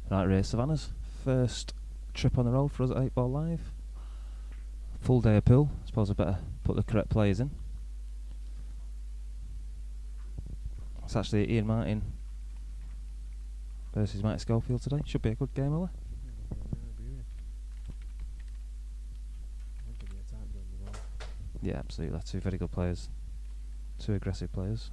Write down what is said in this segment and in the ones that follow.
Right, race Savannas. First trip on the road for us at 8 Ball Live. Full day of pool. Suppose I better put the correct players in. It's actually Ian Martin versus Mike Schofield today. Should be a good game, will it? Yeah, absolutely. Two very good players. Two aggressive players.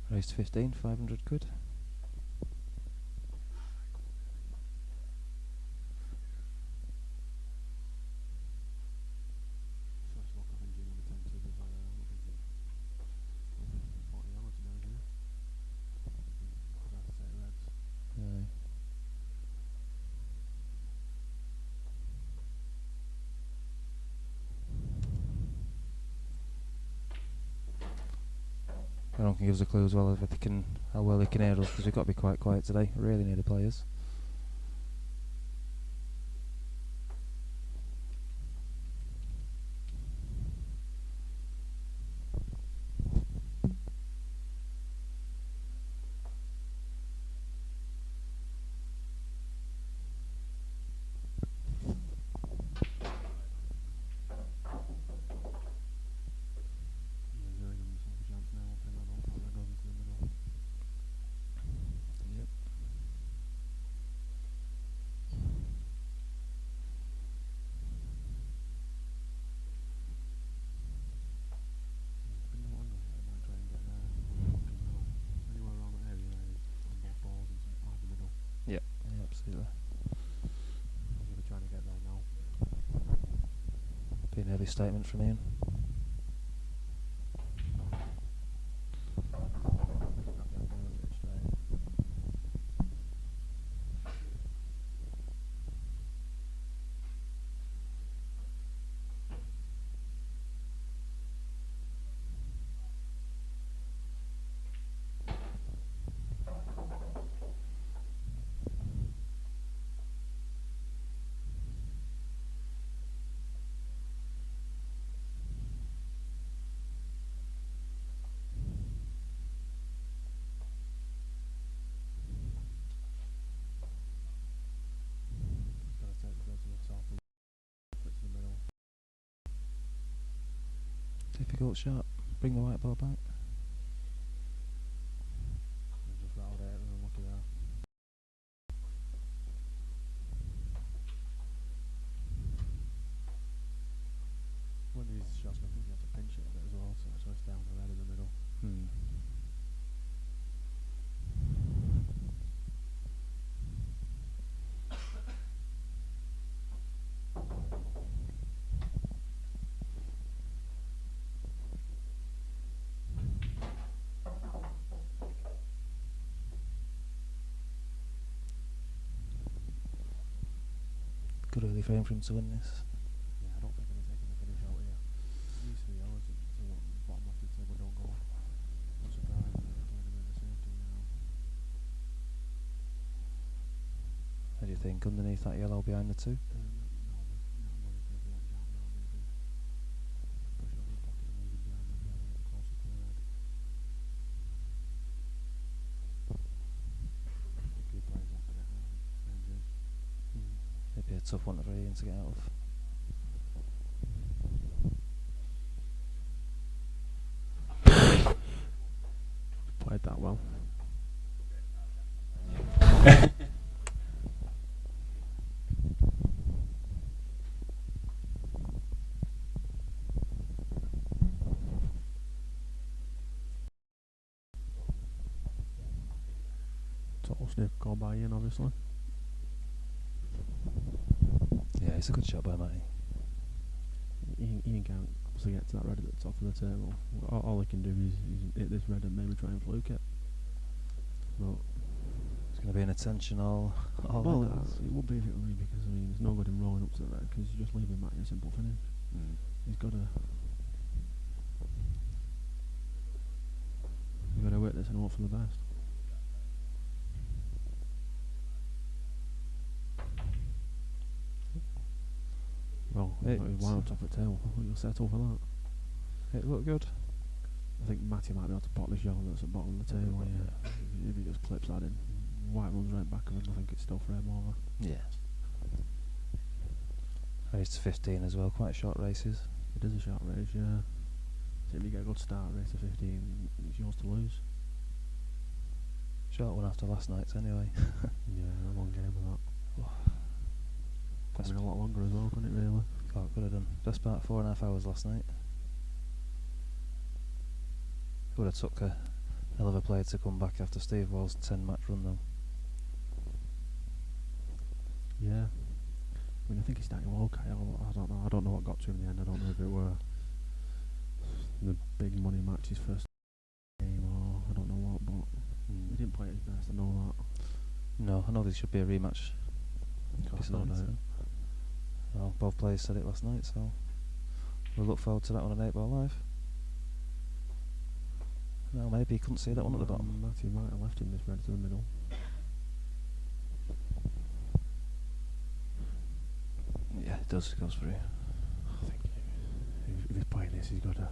Raised 15, 500 quid. Everyone can give us a clue as well if they can, how well they can hear us, because we've got to be quite quiet today. Really need the players. Yeah, absolutely. Trying to get there now. Be a heavy statement from Ian. Difficult shot. Bring the white ball back. Just rattled it and unlucky there. One of these shots, I think you have to pinch it a bit as well, so it's down the red in the middle. Good early frame for him to win this. Yeah, I don't think he's taking the finish out here. These 3 hours to bottom left of the table don't go. I'm surprised they're doing a bit of safety now. What do you think underneath that yellow behind the two? No, not money for the watch out now, maybe. Push it over the pocket and leave him behind that yellow and closer to the red. The key players want to get out of ranges. It'd be a tough one for Ian to get out of. Played that well. Total snip call by Ian, obviously. Yeah, it's a good shot by Matty. Ian can't obviously get to that red at the top of the table. All he can do is hit this red and maybe try and fluke it. But It's going to be an attention all well, angles. it would be if it would be, because I mean, there's no good in rolling up to the red because you're just leaving Matty a simple finish. He's got to. bear witness and hope for the best. Well, why on top at tail? I think you'll settle for that. It looked good. I think Matty might be able to pot this yellow that's at the bottom of the table. Yeah. If he just clips that in, White runs right back of him. I think it's still frame over. Yeah. Race to 15 as well, quite short races. It is a short race, yeah. So if you get a good start, race to 15, it's yours to lose. Short one after last night's anyway. Yeah, a long game of that. Could have been a lot longer as well, couldn't it really? Oh, could have done. Best part 4.5 hours last night. Would have took a hell of a play to come back after Steve Wall's 10 match run though. Yeah. I mean, I think he's starting well, Kyle. I don't know what got to him in the end. I don't know if it were the big money matches first game or I don't know what, but he didn't play at his best. I know that. No, I know there should be a rematch. No doubt. Well, both players said it last night, so we'll look forward to that one on 8 Ball Live. Well, maybe he couldn't see that one at the bottom. Matthew might have left him misread to the middle. Yeah, it does. It goes through. I think if he's playing this, he's got to.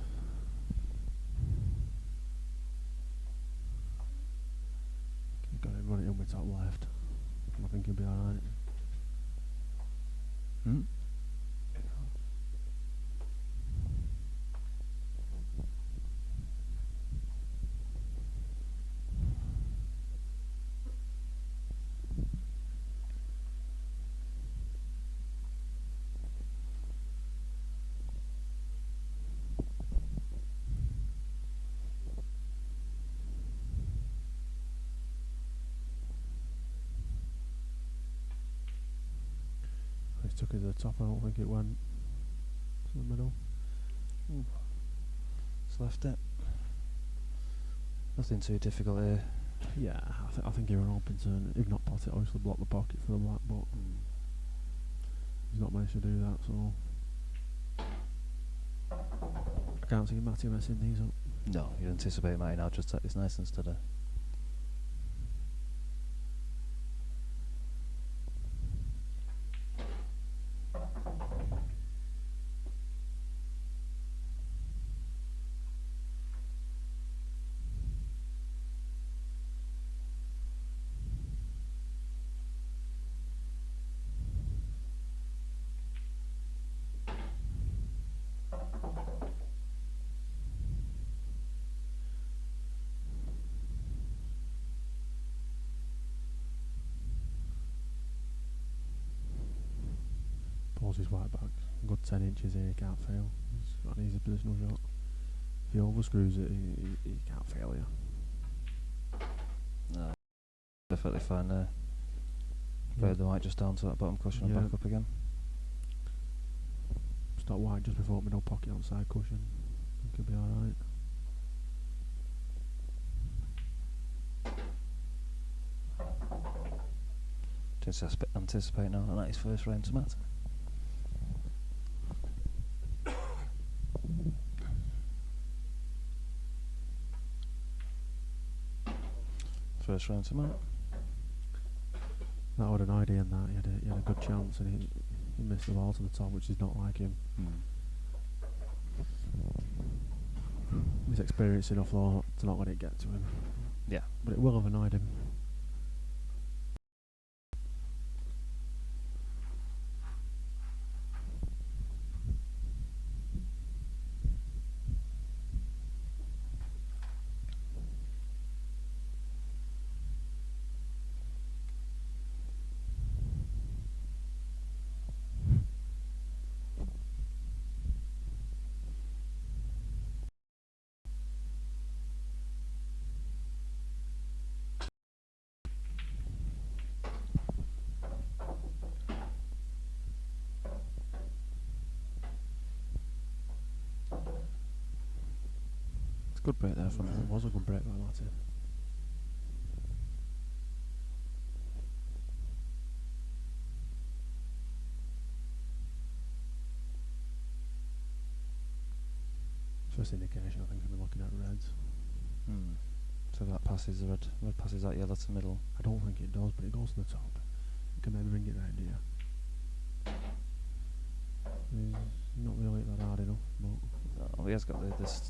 He's got to run it in with top left. I think he'll be alright. He took it to the top. I don't think it went to the middle. It's left it. Nothing too difficult here. Yeah, I think he were hoping to, if not pot it, obviously block the pocket for the black, but he's not managed to do that, so I can't see Matty messing these up. No, you'd anticipate Matty now just take this nice and steady. Pulls his white back, a good 10 inches here, he can't fail. He's got an easy positional shot. If he overscrews it, he can't fail here. No, perfectly fine there. Fade the white just down to that bottom cushion and back up again. Stop white just before middle pocket on side cushion. I think he'll be alright. Anticipate now that his first round to Matt. First round to Matt. That would have an idea in that. He had a good chance and he missed the ball to the top, which is not like him. He's experienced enough though to not let it get to him. Yeah. But it will have annoyed him. Good break there from It him. was a good break by Matty. First indication, I think he'll be looking at reds. So that passes the red passes that yellow to the middle. I don't think it does, but it goes to the top. You can maybe bring it round here. It's not really that hard enough, but Oh, he has got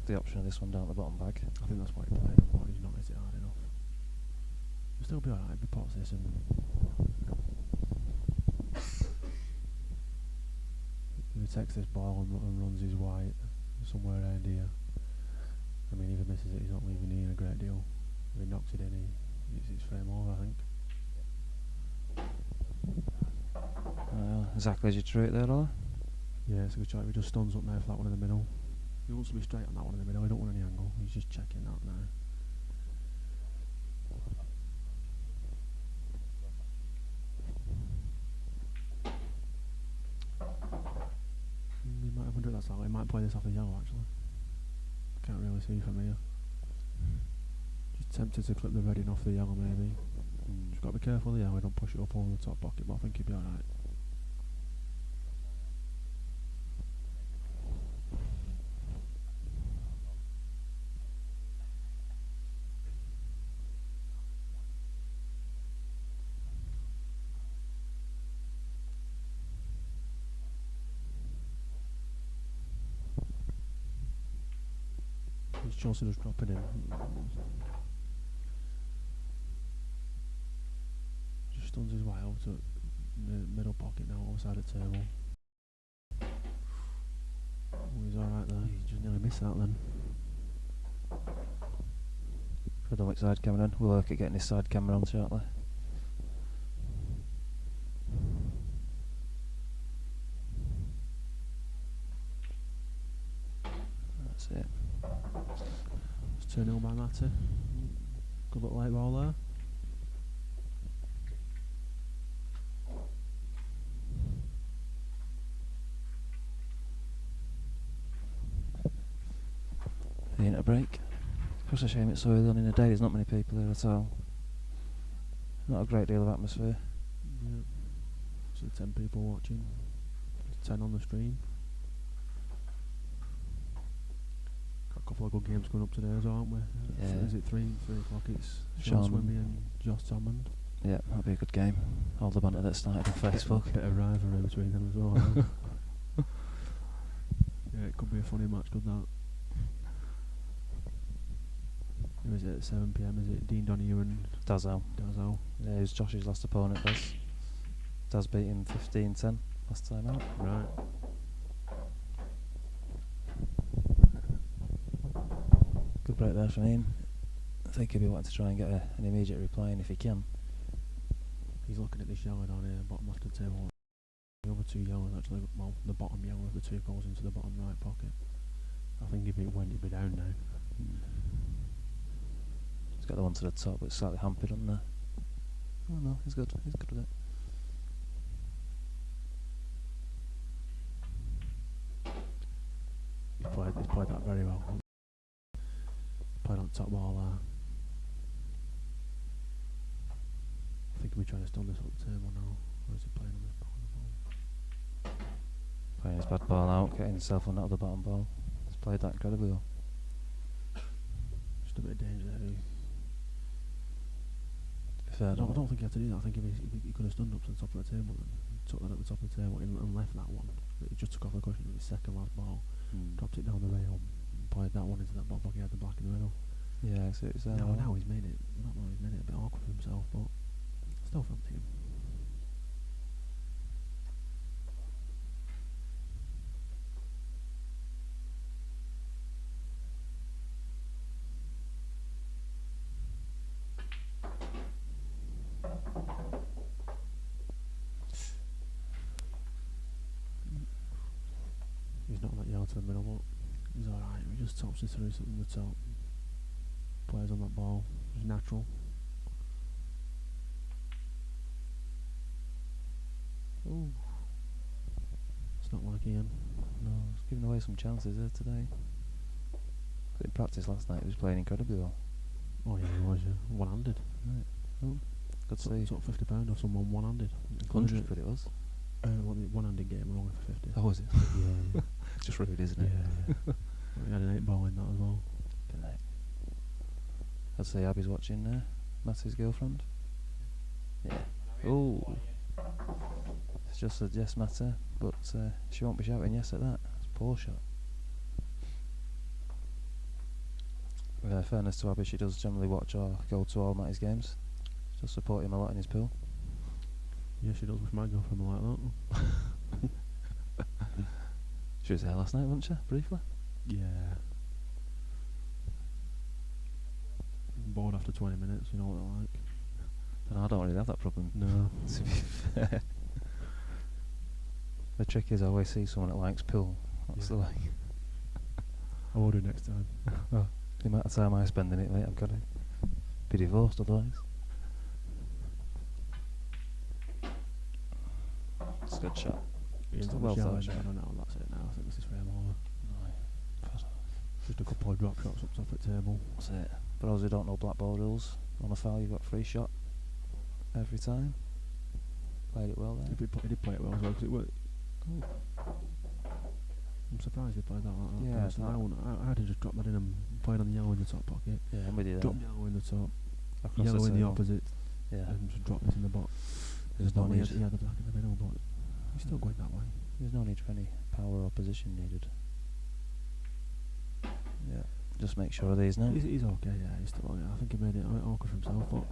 the option of this one down at the bottom bag. I think that's why he played him, but he's not hit it hard enough. He'll still be alright if he pots this and if he takes this ball and runs his white somewhere around here. I mean, if he misses it, he's not leaving here a great deal. If he knocks it in, it's frame over, I think. Exactly as you drew it there, Ola. Yeah, it's a good shot. If he just stuns up now for that one in the middle. He wants to be straight on that one in the middle. He don't want any angle. He's just checking that now. He might have do that slightly. He might play this off the yellow actually. Can't really see from here. Just tempted to clip the red in off the yellow maybe. Just got to be careful with the yellow. Don't push it up over the top pocket, but I think he'll be alright. It's Chelsea just dropping in. Just stuns his way out to the middle pocket now, outside the table. Oh, he's alright there. He just nearly missed that then. I don't know which side camera on. We'll work at getting this side camera on shortly. That's it. It's 2-0 by Matty. Good little late ball there. The inter break. It's a shame it's so early on in the day. There's not many people here at all. Not a great deal of atmosphere. Yeah. So 10 people watching. 10 on the stream. Got a couple of good games coming up today as well, aren't we? Yeah. Is it 3 o'clock? It's Sean Sean Swimby and Josh Salmond. Yeah, that'll be a good game. All the banter that started on Facebook. Bit of rivalry between them as well. Yeah, it could be a funny match, could that? Who is it at 7 PM? Is it Dean Donahue and Dazo. Dazo? Yeah, who's Josh's last opponent, Daz. Daz beat him 15-10 last time out. Right. Good break there from him. I think he'll be wanting to try and get an immediate reply in if he can. He's looking at this yellow down here, bottom left of the table. The other two yellows actually, well, the bottom yellow of the two goes into the bottom right pocket. I think if it went, it'd be down now. He's got the one to the top, but it's slightly hampered on there. Oh no, he's good. He's good with it. He's played that very well. Played on top ball there. I think he'll be trying to stun this up the table now. Or is he playing on this ball? Playing his bad ball out, getting himself on out of the bottom ball. He's played that incredibly well. Just a bit of danger there. Fair I don't think he had to do that. I think if he could have stunned up to the top of the table and took that at the top of the table and left that one. But he just took off the cushion with his second last ball, dropped it down the rail, and played that one into that ball pocket. He had the black in the middle. Yeah, I see what you're saying. Now he's made it. I don't know, he's made it a bit awkward for himself, but still front team. He's not that yellow to the middle, but he's alright. He just tops it through something the top. Plays on that ball. It's natural. Ooh. It's not like Ian. No, he's giving away some chances there today. But in practice last night he was playing incredibly well. Oh yeah, he was, yeah. One-handed. Right. Oh, good to see. Sort of £50 or someone one-handed. 100 quid it was. Well, the one-handed game were only for 50. Oh, was it? Yeah. Just rude, isn't it? Yeah. We had an 8 ball in that as well. Good night. could see Abby's watching Matty's girlfriend. Yeah. Oh. It's just a yes matter, but she won't be shouting yes at that. It's a poor shot. Fairness to Abby, she does generally watch or go to all Matty's games. She does support him a lot in his pool. Yeah, she does with my girlfriend like that. She was there last night, wasn't she? Briefly. Yeah. Bored after 20 minutes, you know what they're like. And I don't really have that problem. No. To be fair. The trick is I always see someone that likes pool. That's the way. I will do next time. Oh, the amount of time I spend in it, mate, I've got to be divorced otherwise. It's a good shot. It's a well thought shot. No, that's it now. I think this is frame over. Just a couple of drop shots up top at table. That's it. For those who don't know black ball rules, on a foul you've got free shot every time. Played it well there. He did play it well as well, because it worked. I'm surprised he played that like that. Yeah, I'd have just dropped that in and played on the yellow in the top pocket. Yeah, I'm with you there. Drop yellow in the top, Across yellow in the opposite, yeah. and just drop this in the box. There's no need. He had the black in the middle, but he's still going that way. There's no need for any power or position needed. Yeah, just make sure of these now. He's okay, yeah. He's still. Yeah, I think he made it a bit awkward for himself, but.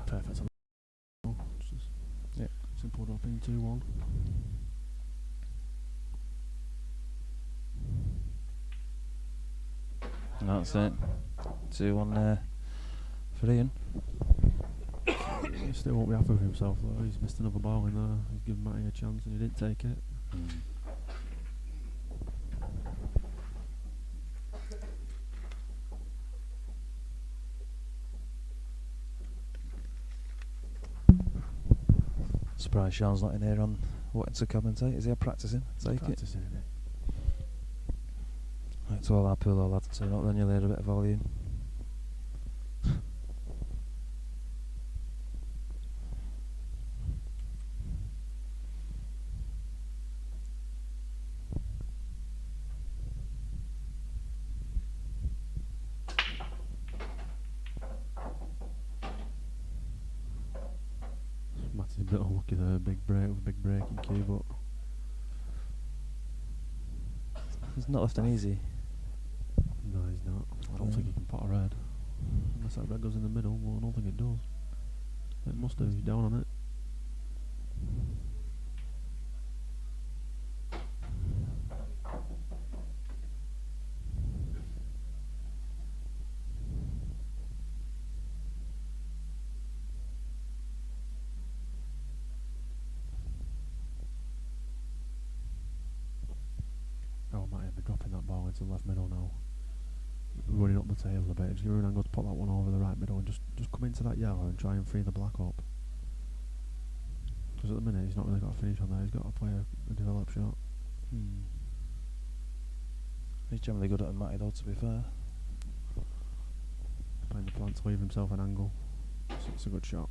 Perfect. Yeah. Simple drop in 2-1. That's it. 2-1 for Ian. He still won't be happy with himself though. He's missed another ball in there. He's given Matty a chance and he didn't take it. Surprised Sean's not in here on wanting to commentate. Is he practising? Take Practicing it. Right, to all our pool all lads, turn up then you'll hear a bit of volume. Matty's a bit unlucky there, big breaking cue, but He's not left an easy. no, he's not. I don't think he can pot a red. Unless that red goes in the middle, well, I don't think it does. It must do, he's down on it. Oh, Matty be dropping that ball into the left middle now. Running up the tail a bit. Just give her an angle to pop that one over the right middle and just come into that yellow and try and free the black up. Because at the minute he's not really got a finish on there. He's got to play a developed shot. He's generally good at a Matty though, to be fair. Playing the plan to leave himself an angle. It's a good shot.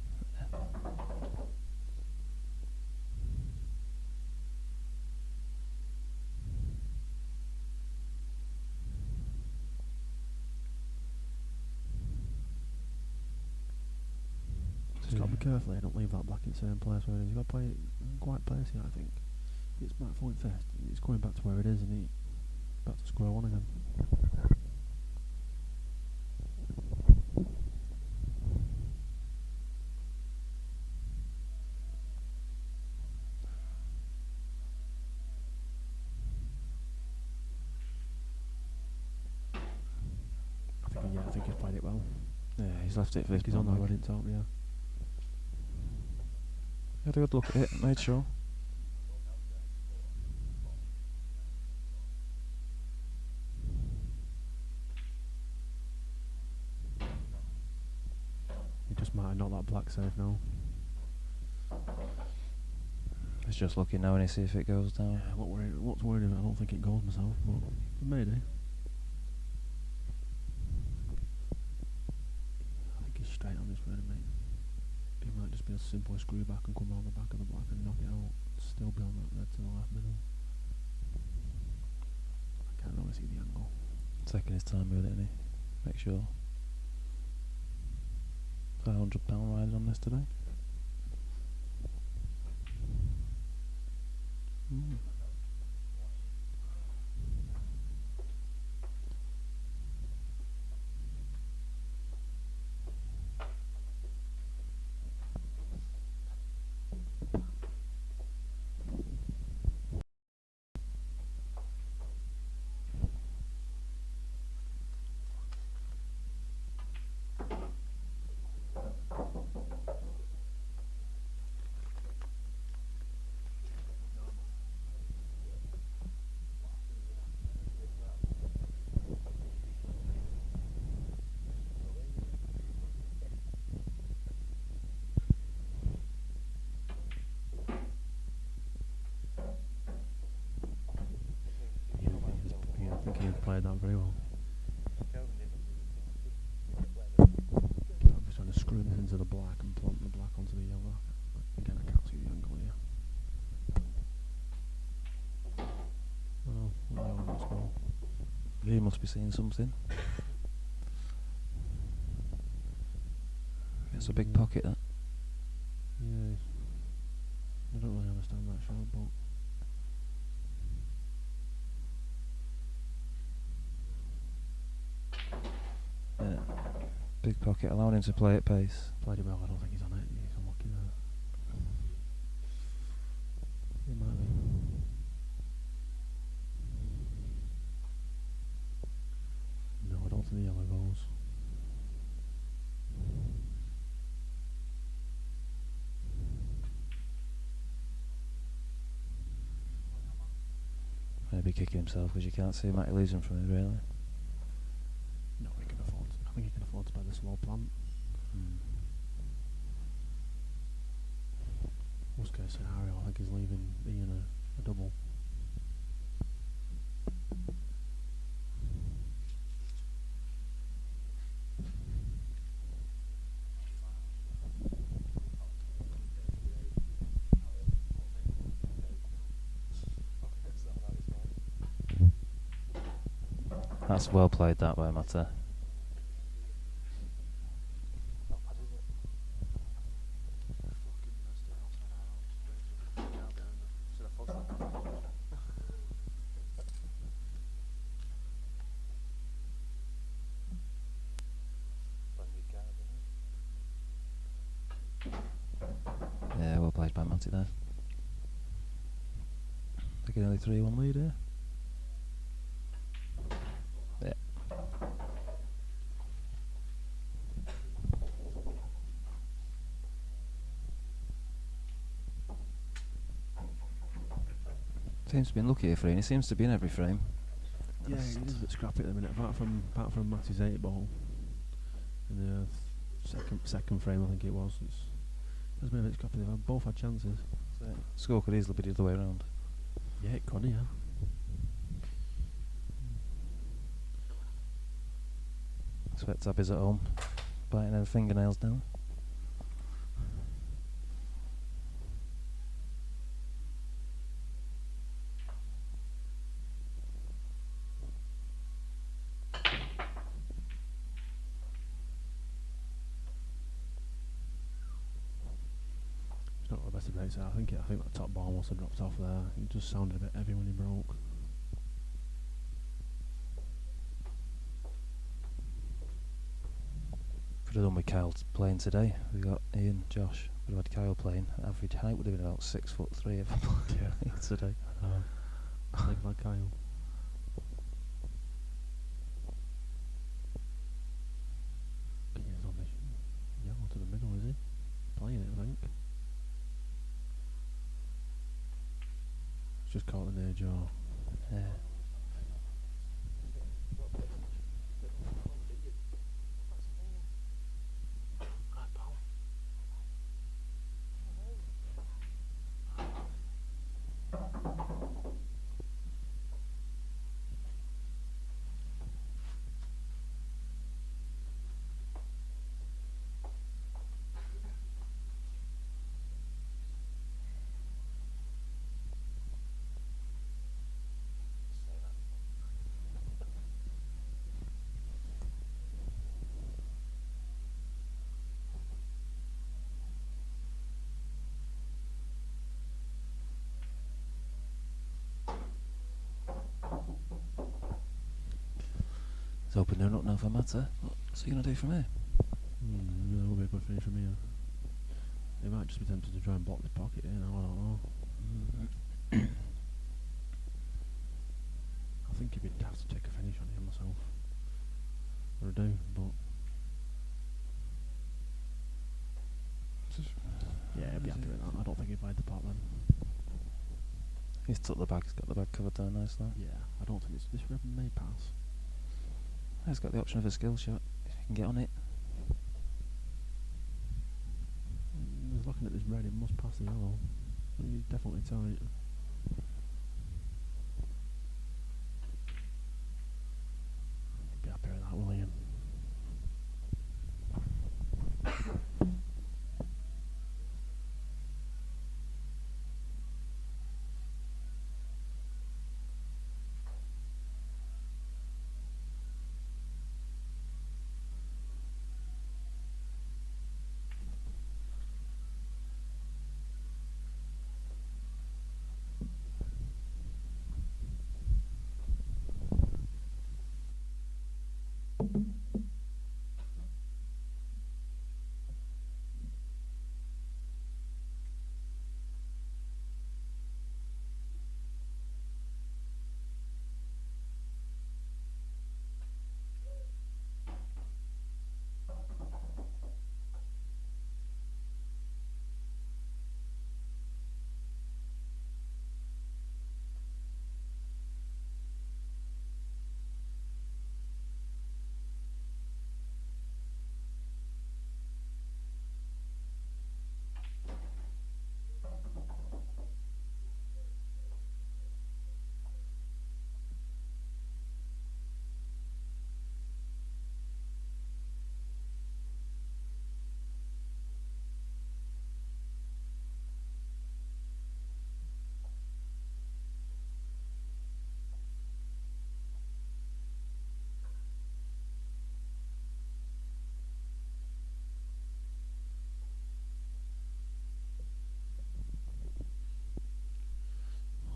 He's got to be careful. Don't leave that black in the same place where it is. He's got to play it quite placey, I think. It's back point first. It's going back to where it is, and he's back to square one again. I think he's played it well. Yeah, he's left it for He's on that red in top, yeah. Had a good look at it, made sure. He just might have not that black safe now. He's just looking now and he see if it goes down. Yeah, what's worried about? I don't think it goes myself, but maybe. just be a simple screw back and come round the back of the black and knock it out. Still be on that red to the left middle. I can't really see the angle. Taking his time with it, isn't he? Make sure. £500 riding on this today. Mm. I think he played that very well. I'm just trying to screw this into the black and plant the black onto the yellow. Again, I can't see the angle here. Oh, well, let's go. He must be seeing something. It's a big pocket, that. Yeah. I don't really understand that shot, but... Yeah. Big pocket, allowing him to play at pace. Played it well, I don't think he's on it. He's unlucky there. It might be. No, I don't think the yellow goes. Maybe kicking himself because you can't see Matty losing from it, really. No, he can afford. I think he can afford to buy the slow plant. Worst case scenario, I think he's leaving Ian a double. That's well played that way, Matter. Yeah, well played by Matty there. Taking only 3-1 lead here. Yeah. Seems to be unlucky here for him. He seems to be in every frame. Yeah, he's a bit scrappy at the minute. Apart from Matty's 8 ball in the second frame, I think it was. It's been a bit scrappy. They've both had chances. So score could easily be the other way around. Yeah, it could, yeah. Sweat Tabby's at home, biting her fingernails down. It's not the best of rates. I think that top ball must have dropped off there. It just sounded a bit heavy when he broke. Could have done with Kyle playing today. We got Ian, Josh. Would have had Kyle playing. Average height would have been about 6'3" if I played today. Like Kyle. He's on this yellow to the middle, is he? Playing it, I think. It's just caught an edge or... Yeah. It's open doing up now for Matter. What's he going to do from here? Yeah, that will be a good finish from here. They might just be tempted to try and block this pocket, you know, I don't know. I think he'd have to take a finish on him myself. I do, but... Yeah, I'd be happy with that. I don't think he'd played the pot then. He's took the bag, he's got the bag covered there nicely. Yeah, I don't think this rib may pass. He's got the option of a skill shot, if he can get on it. He's looking at this red, it must pass the yellow. He's definitely tight. He'd be happy with that, will he?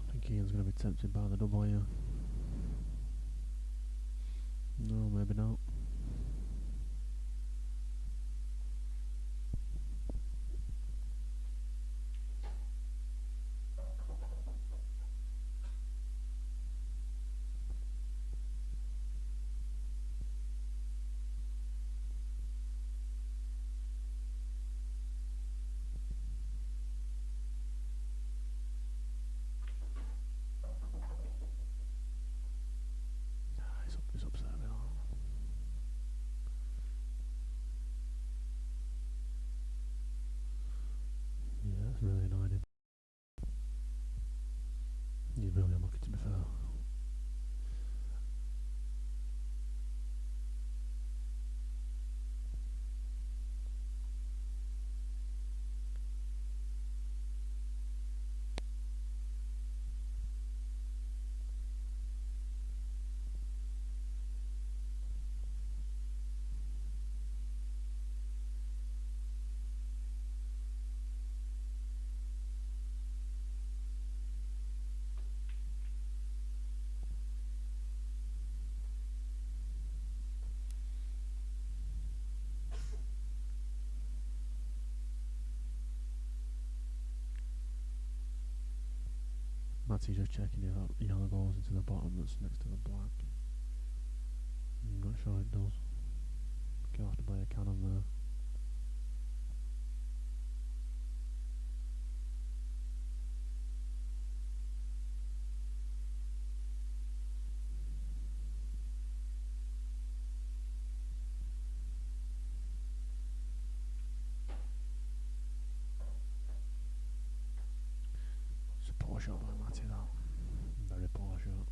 I think Ian's going to be tempted by the double here. No, maybe not. He's upset with that. Yeah, that's really annoyed him. He's really unlucky, to be fair. Matty's just checking if that yellow goes into the bottom that's next to the black. I'm not sure it does. You'll have to play a cannon there. It's a poor shot by Matty, that. Very poor shot.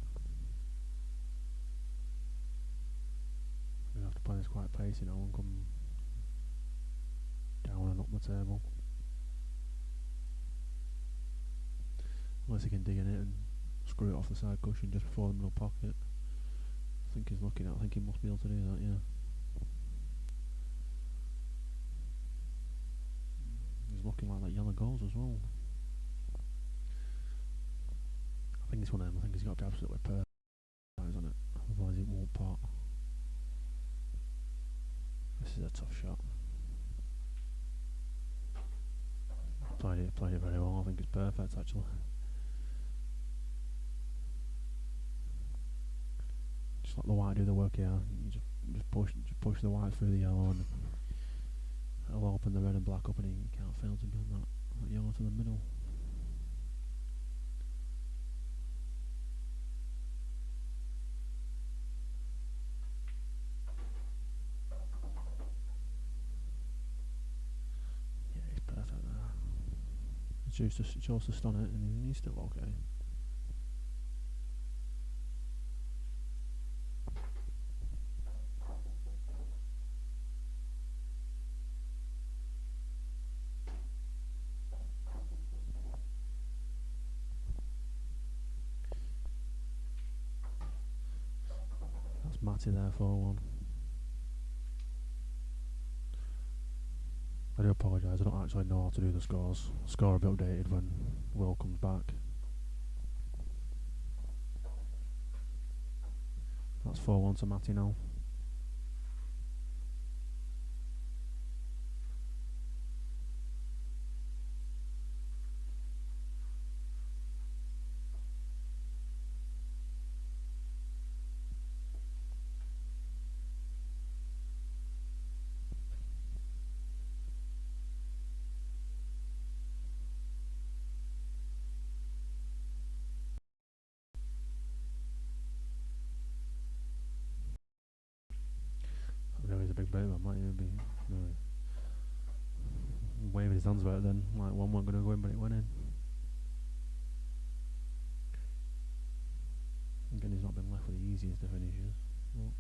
We'll have to play this quite pacey now and come down and up the table. Unless he can dig in it and screw it off the side cushion just before the middle pocket. I think he's looking at I think he must be able to do that, yeah. He's looking like that yellow goals as well. I think it's one of them. I think he's got to be absolutely perfect. This is a tough shot. Played it very well. I think it's perfect actually. Just let the white do the work here. You just push the white through the yellow, and it'll open the red and black up, and you can't fail to build that yellow to the middle. Yeah, he's perfect there. He chose to stun it, and he's still okay. That's Matty there, 4-1. I do apologise, I don't actually know how to do the scores. Score will be updated when Will comes back. That's 4-1 to Matty now. He's a big baby, might even be waving his hands about it then, like one wasn't going to go in but it went in. Again, he's not been left with the easiest of finishes. Well,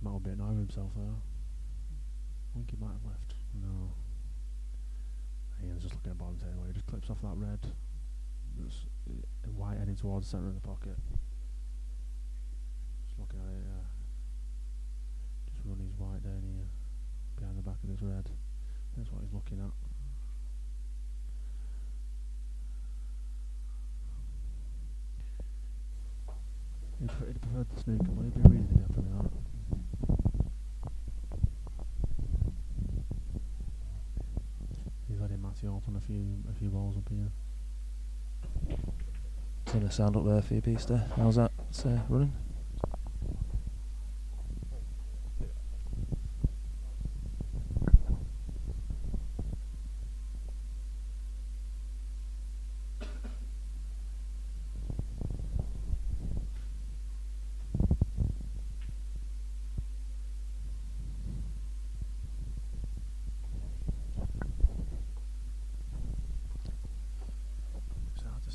might be annoying himself there. I think he might have left. No. Ian's just looking at bottom table. He just clips off that red. That's white heading towards the centre of the pocket. Just looking at it, just run his white down here, behind the back of this red. That's what he's looking at. He'd preferred the snooker, but he'd be really happy with that. He's letting Matty open a few balls up here. Turn the sound up there for you, Beaster. How's that running?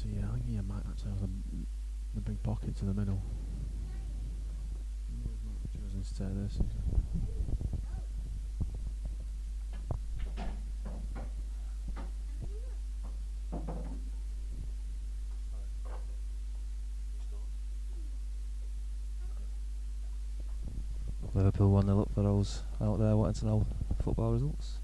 I think he might actually have the big pocket to the middle. Choosing to take this. Liverpool 1-0 up for those out there wanting to know football results.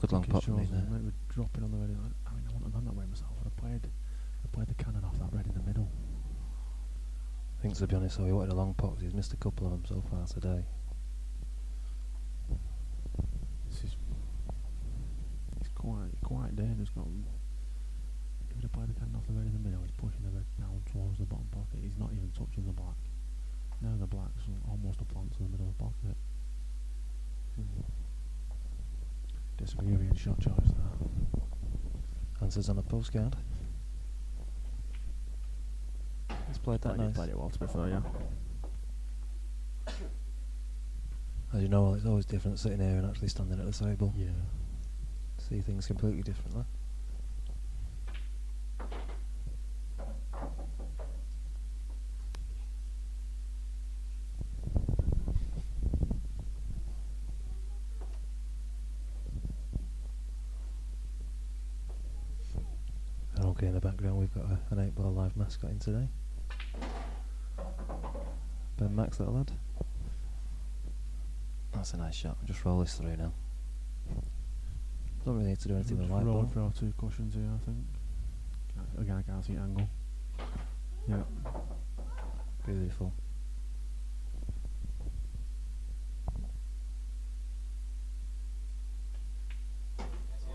Good long pot from me there. Mate, we're dropping on the red. I mean, I wouldn't have gone that way myself. I'd have played the cannon off that red in the middle. I think, to be honest, though, he wanted a long pot 'cause he's missed a couple of them so far today. It's quite dangerous. If he'd have played the cannon off the red in the middle, he's pushing the red down towards the bottom pocket. He's not even touching the black. Now the black's almost a plant to the middle of the pocket. Disagree with your shot choice there. Answers on a postcard. He's played that nice. Played it well, to be fair, yeah. As you know, it's always different sitting here and actually standing at the table. Yeah. See things completely differently. And okay, in the background we've got an 8-ball live mascot in today. Ben Max, that lad. That's a nice shot. Just roll this through now. Don't really need to do anything with the white ball. Roll for our 2 cushions here, I think. Again, I can't see angle. Yeah. Beautiful.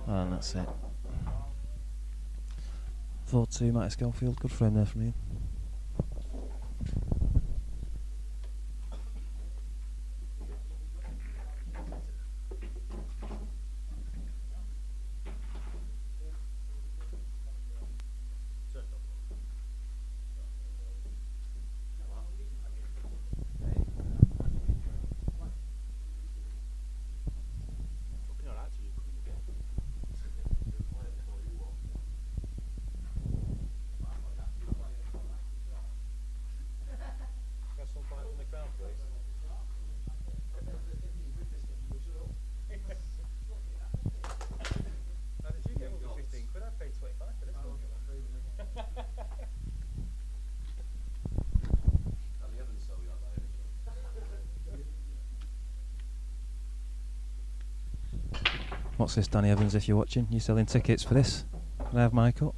And that's it. 4-2, Matty Schofield. Good frame there from you. What's this, Danny Evans, if you're watching? You selling tickets for this? Can I have my cut?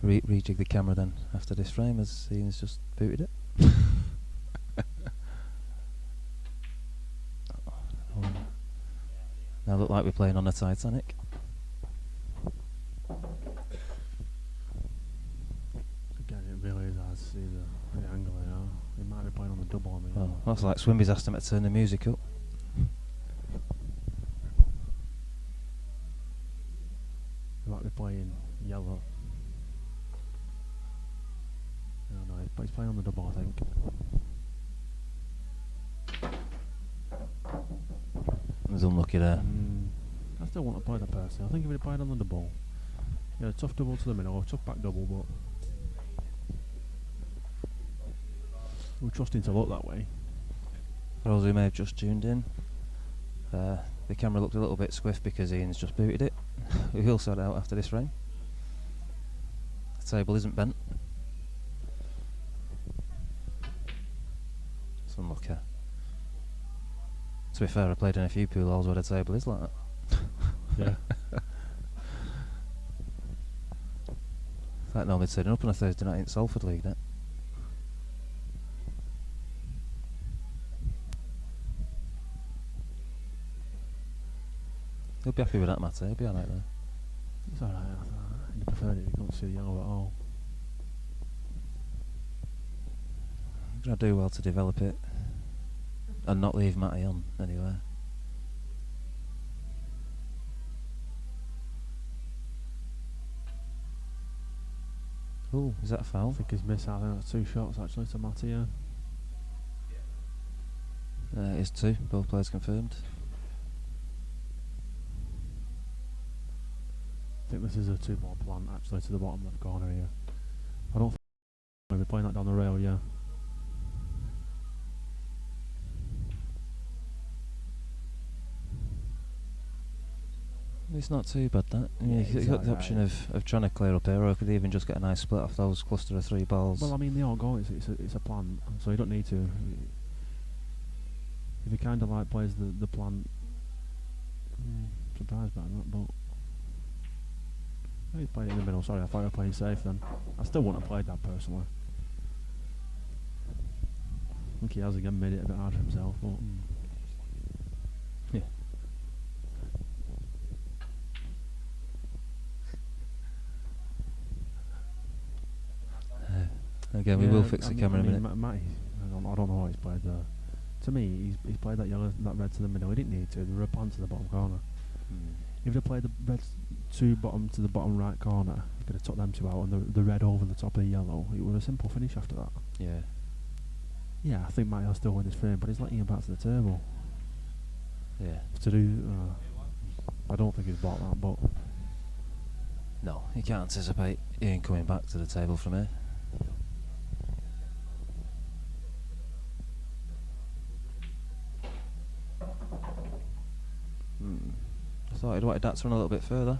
Rejig the camera then after this frame as Ian's just booted it. Now look like we're playing on a Titanic. Again, it really is hard to see the angle here. He might be playing on the double on me. Oh, that's like Swimby's asked him to turn the music up. He might be playing yellow. I don't know, he's playing on the double, I think. He's unlucky there. I still want to play that person. I think if he'd played on the double, yeah, tough double to the middle, or tough back double, but we're trusting to look that way. For those who may have just tuned in, the camera looked a little bit squiff because Ian's just booted it. We'll sort it out after this frame. The table isn't bent. It's unlucky. To be fair, I played in a few pool halls where the table is like that. Yeah. It's like normally turning up on a Thursday night in Salford League, that. He'll be happy with that, Matty. He'll be alright there. It's alright. I preferred it. You couldn't see the yellow at all. I'm going to do well to develop it and not leave Matty on anyway. Oh, is that a foul? I think he's missed out. I think that's 2 shots actually to Matty. Yeah. It is 2. Both players confirmed. I think this is a 2-ball plant actually to the bottom left corner here. I don't think we'll be playing that down the rail, yeah. It's not too bad, that. I mean, you've got the option of trying to clear up here, or could even just get a nice split off those cluster of 3 balls. Well, I mean, they all go. It's a plant, so you don't need to. If he kind of like plays the plant, surprised by that, but he's playing it in the middle. Sorry, I thought I was playing safe then. I still wouldn't have played that personally. I think he has again made it a bit hard for himself, but yeah. Again, we will fix the camera in a minute. Matty, I don't know what he's played there. To me, he's played that yellow, that red to the middle. He didn't need to. There were a plant to the bottom corner. If they played the red 2 bottom to the bottom right corner, he could have took them 2 out, and the red over the top of the yellow. It was a simple finish after that. Yeah. Yeah, I think Matty will still win this frame, but he's letting him back to the table. Yeah. To do, I don't think he's bought that, but No, you can't anticipate Ian coming back to the table from here. I thought he'd wanted that to run a little bit further.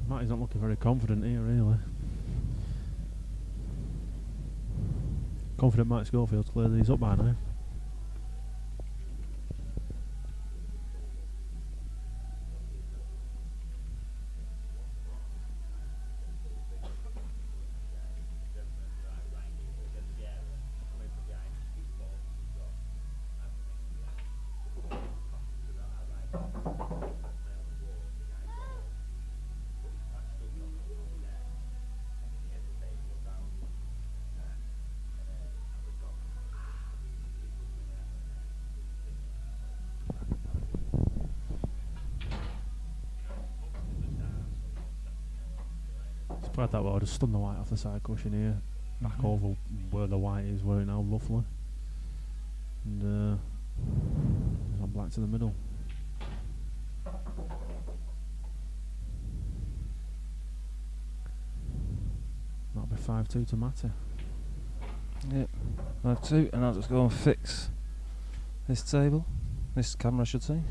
Matty's not looking very confident here, really. Confident Mike Schofield's clear these up by now. Played that well, just stun the white off the side cushion here, back over where the white is, where it now roughly, and he's on black to the middle. That'll be 5-2 to Matty. Yep, 5-2, and I'll just go and fix this table, this camera I should say.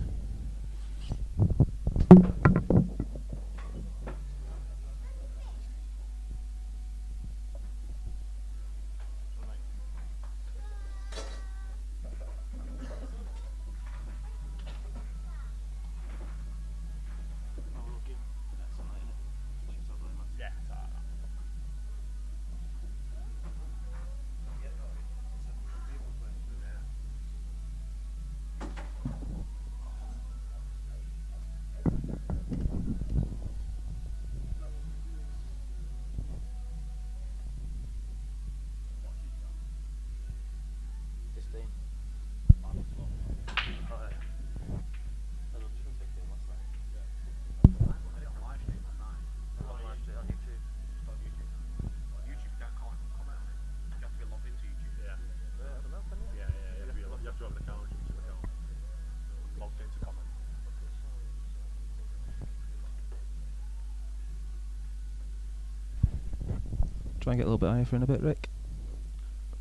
Try and get a little bit higher for in a bit, Rick.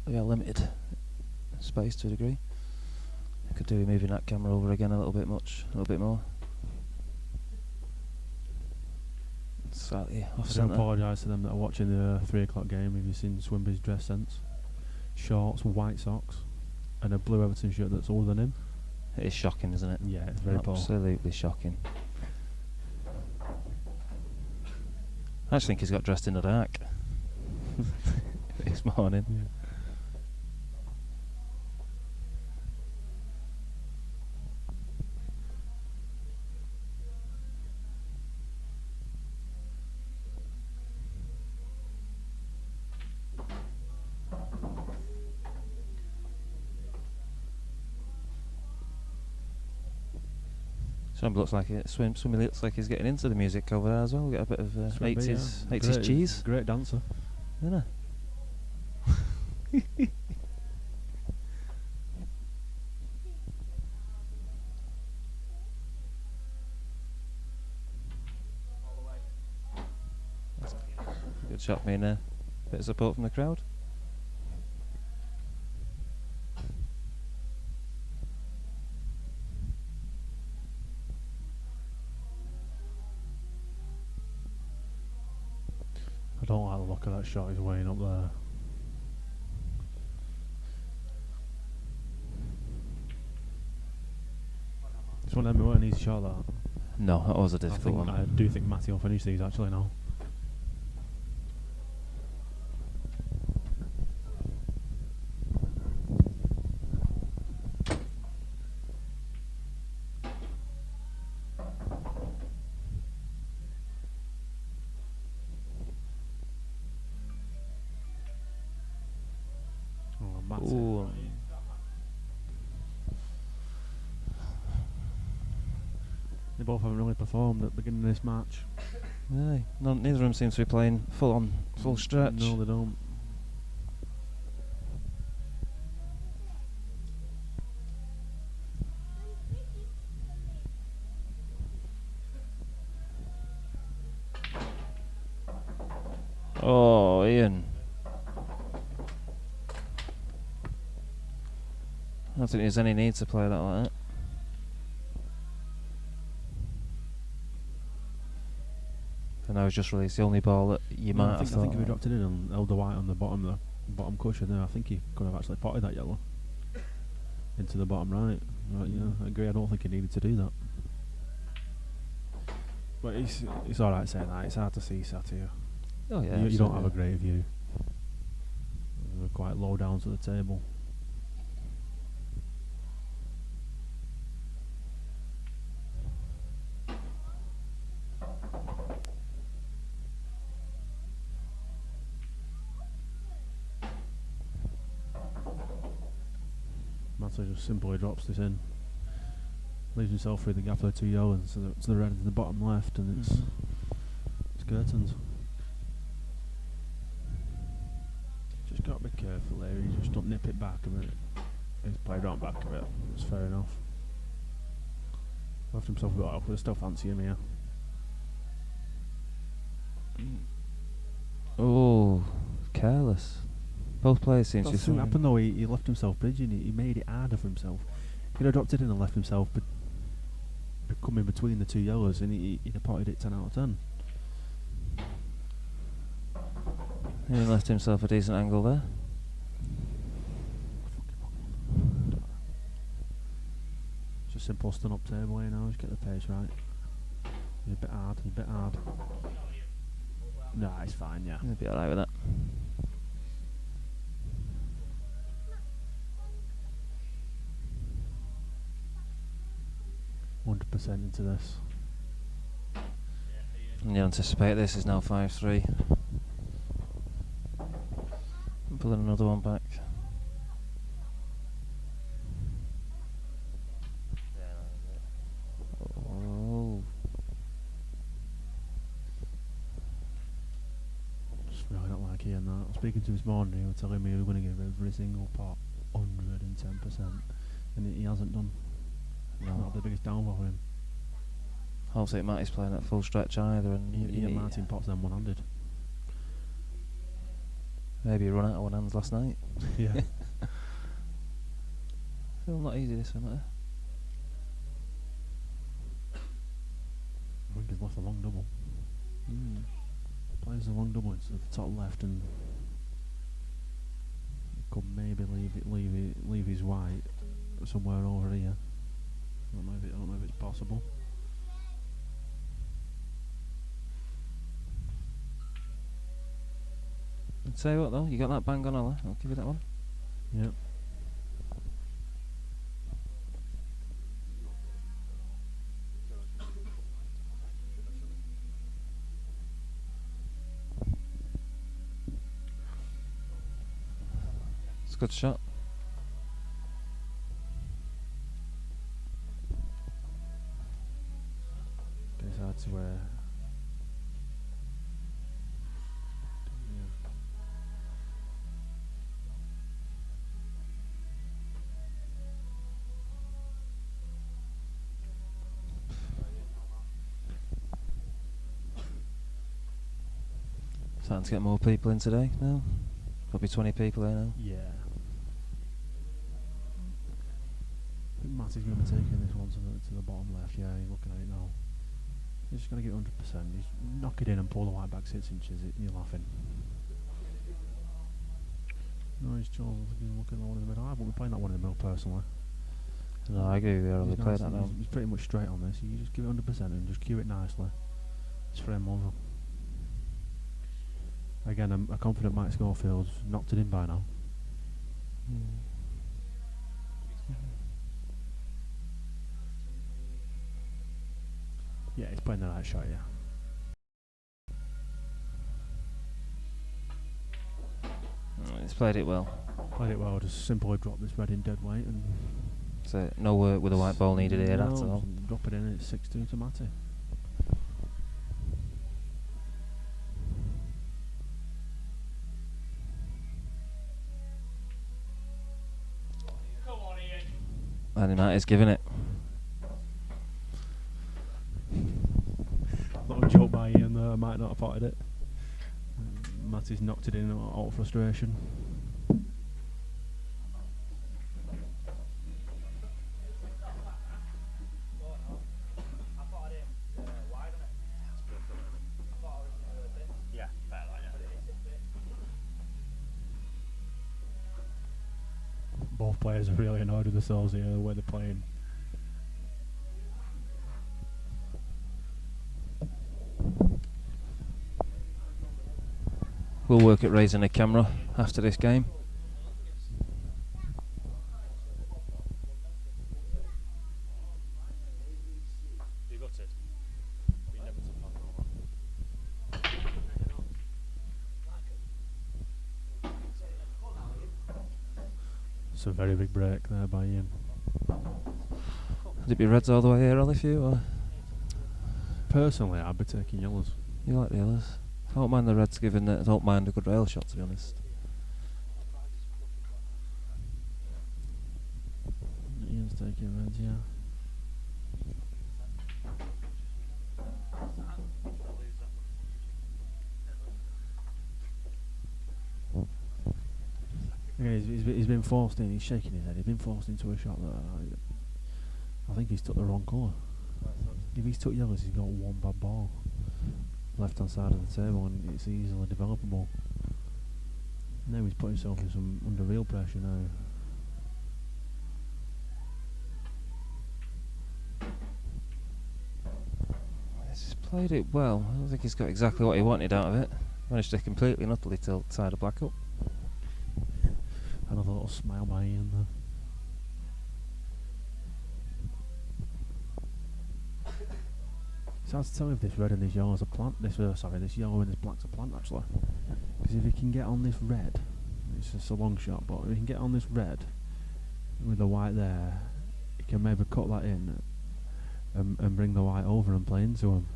Yeah, limited space to a degree. I could do with moving that camera over again a little bit more. Slightly off I do centre. apologise to them that are watching the 3 o'clock game. Have you seen Swinby's dress sense? Shorts, white socks, and a blue Everton shirt that's older than him. It is shocking, isn't it? Yeah, it's very poor. Absolutely shocking. I just think he's got dressed in the dark this morning. Yeah. Swimby looks like Swimby looks like he's getting into the music over there as well. Get a bit of Swimby, 80s yeah. 80s cheese. Great dancer. Isn't he? Good shot, being a bit of support from the crowd. I don't like the look of that shot he's weighing up there. It's one of them, an easy shot that. No, that was a difficult one. I do think Matty will finish these actually now. Oh, Matty. Ooh. They both haven't really performed at the beginning of this match. Aye. Neither of them seems to be playing full stretch. No, they don't. Oh, Ian. I don't think there's any need to play that like that. And I was just released the only ball that you might have thought. I think if he dropped it in and held the white on the bottom cushion there, I think he could have actually potted that yellow into the bottom right. Right, yeah, I agree. I don't think he needed to do that. But it's all right saying that. It's hard to see sat here. Oh yeah, You don't have a great view. We're quite low down to the table. Mato just simply drops this in, leaves himself through the gap of the 2 yellows to the red in the bottom left, and it's curtains. Just got to be careful there. You just don't nip it back a bit. He's played right back of it. It's fair enough. Left himself a bit off, but I still fancy him here. Oh, careless. Both players seem to be That's what throwing. happened though. He left himself bridging. He made it harder for himself. He could have dropped it in and left himself coming between the 2 yellows, and he'd have potted it 10 out of 10. He left himself a decent angle there. It's a simple stun up table here now. Just get the pace right. He's a bit hard. Nah, it's fine. Yeah. He'll be alright with that. %100% into this. And you anticipate this is now 5-3. Pulling another one back. Oh. Just really not like hearing that. I was speaking to him this morning. He was telling me he was going to give every single pot 110%, and he hasn't done. No. Not the biggest downfall for him. I don't think Matty's playing at full stretch either, and Ian Martin pots them one-handed. Maybe he run out of one hands last night. Yeah. Still not easy this one, I think he's left a long double. Plays a long double into the top left and could maybe leave his white somewhere over here. I don't know if it's possible. I'd say what though, you got that bang on, Ollie. I'll give you that one. Yeah. It's a good shot. It's hard to Starting to get more people in today now. Probably 20 people here now. Yeah. I think Matty's going to be taking this one to the bottom left. Yeah, he's looking at it now. He's just going to get 100%. He's knock it in and pull the white back 6 inches. You're laughing. No, he's chosen to look at the one in the middle. I wouldn't be playing that one in the middle personally. No, I agree with you. I'll He's play nice, that now. he's pretty much straight on this. You just give it 100% and just cue it nicely. It's frame over. Again, I'm a confident Mike Schofield's knocked it in by now. Yeah, he's playing the right shot, yeah. He's played it well. Played it well, just simply drop this red in dead weight and... So no work with the white ball needed here at all. Drop it in and it's 6-2 to Matty. And Matty's giving it. Little joke by Ian there, I might not have potted it. Matty's knocked it in out of frustration. Both players are really annoyed with themselves here, the way they're playing. We'll work at raising the camera after this game. You got it. We never took It's a very big break there by Ian. Would it be reds all the way here, Ollie, for you? Or? Personally, I'd be taking yellows. You like the yellows? I don't mind the reds given that I don't mind a good rail shot, to be honest. Ian's taking reds, yeah. Yeah, he's been forced in, he's shaking his head, he's been forced into a shot that I think he's took the wrong colour. If he's took yellows, he's got one bad ball. Left hand side of the table and it's easily developable. Now he's put himself in some under real pressure now. He's played it well. I don't think he's got exactly what he wanted out of it. Managed to completely and utterly tilt side of black up. Another little smile by Ian there. It's hard to tell if this red and this yellow is a plant. This yellow and this black's a plant actually. Because if he can get on this red, it's just a long shot, but if he can get on this red with the white there, he can maybe cut that in and bring the white over and play into him.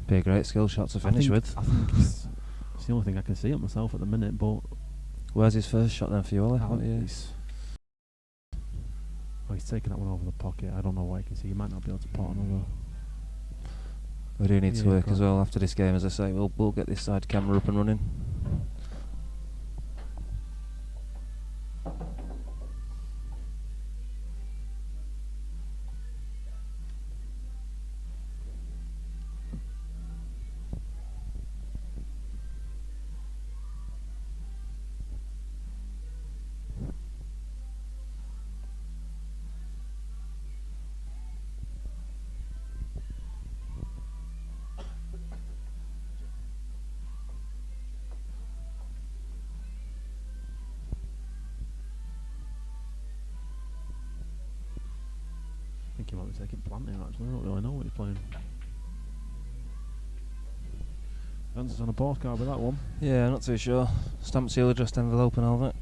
Be a great skill shot to finish with. I think it's the only thing I can see it myself at the minute, but... Where's his first shot then for you, Ollie? He's taking that one over the pocket. I don't know what he can see. He might not be able to pot another. We do need to work as well after this game, as I say. We'll get this side camera up and running. he might be taking planting, actually. I don't really know what he's playing. Answers on a postcard with that one. Yeah, not too sure. Stamp seal addressed envelope and all that.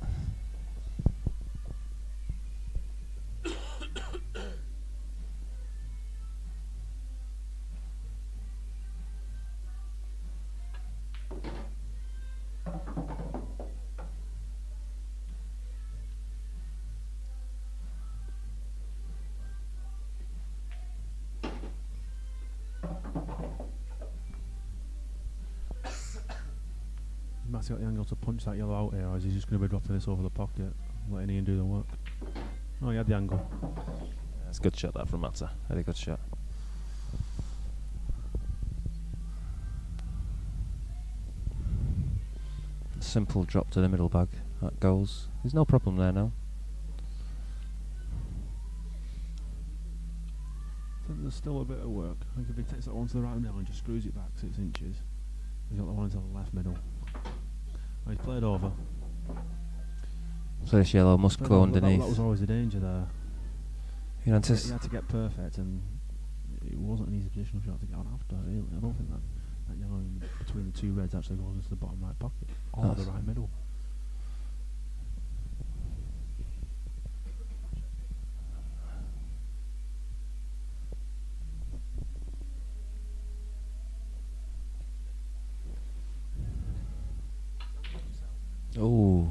Matt's got the angle to punch that yellow out here, or is he just going to be dropping this over the pocket, letting Ian do the work? Oh, he had the angle. That's a good shot that from Matter. Very good shot. Simple drop to the middle bag. That goes. There's no problem there now. I think there's still a bit of work. I think if he takes that one to the right middle and just screws it back 6 inches, he's got the one into the left middle. Oh, he's played over. So this yellow must Played go over, underneath. That was always the danger there. You He anticipate? had to get perfect, and it wasn't an easy positional shot to get on after, really. I don't think that yellow between the two reds actually goes into the bottom right pocket, or the right middle. Oh.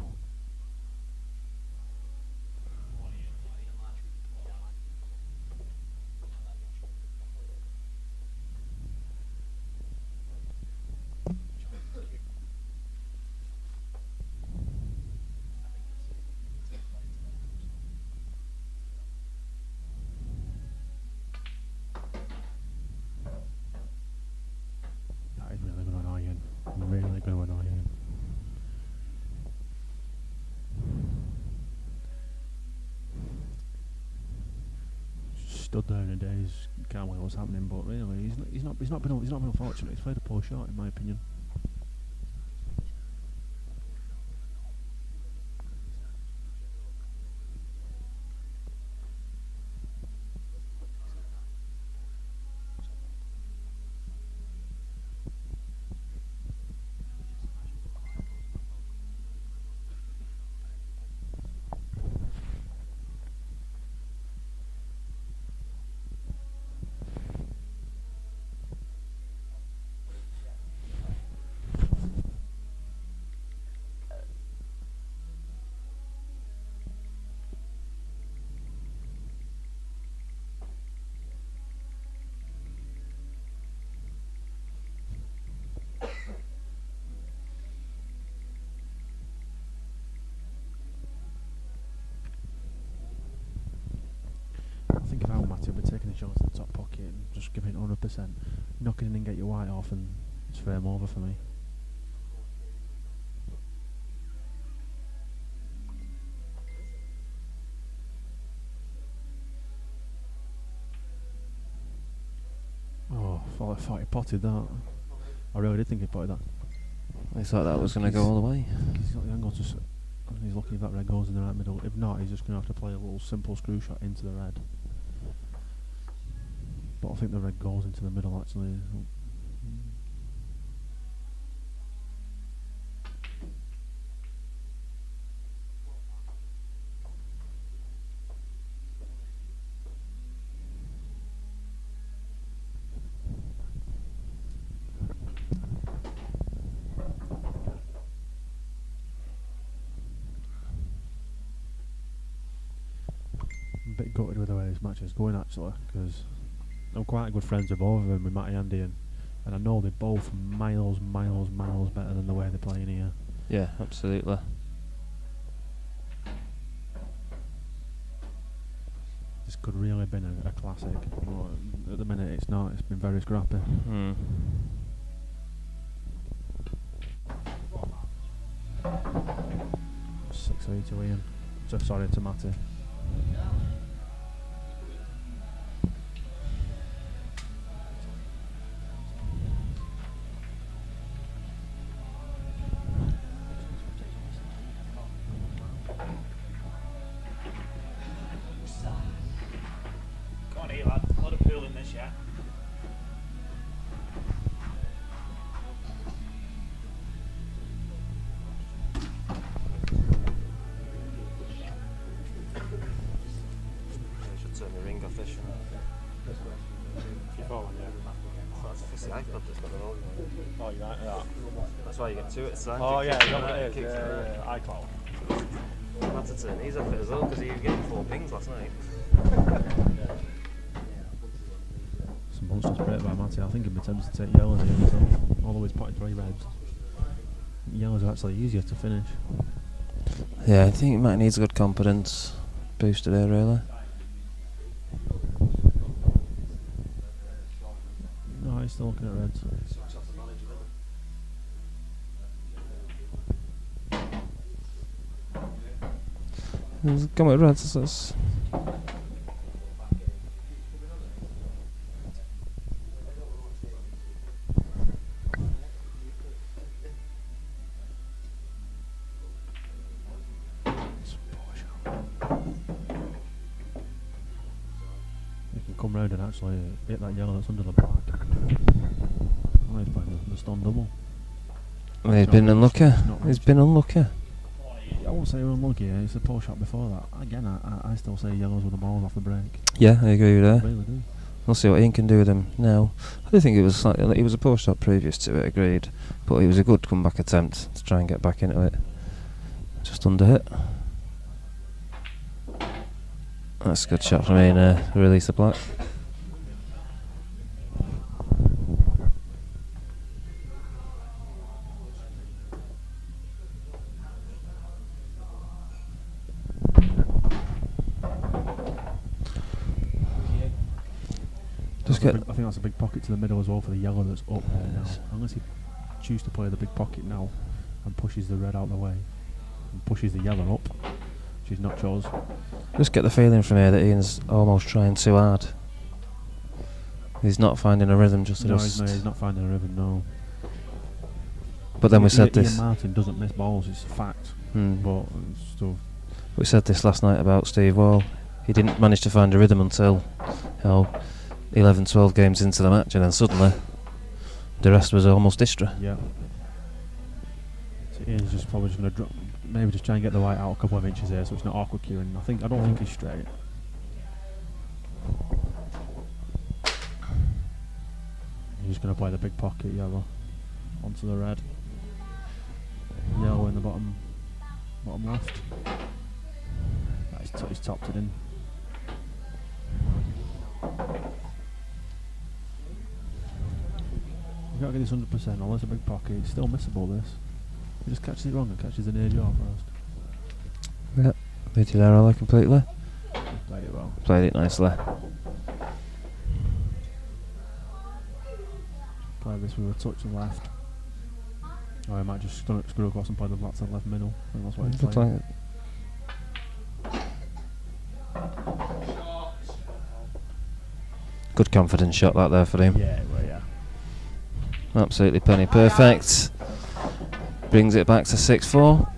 That is really going to annoy Ian. Really going to annoy Ian. Stood there in a daze, can't believe what's happening. But really, he's not been unfortunate. He's played a poor shot, in my opinion. Think of how Matty will be taking the shot to the top pocket and just giving it 100%, knock it in and get your white off, and it's frame over for me. Oh, I thought he potted that. I really did think he potted that. I thought that was going to go all the way. He's got the angle to he's looking if that red goes in the right middle. If not, he's just going to have to play a little simple screw shot into the red. But I think the red goes into the middle actually. I'm a bit gutted with the way this match is going actually, because I'm quite good friends with both of them, with Matty and Ian, and I know they're both miles better than the way they're playing here. Yeah, absolutely. This could really have been a classic, but at the minute it's not. It's been very scrappy. 6-3 to Ian. So sorry to Matty. Come on, Eli. should turn the ring off this, shouldn't I? That's just the iPod that's got an audio on it. Oh, you like that? That's why you get two at a time. Oh, yeah, Kicks you know from what that, it is. kicks from that. Yeah, iCloud. I had to turn these off as well because he was getting 4 pings last night. Some monstrous break by Matty. I think he'd be tempted to take yellows here himself. Although he's potted 3 reds. Yellows are actually easier to finish. Yeah, I think he might need good confidence booster there, really. No, he's still looking at reds. Come with reds, that's... You can come round and actually hit that yellow that's under the black. Oh, he's playing the stun double. Well, he's been unlucky. He's been unlucky. I won't say we're unlucky. It's a poor shot before that. Again, I still say yellows with the balls off the break. Yeah, I agree with I that. really do. We'll see what Ian can do with him now. I do think it was slightly, it was a poor shot previous to it, agreed. But it was a good comeback attempt to try and get back into it. Just under hit. That's a good shot from Ian, release the black. I think that's a big pocket to the middle as well for the yellow that's up there now. Unless he chooses to play the big pocket now and pushes the red out of the way and pushes the yellow up, which is not chose. Just get the feeling from here that Ian's almost trying too hard. He's not finding a rhythm, He's not finding a rhythm, no. But then we said Ian this. Martin doesn't miss balls, it's a fact. But still, We said this last night about Steve Wall. He didn't manage to find a rhythm until 11, 12 games into the match, and then suddenly the rest was almost history. yeah. So Ian's just probably just going to drop, maybe just try and get the white out a couple of inches here so it's not awkward queuing. I don't think he's straight. He's just going to play the big pocket yellow onto the red. Yellow in the bottom left. He's topped it in. You gotta get this 100%, although it's a big pocket, it's still missable this. He just catches it wrong and catches the near jaw first. Yeah, they did Arella completely. Played it well. Played it nicely. Play this with a touch left. Or I might just screw across and play the black to the left middle. I think that's what he's playing. Good confidence shot that there for him. Yeah, well, yeah. Absolutely penny perfect. Brings it back to 6-4.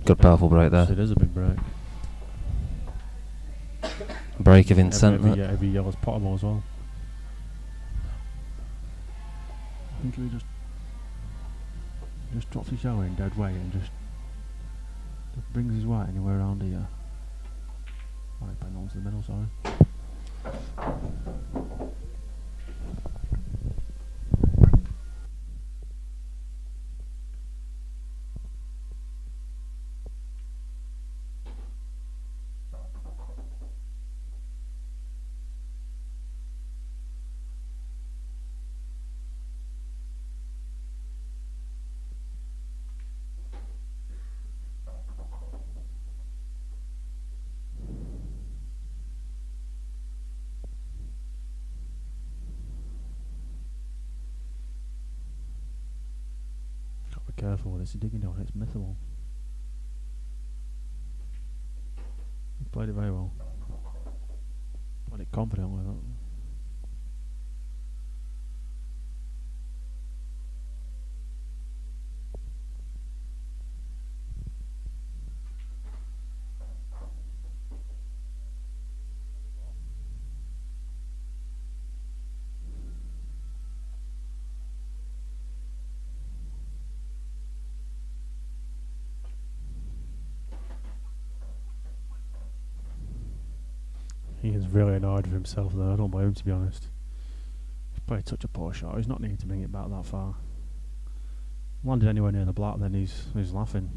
Good powerful break there. It is a big break. Break of intent. Every yellow's potable as well. I think he just drops his yellow in dead weight and just brings his white anywhere around here. Right, bang on to the middle, sorry. careful with this. He's digging down. It's missable. He played it very well. Played it confidently. That. Ian's really annoyed with himself there. I don't blame him, to be honest. He's played such a poor shot. He's not needing to bring it back that far. Landed anywhere near the black, then he's laughing.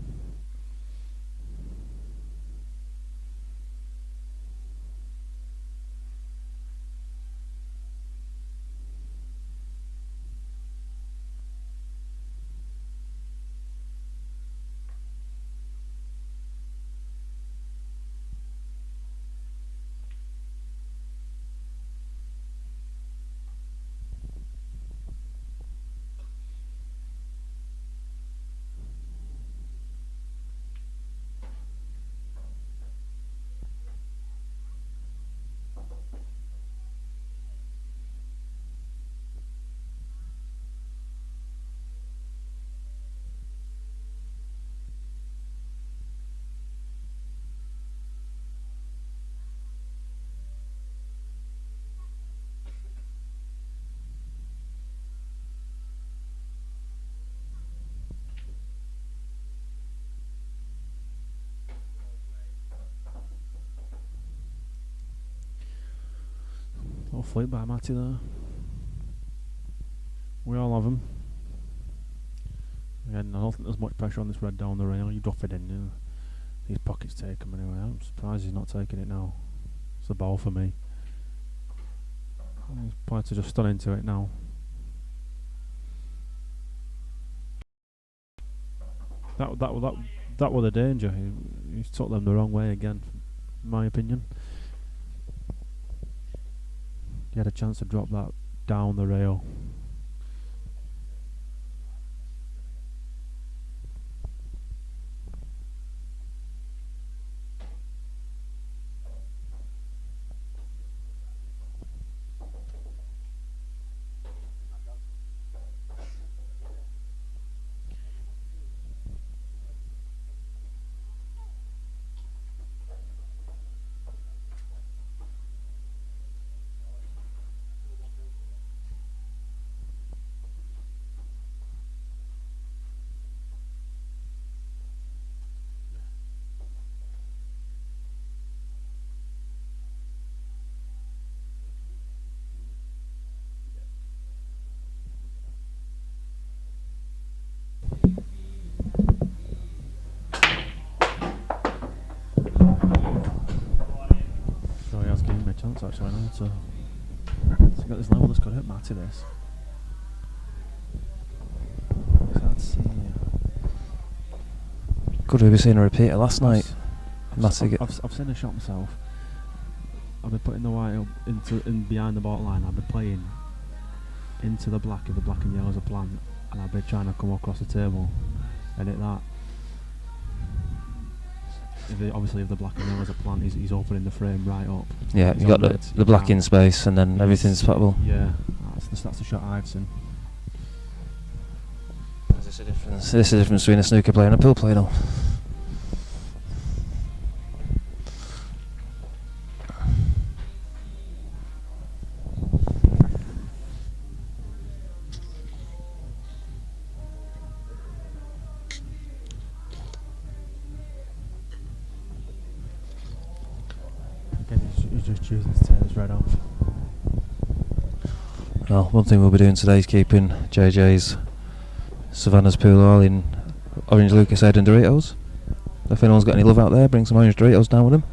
Little flick by Matty there. We all have them. Again, I don't think there's much pressure on this red down the rail. You drop it in. These pockets take him anyway. I'm surprised he's not taking it now. It's a ball for me. He's planning to just stun into it now. That was the danger. He took them the wrong way again, in my opinion. He had a chance to drop that down the rail. Actually, now to get this level, this could hit Matty. This. It's hard to see. Could we be seeing a repeater last night? I've seen a shot myself. I've been putting the white up in behind the bottom line. I've been playing into the black if the black and yellow is a plant, and I've been trying to come across the table and hit that. Obviously, if the black and yellow is a plant, he's opening the frame right up. Yeah, you got the black in space, and then everything's spotable. Yeah, that's the shot I've seen. Is this a difference? This is the difference between a snooker player and a pool player, though. He's just choosing to take this red off. Well, one thing we'll be doing today is keeping JJ's Savannas pool all in orange Lucasade and Doritos. If anyone's got any love out there, bring some orange Doritos down with them.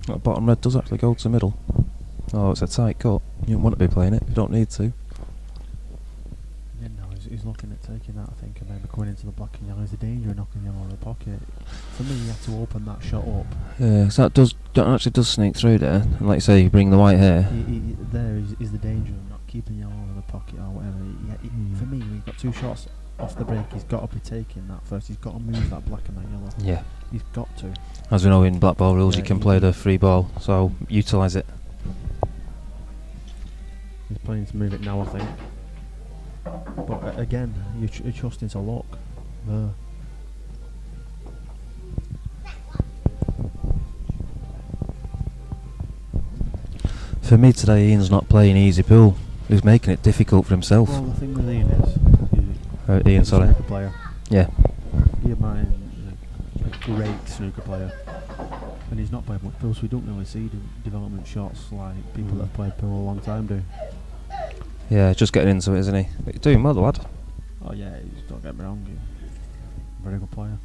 That bottom red does actually go to middle. Oh, it's a tight cut. You don't want to be playing it. You don't need to. Yeah, no, he's looking at taking that, I think, and maybe coming into the black and yellow. There's a danger of knocking yellow in the pocket. For me, you have to open that shot up. Yeah, so that actually does sneak through there. And like you say, you bring the white here. There is the danger of not keeping yellow in the pocket or whatever. For me, when you've got 2 shots off the break, he's got to be taking that first. He's got to move that black and that yellow. Yeah. He's got to. As we know in black ball rules, Yeah, you can play the free ball, so utilise it. He's playing to move it now, I think. But again, you're trusting to luck there. For me today, Ian's not playing easy pool. He's making it difficult for himself. Well, the thing with Ian is, Ian, he's sorry. a snooker player. Yeah. Ian Martin is a great snooker player, and he's not played much pool, so we don't really see development shots like people that have played pool a long time do. Yeah, just getting into it, isn't he? But you're doing well, lad. Oh yeah, he's, don't get me wrong, he's a very good player.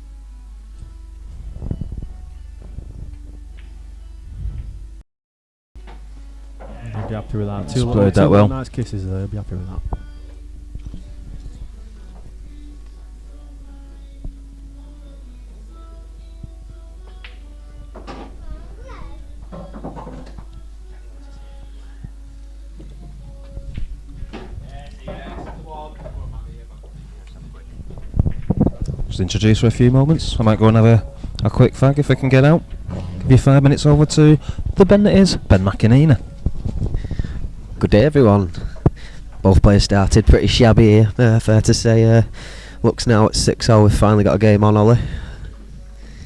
He'll be happy with that. He's played that well. Nice kisses there, he'll be happy with that. Just introduce for a few moments. I might go and have a quick fag if I can get out. Give you 5 minutes over to the Ben that is Ben McInerney. Good day, everyone. Both players started pretty shabby here, fair to say. Looks now at 6-0, we've finally got a game on, Ollie.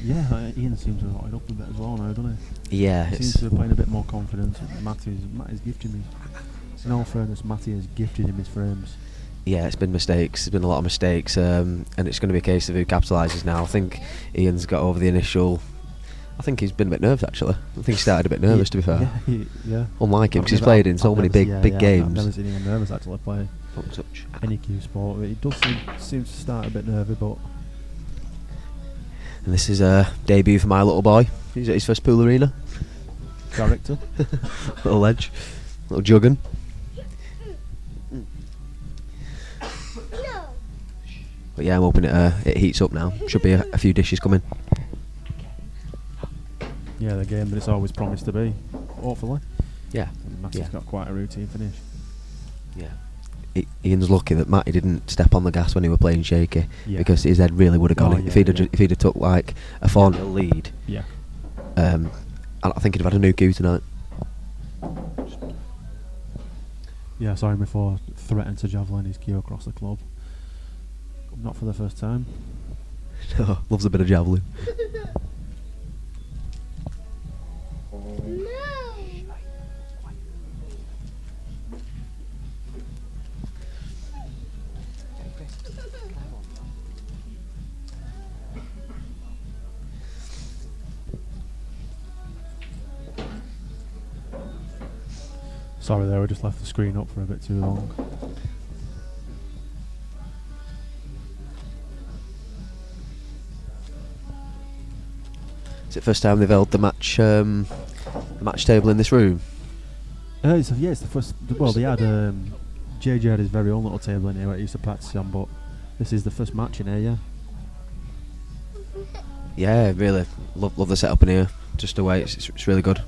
Yeah, Ian seems to have hotted up a bit as well now, doesn't he? Yeah, He seems to be playing a bit more confidence. Matty's gifted me. In all fairness, Matty has gifted him his frames. yeah, it's been mistakes. There's been a lot of mistakes, and it's going to be a case of who capitalises now. I think Ian's got over the initial. I think he's been a bit nervous, actually. I think he started a bit nervous, to be fair. Yeah. Unlike him, because he's played in so many big games. I've never seen Ian nervous actually play Don't touch. any cue sport. He does seem to start a bit nervy, but And this is a debut for my little boy. He's at his first pool arena. character. Little ledge. Little jugging. But yeah, I'm hoping it heats up now. Should be a few dishes coming. Yeah, the game that it's always promised to be. Hopefully. Yeah. Matty's got quite a routine finish. Yeah. Ian's lucky that Matty didn't step on the gas when he were playing shaky, Yeah. because his head really would have gone Oh, if yeah, he'd have took like a 4-0 lead. Yeah. I think he'd have had a new cue tonight. Yeah, I saw him before threatened to javelin his cue across the club. Not for the first time. Loves a bit of javelin. Sorry there, we just left the screen up for a bit too long. Is it first time they've held the match table in this room? It's the first. Well, they had JJ had his very own little table in here where he used to practice on, but this is the first match in here, yeah. Yeah, really love the setup in here. Just the way it's really good.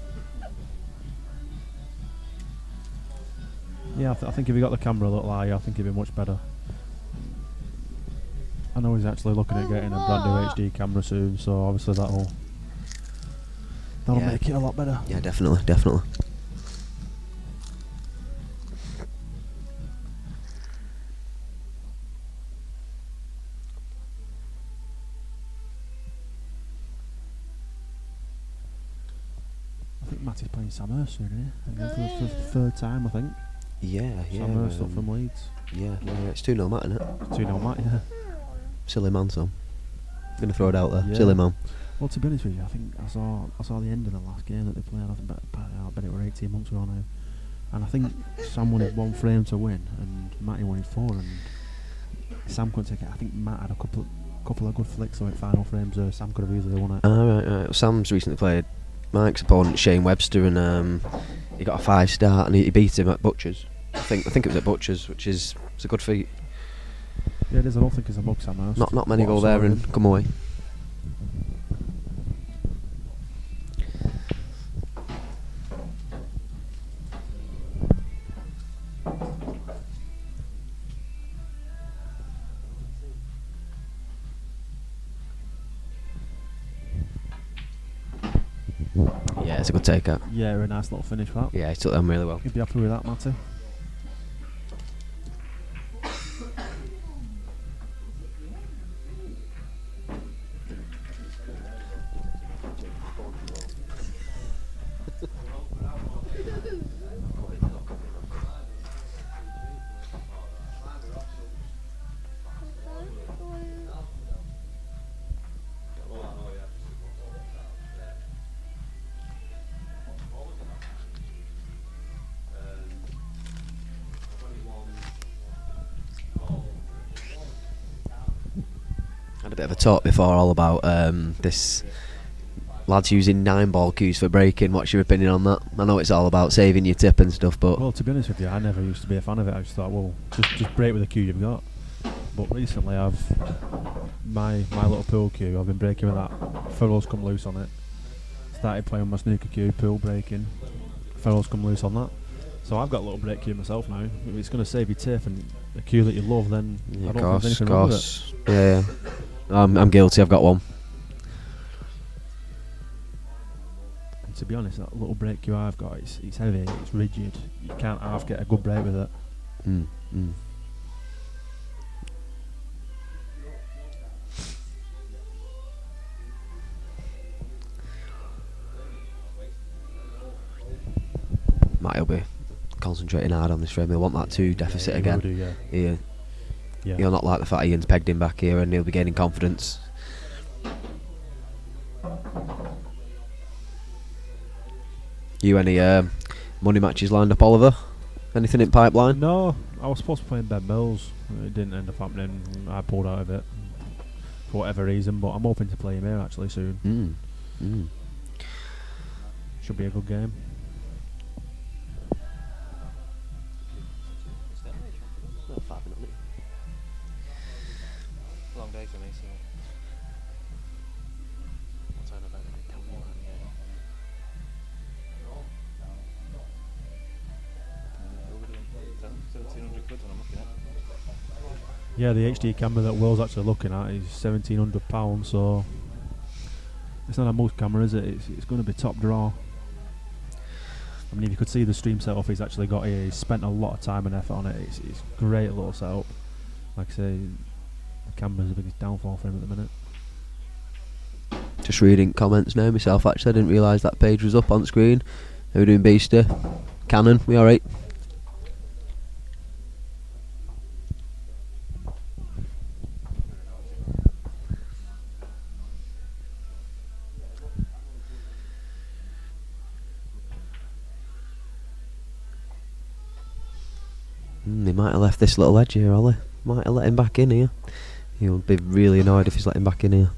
Yeah, I think if he got the camera a little higher, I think he'd be much better. I know he's actually looking at getting a brand new HD camera soon, so obviously that'll Yeah. make it a lot better. Yeah, definitely. I think Matty's playing Sam Hurst soon, isn't he? For the third time, I think. Yeah. Sam Hurst up from Leeds. Yeah, it's 2-0 Matt, isn't it? 2-0 Matt, yeah. Silly man, Sam. Gonna throw it out there. Yeah. Silly man. Well, to be honest with you, I think I saw the end of the last game that they played. I bet it were 18 months ago now. And I think Sam wanted one frame to win, and Matty wanted 4, and Sam couldn't take it. I think Matt had a couple of good flicks on it, final frames. Sam could have easily won it. Right. Well, Sam's recently played Mike's opponent, Shane Webster, and he got a 5-star, and he beat him at Butchers. I think it was at Butchers, which is it's a good feat. Yeah, it is. I don't think it's a mug, Savannas. Not many go there and come away. Yeah, it's a good takeout. Yeah, a nice little finish for that. Yeah, he took them really well. You'd be happy with that, Matty. Had a bit of a talk before all about this lads using 9-ball cues for breaking. What's your opinion on that? I know it's all about saving your tip and stuff, but Well, to be honest with you, I never used to be a fan of it. I just thought, well, just break with the cue you've got. But recently, I've my little pool cue. I've been breaking with that. Ferrules come loose on it. Started playing my snooker cue, pool breaking. Ferrules come loose on that. So I've got a little break cue myself now. If it's going to save your tip and a cue that you love, then yeah, I don't think there's anything wrong with it. Yeah. I'm guilty. I've got one. And to be honest, that little break cue I've got, it's heavy, it's rigid. You can't half get a good break with it. Might be concentrating hard on this frame. He'll want that 2 deficit Yeah, again. he will do, yeah. Yeah. He'll not like the fact Ian's pegged him back here, and he'll be gaining confidence. You any money matches lined up, Oliver? Anything in pipeline? No, I was supposed to play in Ben Mills. It didn't end up happening. I pulled out of it for whatever reason, but I'm hoping to play him here actually soon. Should be a good game. Long day for me, so I'll turn about it. 1,700 quid when I'm looking at. Yeah, the HD camera that Will's actually looking at is £1,700, so it's not a most camera, is it? It's going to be top draw. I mean, if you could see the stream setup he's actually got here, he's spent a lot of time and effort on it. It's a great little setup. Like I say, the camera's the biggest downfall for him at the minute. Just reading comments now myself. Actually, I didn't realise that page was up on screen. How we doing, Beaster? Cannon, we alright? He might have left this little edge here, Ollie. Might have let him back in here. He'll be really annoyed if he's let him back in here.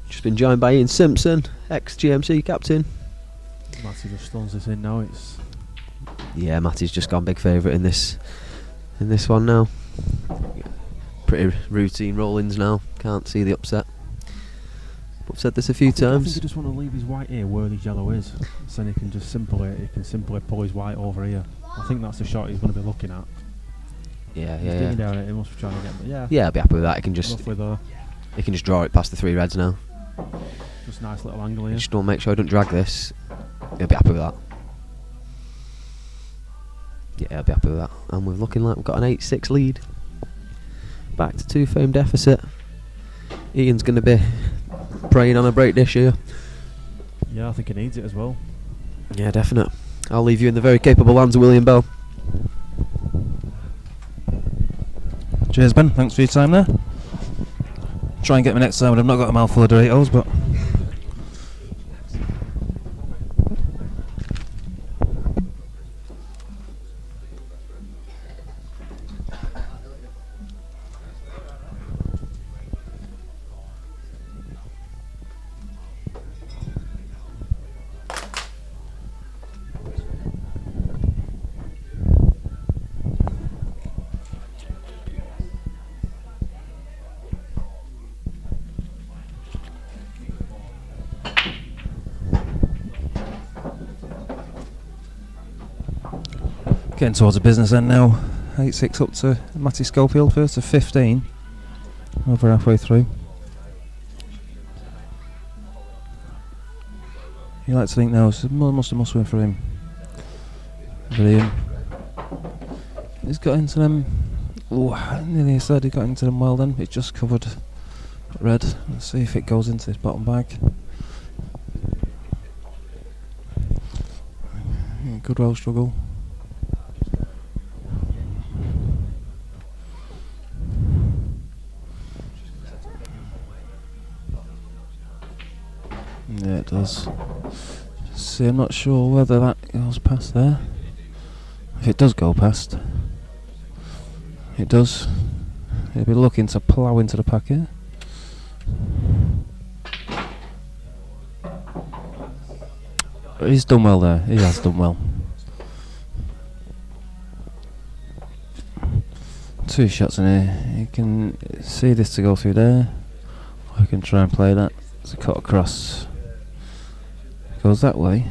Just been joined by Ian Simpson, ex-GMC captain. Matty just stones this in now. Yeah, Matty's just gone big favourite in this one now. Pretty routine roll-ins now. Can't see the upset. But I've said this a few I times. think he just want to leave his white here where his yellow is, so then he can simply pull his white over here. I think that's the shot he's going to be looking at. Yeah, He's yeah, digging yeah. down it. He must be trying to get. Yeah. Yeah, I'll be happy with that. He can just Roughly there. draw it past the 3 reds now. Just a nice little angle here. Just don't make sure I don't drag this. He'll be happy with that. Yeah, I'll be happy with that. And we're looking like we've got an 8-6 lead. Back to 2-frame deficit. Ian's going to be preying on a break dish here. Yeah, I think he needs it as well. Yeah, definite. I'll leave you in the very capable hands of William Bell. Cheers, Ben. Thanks for your time there. Try and get me next time when I've not got a mouthful of Doritos, but... Getting towards the business end now. 8-6 up to Matty Schofield first to 15. Over halfway through. You like to think now it's a must win for him. Brilliant. He's got into them. Oh, nearly said he got into them well then. It's just covered red. Let's see if it goes into this bottom bag. Good well struggle. Yeah, it does. See, I'm not sure whether that goes past there. If it does go past, it does. He'll be looking to plough into the pack here. He's done well there. He has done well. 2 shots in here. You can see this to go through there. Or you can try and play that. It's a cut across. Goes that way.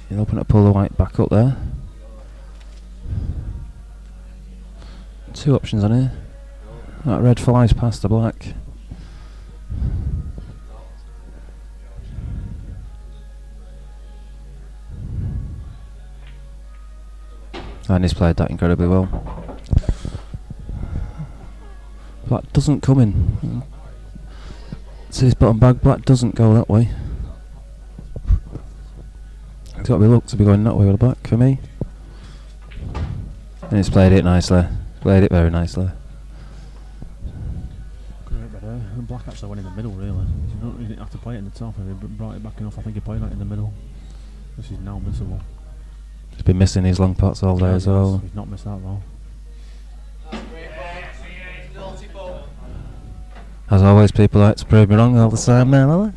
You'll open up, pull the white back up there. 2 options on here. That red flies past the black. And he's played that incredibly well. Black doesn't come in. See this bottom bag, black doesn't go that way. It's got to be looked to be going that way with the black for me. And he's played it nicely. Played it very nicely. Great, but the black actually went in the middle, really. You didn't have to play it in the top, if he brought it back enough. I think he played that in the middle. This is now missable. He's been missing his long pots all day as well. He's not missed that though. As always, people like to prove me wrong all the time now,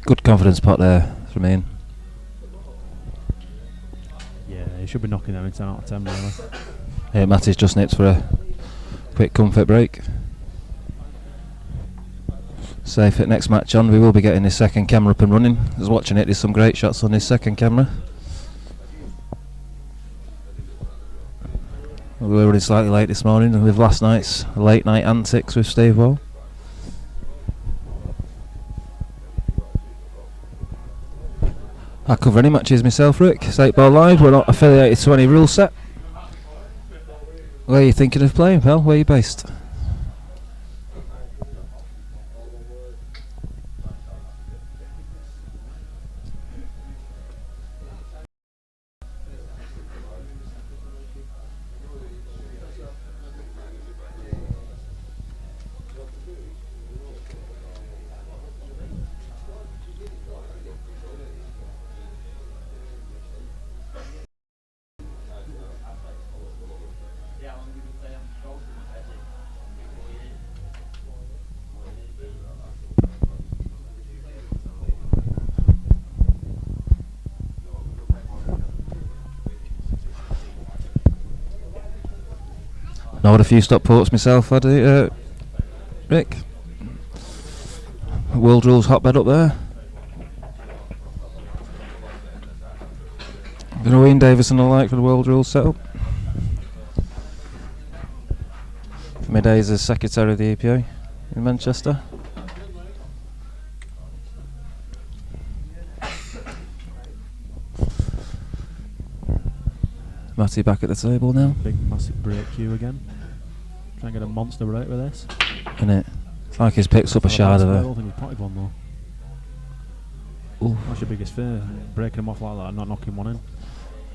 good confidence pot there from Ian. Yeah, he should be knocking them in 10 out of 10 really. Yeah, Matty's just nipped for a quick comfort break. Safe at next match on. We will be getting his second camera up and running. I was watching it, there's some great shots on his second camera. We were running slightly late this morning with last night's late night antics with Steve Wall. I cover any matches myself, Rick. It's 8 Ball Live. We're not affiliated to any rule set. Where are you thinking of playing, pal? Where are you based? I had a few stop ports myself, had Rick. World Rules hotbed up there. Been a Ian Davison alike for the World Rules setup. For my days as Secretary of the EPA in Manchester. Matty back at the table now. Big massive break queue again. Try and get a monster break with this. Isn't it? It's like he's picked up a shard of I it. don't think he's potted one though. Ooh. What's your biggest fear? Breaking them off like that and not knocking one in?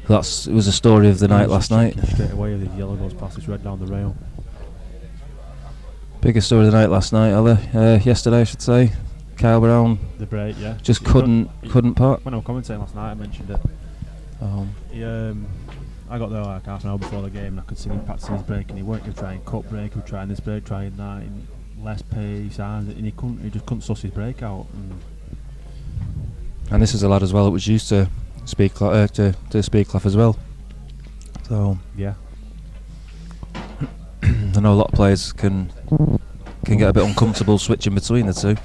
It was a story of the night last night. Straight away, if the yellow goes past, it's red down the rail. Biggest story of the night last night, yesterday I should say. Kyle Brown The break, yeah. just couldn't park. When I was commentating last night, I mentioned it. I got there like half an hour before the game and I could see him practicing his break, and he weren't going to try and cut break, he was trying this break, trying that, and less pace, and he just couldn't suss his break out. And this is a lad as well that was used to speed clef as well. So yeah, I know a lot of players can get a bit uncomfortable switching between the two.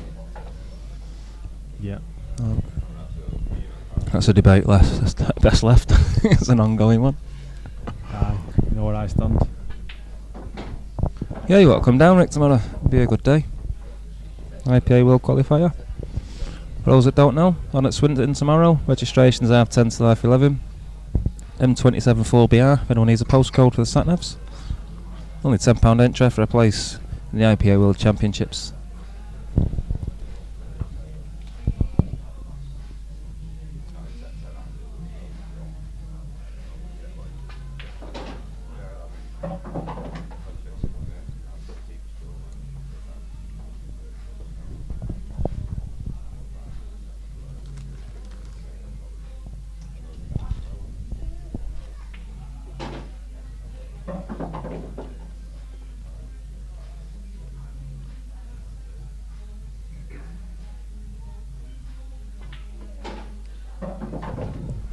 Yeah. That's a debate best left. It's an ongoing one. You know where I stand. Yeah, you got to come down, Rick, tomorrow. Be a good day. IPA World Qualifier. For those that don't know, on at Swinton tomorrow. Registration's 10:30 to 11. M27 4BR, if anyone needs a postcode for the sat-navs. Only £10 entry for a place in the IPA World Championships.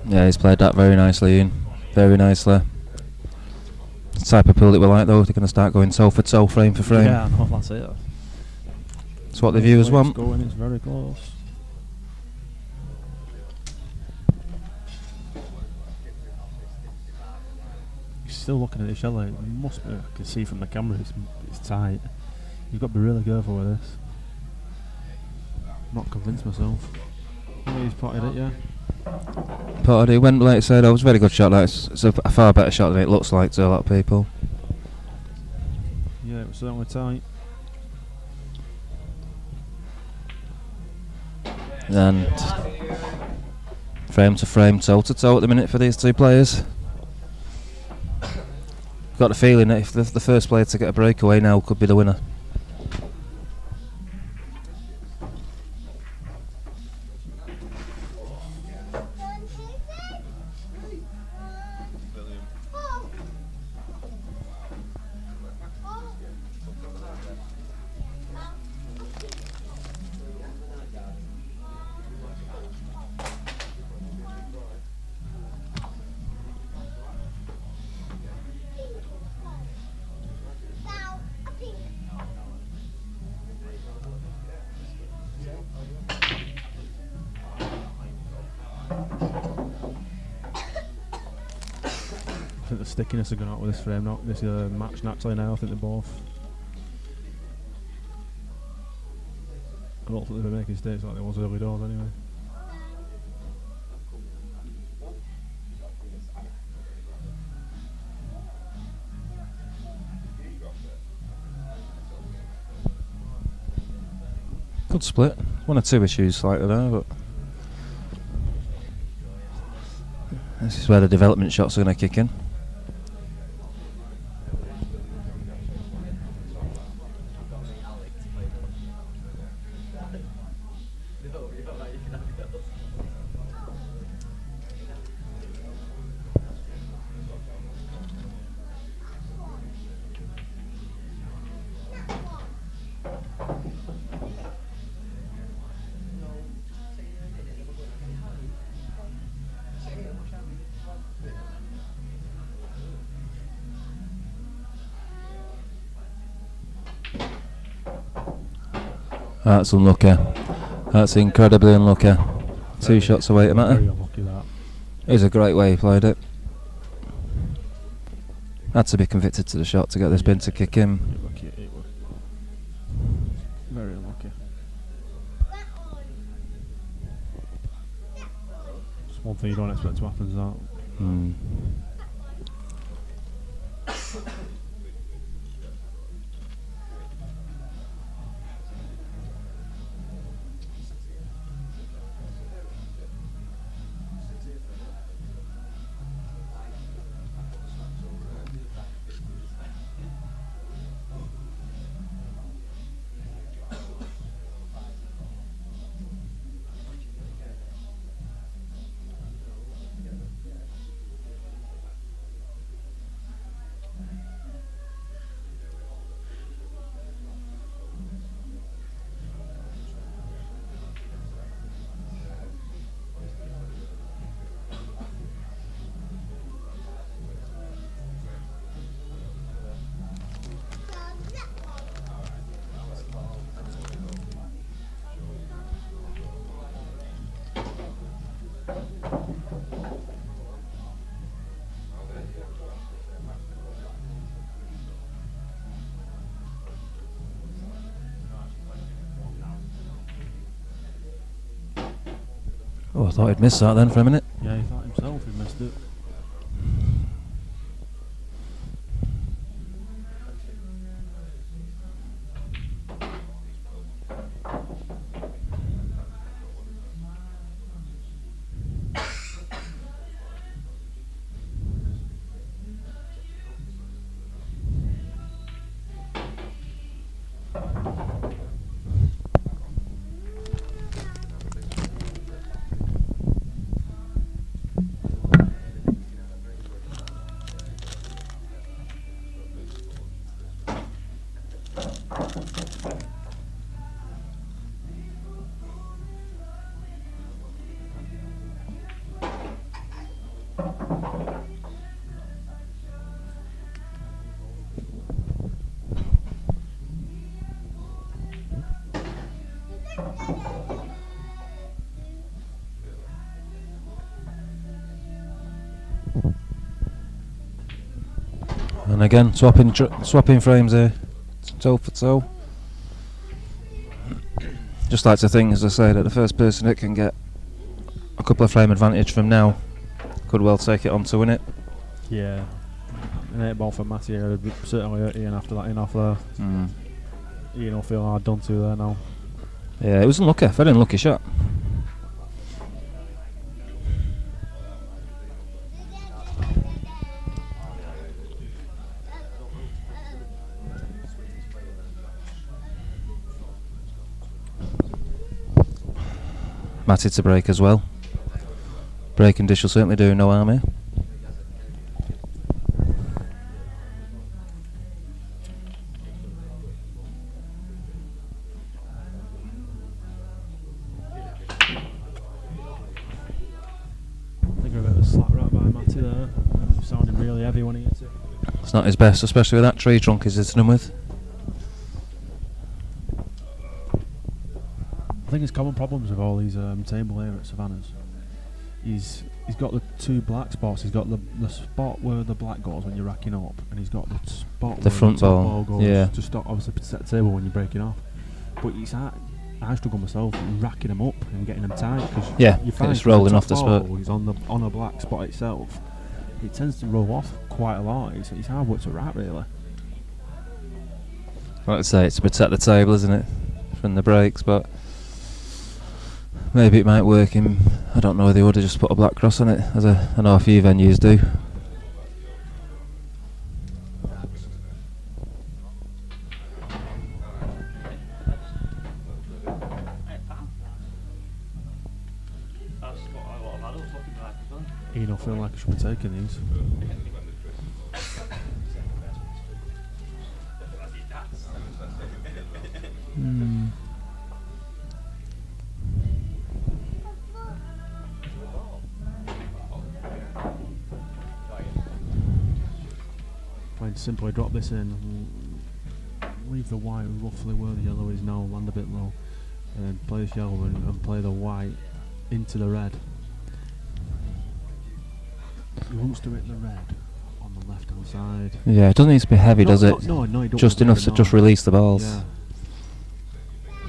Yeah, he's played that very nicely, Ian. Very nicely. The type of pool that we like, though. They're going to start going toe for toe, frame for frame. Yeah, I know, that's it. That's what the viewers want. It's very close. You're still looking at the shell. It must be. I can see from the camera. It's tight. You've got to be really careful with this. Not convinced myself. He's potted it, yeah. Potted it. Went, like I said, it was a very good shot. It's a far better shot than it looks like to a lot of people. Yeah, it was certainly tight. And frame to frame, toe to toe at the minute for these two players. Got the feeling that if the first player to get a breakaway now could be the winner. I think the stickiness has gone out with this frame, not this match naturally now. I think they're both. I don't think they've been making mistakes like they was early doors anyway. Good split. One or two issues slightly there, but this is where the development shots are going to kick in. That's unlucky. That's incredibly unlucky. Two shots away to matter. Very unlucky that. It was a great way he played it. Had to be convicted to the shot to get this bin to kick in. It was very unlucky. It's one thing you don't expect to happen is that. Oh, I thought he'd missed that then for a minute. Yeah, he thought himself he missed it. And again, swapping frames here, toe for toe. Just like to think, as I say, that the first person that can get a couple of frame advantage from now could well take it on to win it. Yeah. An 8 ball for Matty would certainly hurt Ian after that in off there. Ian will feel hard done to there now. Yeah, it was unlucky, very unlucky shot. Matty to break as well. Breaking dish will certainly do no harm here. I think a bit of a slap right by Matty there. Sounding really heavy when he hits it. It's not his best, especially with that tree trunk he's hitting him with. I think it's common problems with all these table here at Savannas. He's got the two black spots. He's got the spot where the black goes when you're racking up, and he's got the spot The where front the top ball, goes yeah. to stop, obviously to set the table when you're breaking off. But I struggle myself racking them up and getting them tight because Yeah, you find it's rolling off the spot. He's on a black spot itself. It tends to roll off quite a lot. It's hard work to rack really. Like I say, it's to protect the table, isn't it, from the breaks, but maybe it might work him. I don't know whether he would have just put a black cross on it, as I know a few venues do. Ian will feel like he should be taking these. Trying to simply drop this in, leave the white roughly where the yellow is now, land a bit low, and then play this yellow and play the white into the red. He wants to hit the red on the left hand side. Yeah, it doesn't need to be heavy, does it? No, he don't Just want enough to just release the balls. Yeah.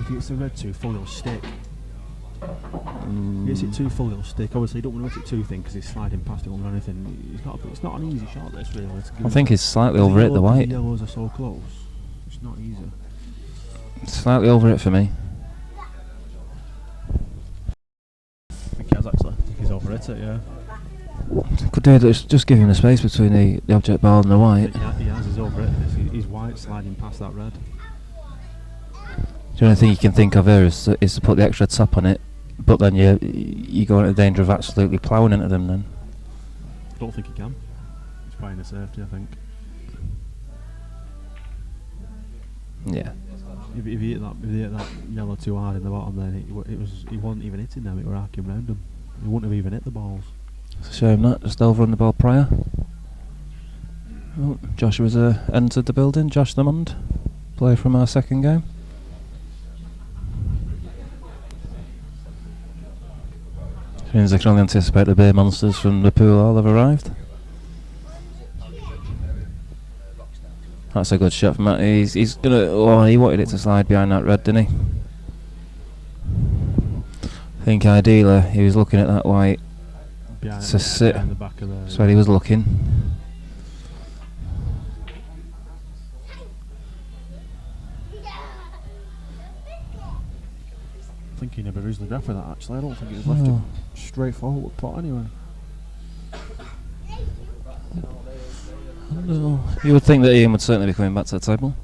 If he hits the red too full, he'll stick. If he hits it too full, he'll stick. Obviously, you don't want to hit it too thin because he's sliding past it or anything. It's not an easy shot, this really. I think he's slightly over it, the white. The yellows are so close. It's not easy. Slightly over it for me. I think he has actually. I think he's over it, yeah. Could do it, just give him the space between the object ball and the white. He has, he's over it. He's white sliding past that red. The only thing you can think of here is to put the extra top on it, but then you go into danger of absolutely ploughing into them then. I don't think he can. He's playing a safety, I think. Yeah. If he hit that yellow too hard in the bottom, then he wasn't even hitting them. It were arcing round him. He wouldn't have even hit the balls. It's a shame that, just overrun the ball prior. Oh, Joshua's entered the building, Josh Thurmond, player from our second game. Means I can only anticipate the beer monsters from the pool hall have arrived. That's a good shot from Matt. He's gonna. Oh, he wanted it to slide behind that red, didn't he? I think ideally he was looking at that white Behind, to sit. behind the back of the. That's where he was looking. I think he never easily left with that actually. I don't think it was left Oh. it straightforward pot anyway. No. You would think that Ian would certainly be coming back to the table.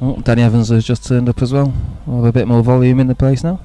Oh, Danny Evans has just turned up as well. We'll have a bit more volume in the place now.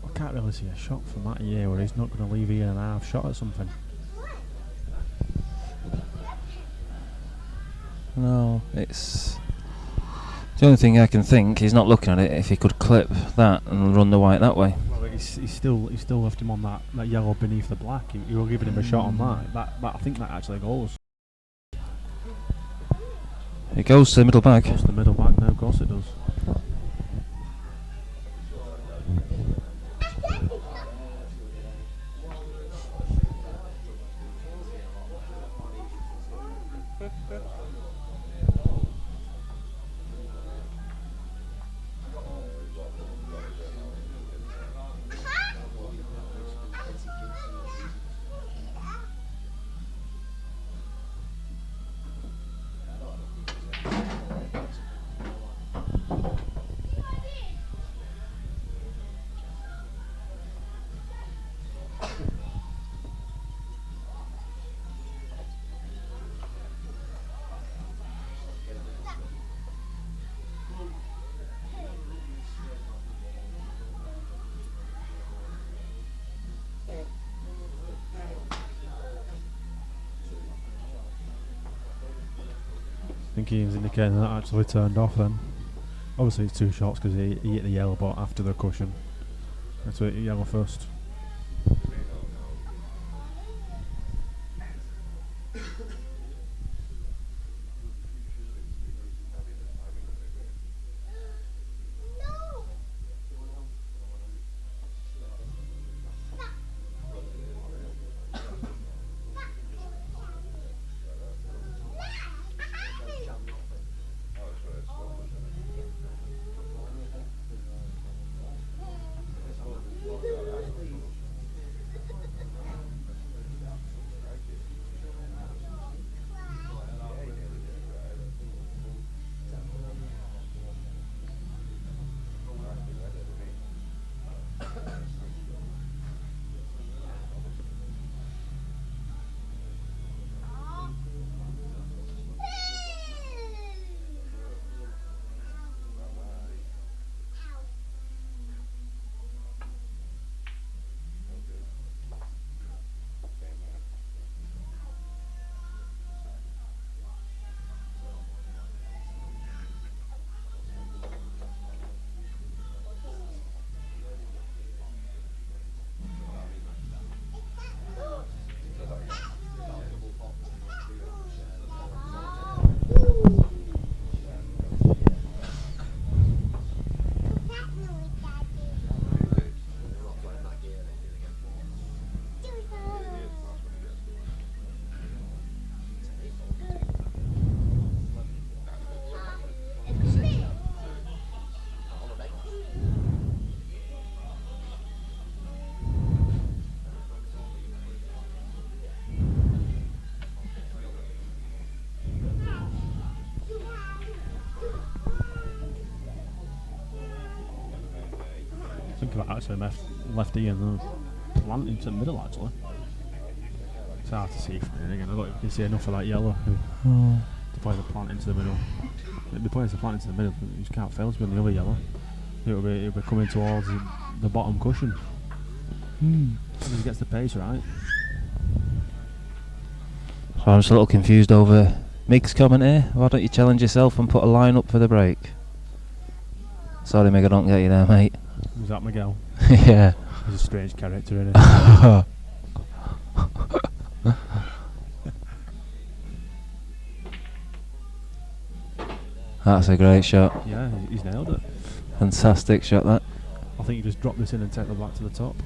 I can't really see a shot from that year where he's not going to leave Ian and a half shot at something. No, it's the only thing I can think. He's not looking at it. If he could clip that and run the white that way. Well, he's still left him on that yellow beneath the black. You were giving him a shot on that. I think that actually goes. It goes to the middle bag. Goes to the middle back now. Of course it does. I think Ian's indicating that actually turned off then. Obviously it's two shots because he hit the yellow but after the cushion. That's it, yellow first. think about actually left Ian and plant into the middle actually. It's hard to see from here again. I don't know if you can see enough of that yellow. To play the plant into the middle. If he plays the plant into the middle, you just can't fail to be on the other yellow. It'll be coming towards the bottom cushion. As he gets the pace right. So I'm just a little confused over Mig's comment here. Why don't you challenge yourself and put a line up for the break? Sorry, Mig, I don't get you there, mate. Was that Miguel? Yeah. He's a strange character, isn't he? That's a great shot. Yeah, he's nailed it. Fantastic shot, that. I think you just drop this in and take the back to the top.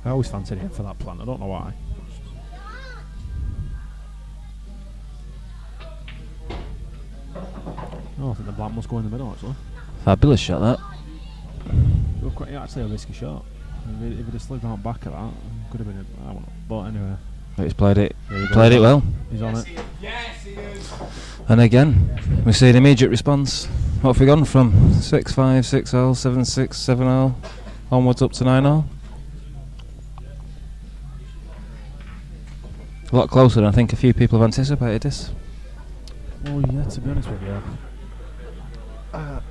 I always fancied him for that plant, I don't know why. Oh, I think the plant must go in the middle actually. Fabulous shot, that. It was quite actually a risky shot. If he'd have slid round back at that, could have been I don't know. But anyway. But he's played it well. He's on it. Yes, he is. And again, we see an immediate response. What have we gone from? 6-5, 6-0, 7-6, 7-0, onwards up to 9-0. A lot closer than I think a few people have anticipated this. Well, yeah, to be honest with you, I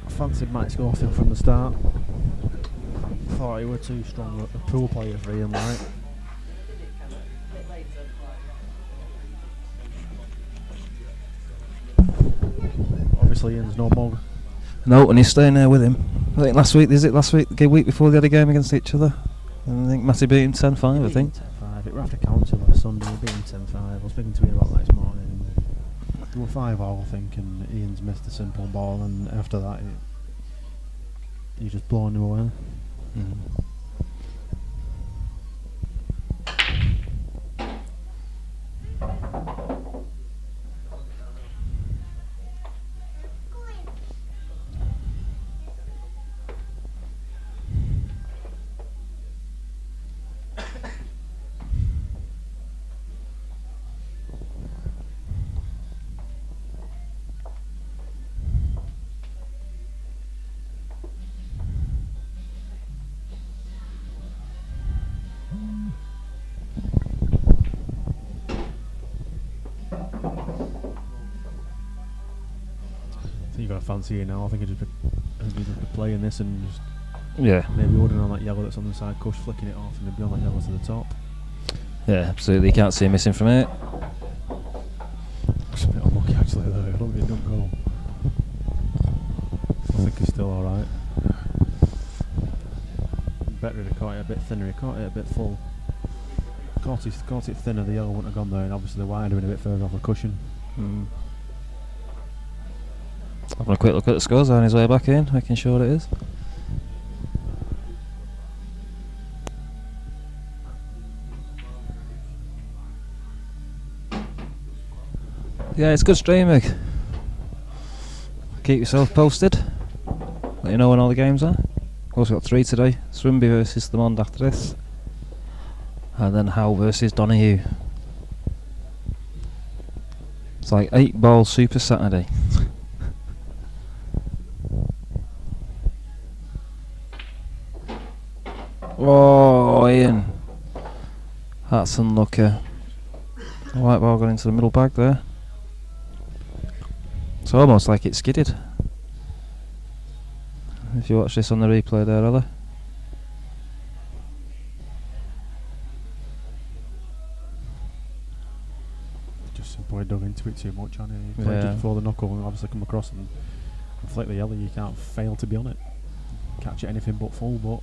fancied Mike Scorfield from the start. Thought he were too strong a pool player for Ian Light. Obviously, Ian's no mug. No, and he's staying there with him. I think last week the week before they had a game against each other. And I think Matty beat him 10-5, I think. 10-5. It were after counter last Sunday. We beat him 10-5. I was speaking to Ian about that this morning. They were 5-all, I think, and Ian's missed a simple ball, and after that, he just blown him away. You got to fancy it now. I think he'd just be playing this and just maybe ordering on that yellow that's on the side, Cush flicking it off, and they'd be on that yellow to the top. Yeah, absolutely. You can't see him missing from it. It's a bit unlucky actually though. I don't think it don't go. I think he's still alright. Better to caught it a bit thinner. He caught it a bit full. Caught it thinner. The yellow wouldn't have gone there, and obviously the white would have been a bit further off the cushion. Having a quick look at the scores on his way back in, making sure it is. Yeah, it's good streaming. Keep yourself posted. Let you know when all the games are. Also got 3 today. Swimby versus the Mond after this. And then Howe versus Donahue. It's like 8-ball Super Saturday. Oh, Ian. That's unlucky. The white ball got into the middle bag there. It's almost like it skidded. If you watch this on the replay there, Ollie. Just simply dug into it too much, and he played just before the knuckle and obviously come across and flick the yellow. You can't fail to be on it. Catch it anything but full, but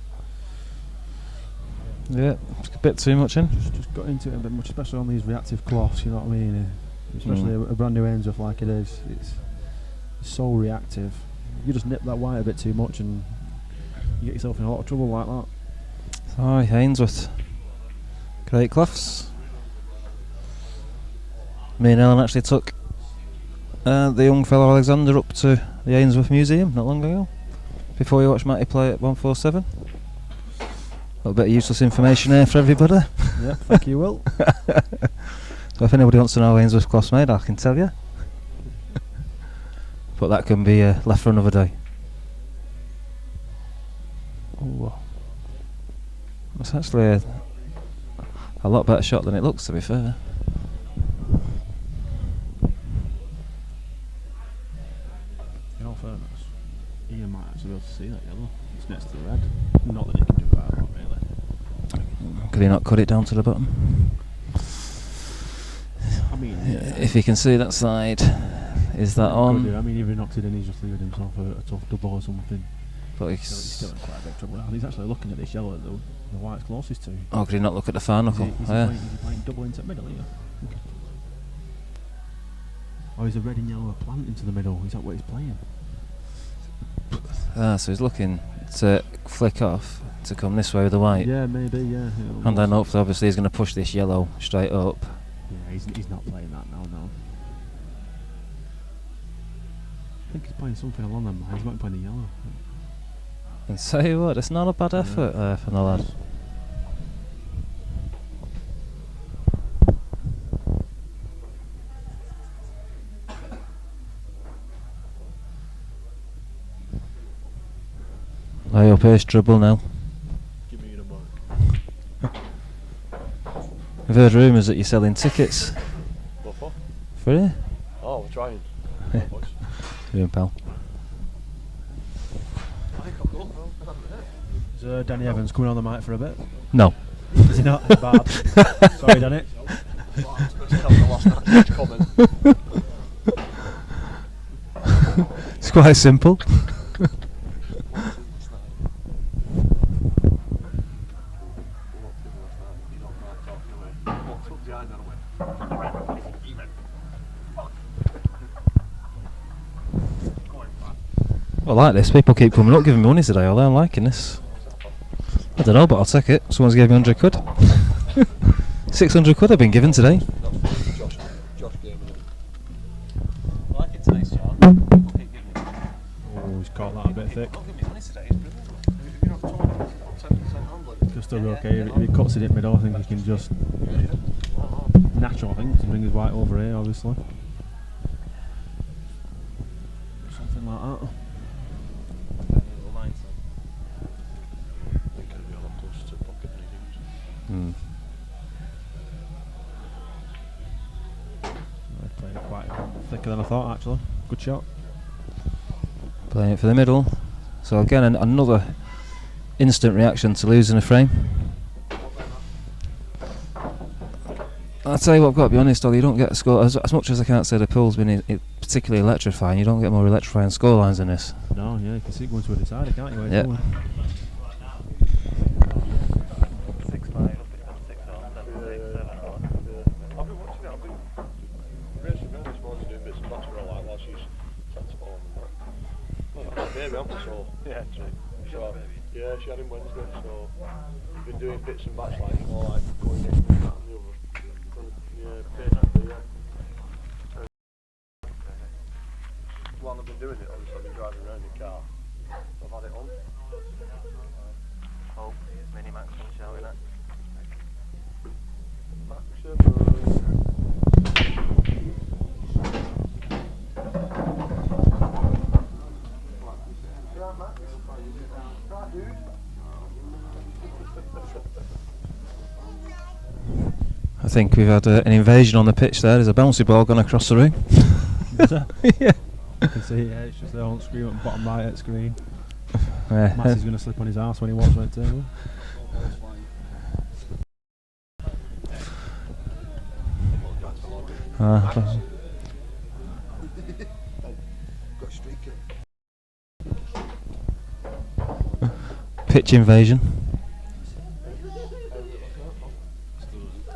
yeah, it's a bit too much in. Just got into it a bit much, especially on these reactive cloths, you know what I mean? Especially a brand new Ainsworth like it is. It's so reactive. You just nip that white a bit too much and you get yourself in a lot of trouble like that. Sorry, Ainsworth. Great cloths. Me and Ellen actually took the young fellow Alexander up to the Ainsworth Museum not long ago, before we watched Matty play at 147. A little bit of useless information there for everybody. Yeah, thank you, Will. So if anybody wants to know how Ainsworth cloths made, I can tell you. but that can be left for another day. Ooh. It's actually a lot better shot than it looks, to be fair. In all fairness, Ian might actually be able to see that yellow. It's next to the red. Not that he can do that a lot, really. Could he not cut it down to the bottom? I mean, If he can see that side, is that on? I mean, if he knocks it in, he's just leaving himself a tough double or something. But He's still in quite a big trouble. He's actually looking at this yellow that the white's closest to. Oh, could he not look at the far knuckle? Is he playing double into the middle here? Okay. Or is the red and yellow a plant into the middle? Is that what he's playing? So he's looking to flick off to come this way with the white. Yeah, maybe, yeah. And then hopefully, obviously, he's going to push this yellow straight up. Yeah, he's not playing that now, no. I think he's playing something along them lines. He might be playing the yellow. And tell you what, it's not a bad effort from the lad. Lay up here's trouble now. Give me the mark. I've heard rumours that you're selling tickets What for? for it. Oh, we're trying. Yeah. Doing, pal. Is Danny Evans coming on the mic for a bit? No. Is he not? Bad. Sorry, Danny. It's quite simple. I like this. People keep coming up, giving me money today. Although I'm liking this. I don't know, but I'll take it. Someone's gave me 100 quid. 600 quid I've been given today. Josh gave me I like it today's chart. People keep giving me money. Oh, he's caught that a bit thick. People give me money today, it's brilliant. Just still be okay. If he cuts it in middle, I think he can just natural. I think to bring his white over here, obviously. Something like that. Hmm. I played it quite thicker than I thought, actually. Good shot. Playing it for the middle. So again, another instant reaction to losing a frame. I'll tell you what, I've got to be honest, Ollie, you don't get a score, as much as I can't say the pool's been particularly electrifying, you don't get more electrifying scorelines than this. No, yeah, you can see it going to a decider, can't you? Yeah. 6-5, up it's 6-4, 7-6, 7-4. I've been watching it. I've been racing around this morning doing bits and bobs for a while while she's sent to home and that. Well, I've got a baby, haven't I? So Yeah, true. so, yeah, she had him Wednesday, so we've been doing bits and bats like, you know, like going in and that and the other. Yeah, basically, yeah. While I've been doing it, obviously I've been driving around in the car. So I've had it on. Hope Mini-Max can show it. I think we've had an invasion on the pitch there. There's a bouncy ball gone across the room. Yeah. You can see, yeah, it's just there on screen, on the bottom right at screen. Yeah. Massey's going to slip on his arse when he walks around the table. Pitch invasion.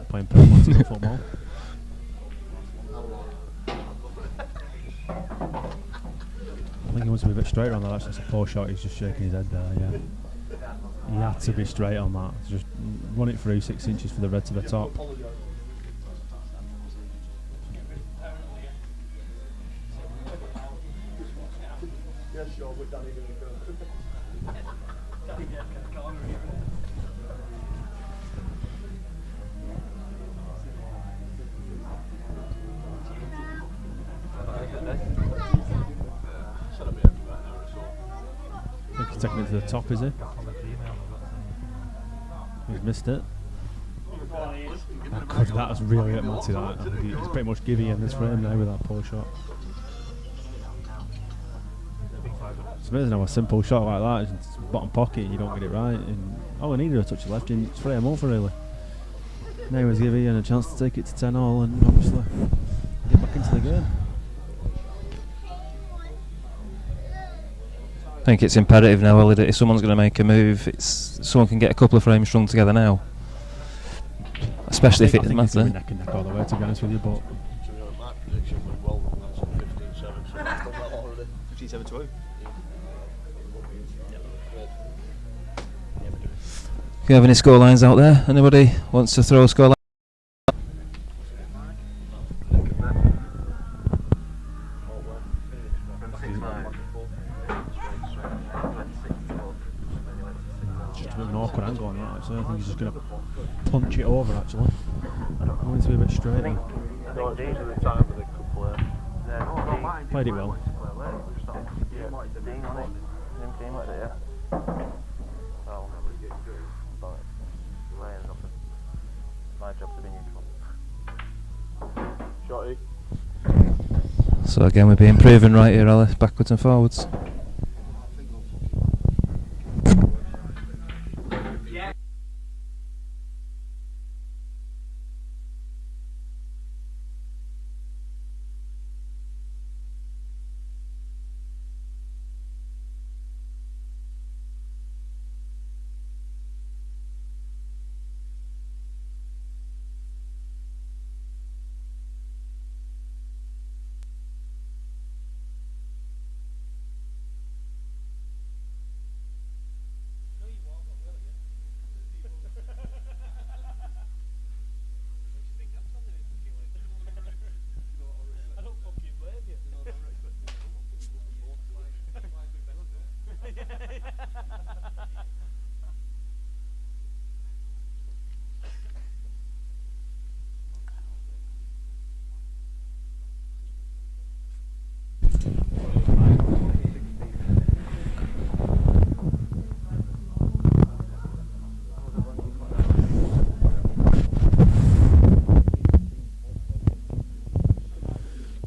Playing penalties in football. I think he wants to be a bit straighter on that. Actually, it's a poor shot. He's just shaking his head there. Yeah, he had to be straight on that. Just run it through 6 inches for the red to the top. Yeah, sure, but Danny going to go. taking it to the top, is he? He's missed it. That was really hurt Matty, that. I think he's pretty much giving in this frame now with that pull shot. It's amazing how a simple shot like that is bottom pocket, you don't get it right. And all I needed a touch of left, and it's frame over really. Now he's giving Ian a chance to take it to 10-all and obviously get back into the game. I think it's imperative now, Ellie, that if someone's going to make a move, someone can get a couple of frames strung together now. Especially if it matters. I think it's neck and neck all the way, to be honest with you, but... My prediction was Weldon, that's a 15-7, so he's done that already. 15-7 to who? Do you have any score lines out there? Anybody wants to throw a score line? Just a bit of an awkward angle on that, so I think he's just going to punch it over actually. I want it to be a bit straight. No, it's usually the time that they could play. Played it well. My job to be neutral. Shotty. So again, we're being proven right here, Ellie, backwards and forwards.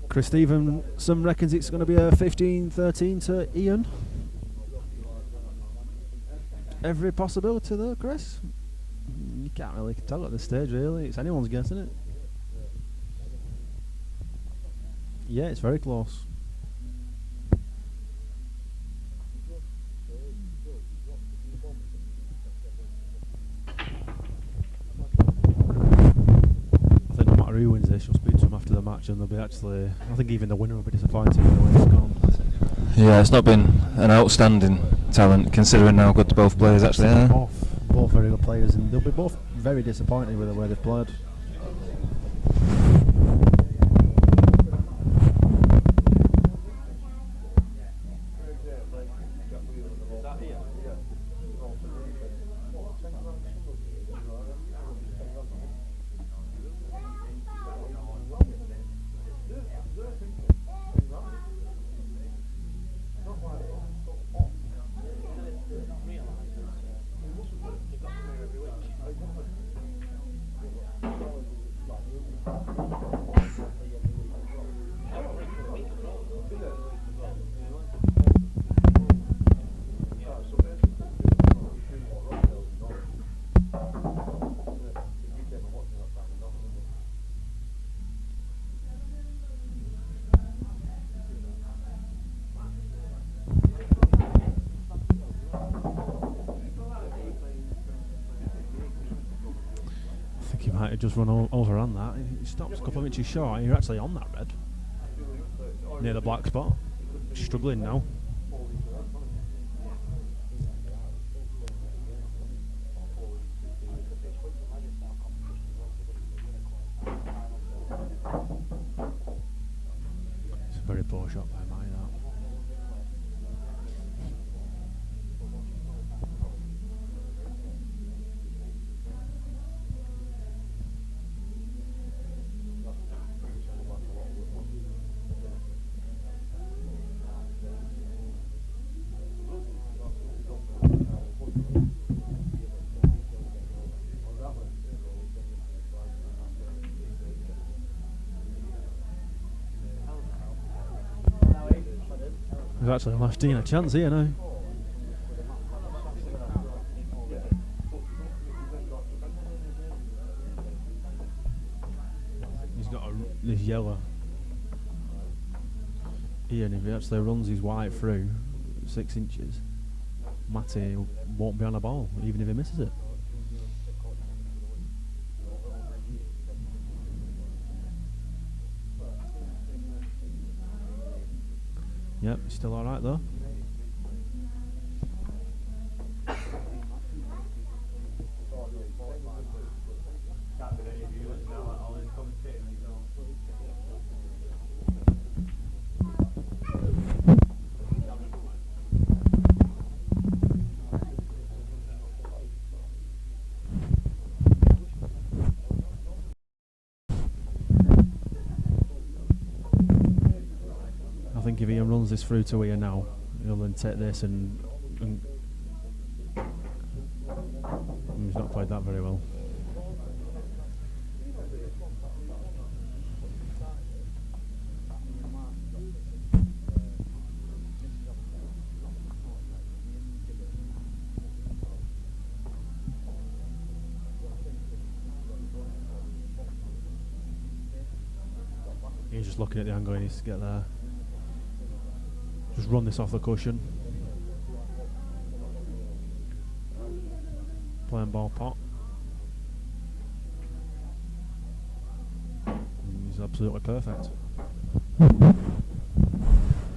Chris Stevenson reckons it's going to be a 15-13 to Ian. Every possibility there, Chris. You can't really tell at this stage, really. It's anyone's guess, isn't it? Yeah, it's very close. I think no matter who wins this, you'll speak to them after the match and they'll be actually... I think even the winner will be disappointed in the way it's gone. Yeah, it's not been an outstanding talent considering how good both players actually are. Both very good players, and they'll be both very disappointed with the way they've played. He might have just run overrun that. He stops a couple of inches short. You're actually on that red, near the black spot. Struggling now. It's a very poor shot by Matty, that. We've actually left Dean a chance here now. He's got this yellow. Ian, if he actually runs his white through 6 inches, Matty won't be on the ball, even if he misses it. Yep, still alright though. I think if Ian runs this through to here now, he'll then take this and he's not played that very well. He's just looking at the angle he needs to get there. Just run this off the cushion. Playing ball pot. He's absolutely perfect. You don't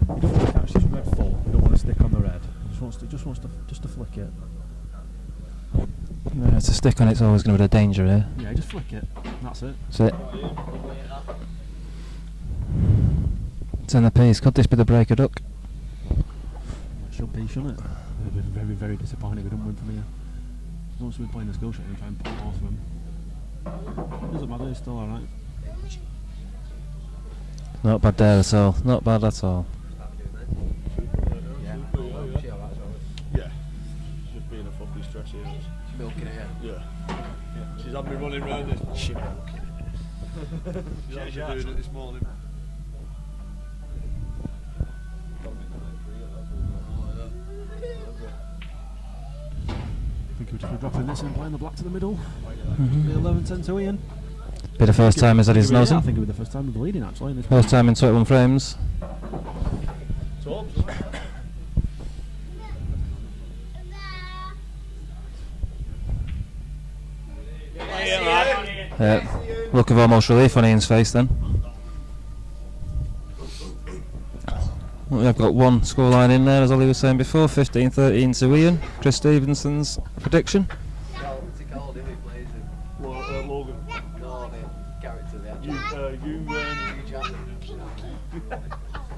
want to catch this red full. You don't want to stick on the red. Just wants to flick it. No, it's a stick on it's always going to be the danger here. Yeah, just flick it. That's it. That's it. It's in the piece. Could this be the breaker duck? Should be, shouldn't it? It'd be very, very disappointing if we don't win from here. He wants to be playing a skill shot and try and pull it off him. It doesn't matter, he's still alright. Not bad there at all. Not bad at all. Yeah. She's just being a fucking stress here. She's milking it, Yeah. She's had me running round this. She's milking it. She's actually doing it this morning. I think we'll just be dropping this and playing the black to the middle. Be 11-10 to Ian. Be the first time he's had his nose I in. think it'll be the first time we'll be leading actually. In this First time in 21 frames. Look of almost relief on Ian's face then. Well, we've got one scoreline in there, as Ollie was saying before, 15-13 to Ian. Chris Stevenson's prediction. Logan. No, the character, the actor.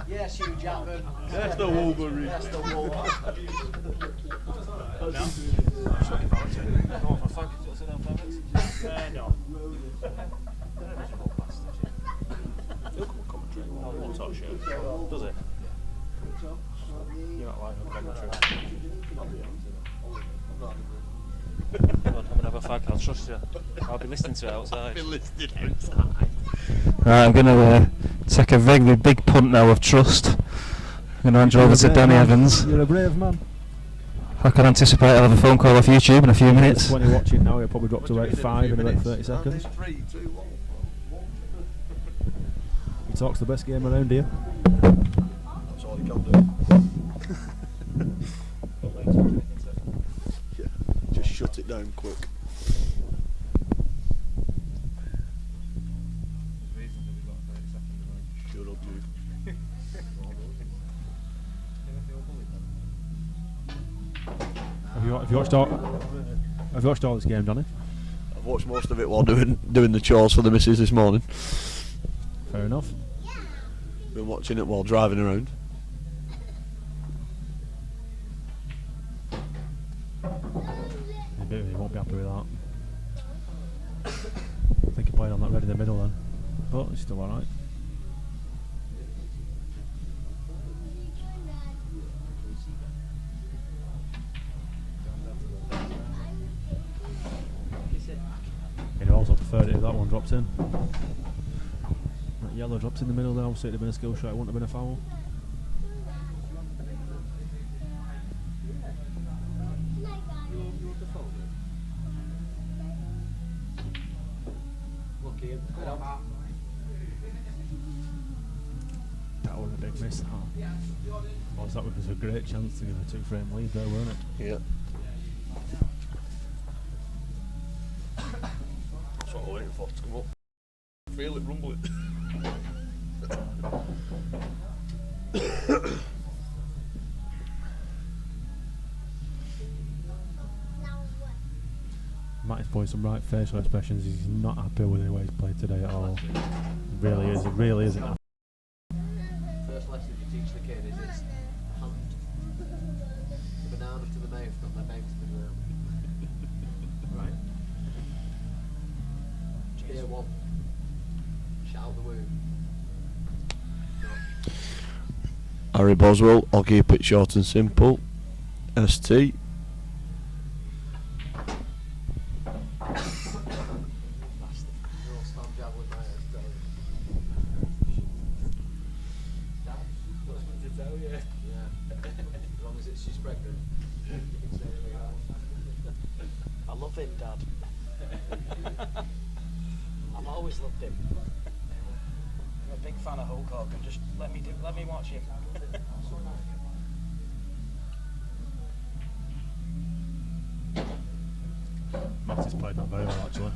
Yes, Hugh Jackman. That's the Wolverine. That's the Wolverine. No. Does it? You're not like a commentary. I'm gonna have a fag, I'll trust you. I'll be listening to it outside. Right, I'm going to take a very big punt now of trust. I'm going to hand you over to Danny Evans. You're a brave man. I can anticipate I'll have a phone call off YouTube in a few minutes. 20 watching now, it'll probably drop to about 5 in about 30 seconds. 3, 2, 1. He talks the best game around here. That's all he can do. Yeah, just shut it down quick. Shut up, you. Have you watched all this game, Johnny? I've watched most of it while doing the chores for the missus this morning. Fair enough. Been watching it while driving around. He won't be happy with that. I think he played on that red in the middle then. But he's still alright. He'd also preferred it if that one dropped in. That yellow drops in the middle there, obviously it'd have been a skill shot, it wouldn't have been a foul. That was a big miss, that. Oh, that was a great chance to give a 2-frame lead there, weren't it? Yeah. That's what I'm waiting for to come up. Feel it rumbling. Matt's putting some right facial expressions. He's not happy with the way he's played today at all. He really isn't happy. First lesson you teach the kid is it's hand the banana to the mouth, not the mouth to the ground. Right. Year 1. Shout the womb. Harry Boswell, I'll keep it short and simple. ST. I love him, Dad. I've always loved him. I'm a big fan of Hulk Hogan. Just let me watch him. Matty's played that very well, actually.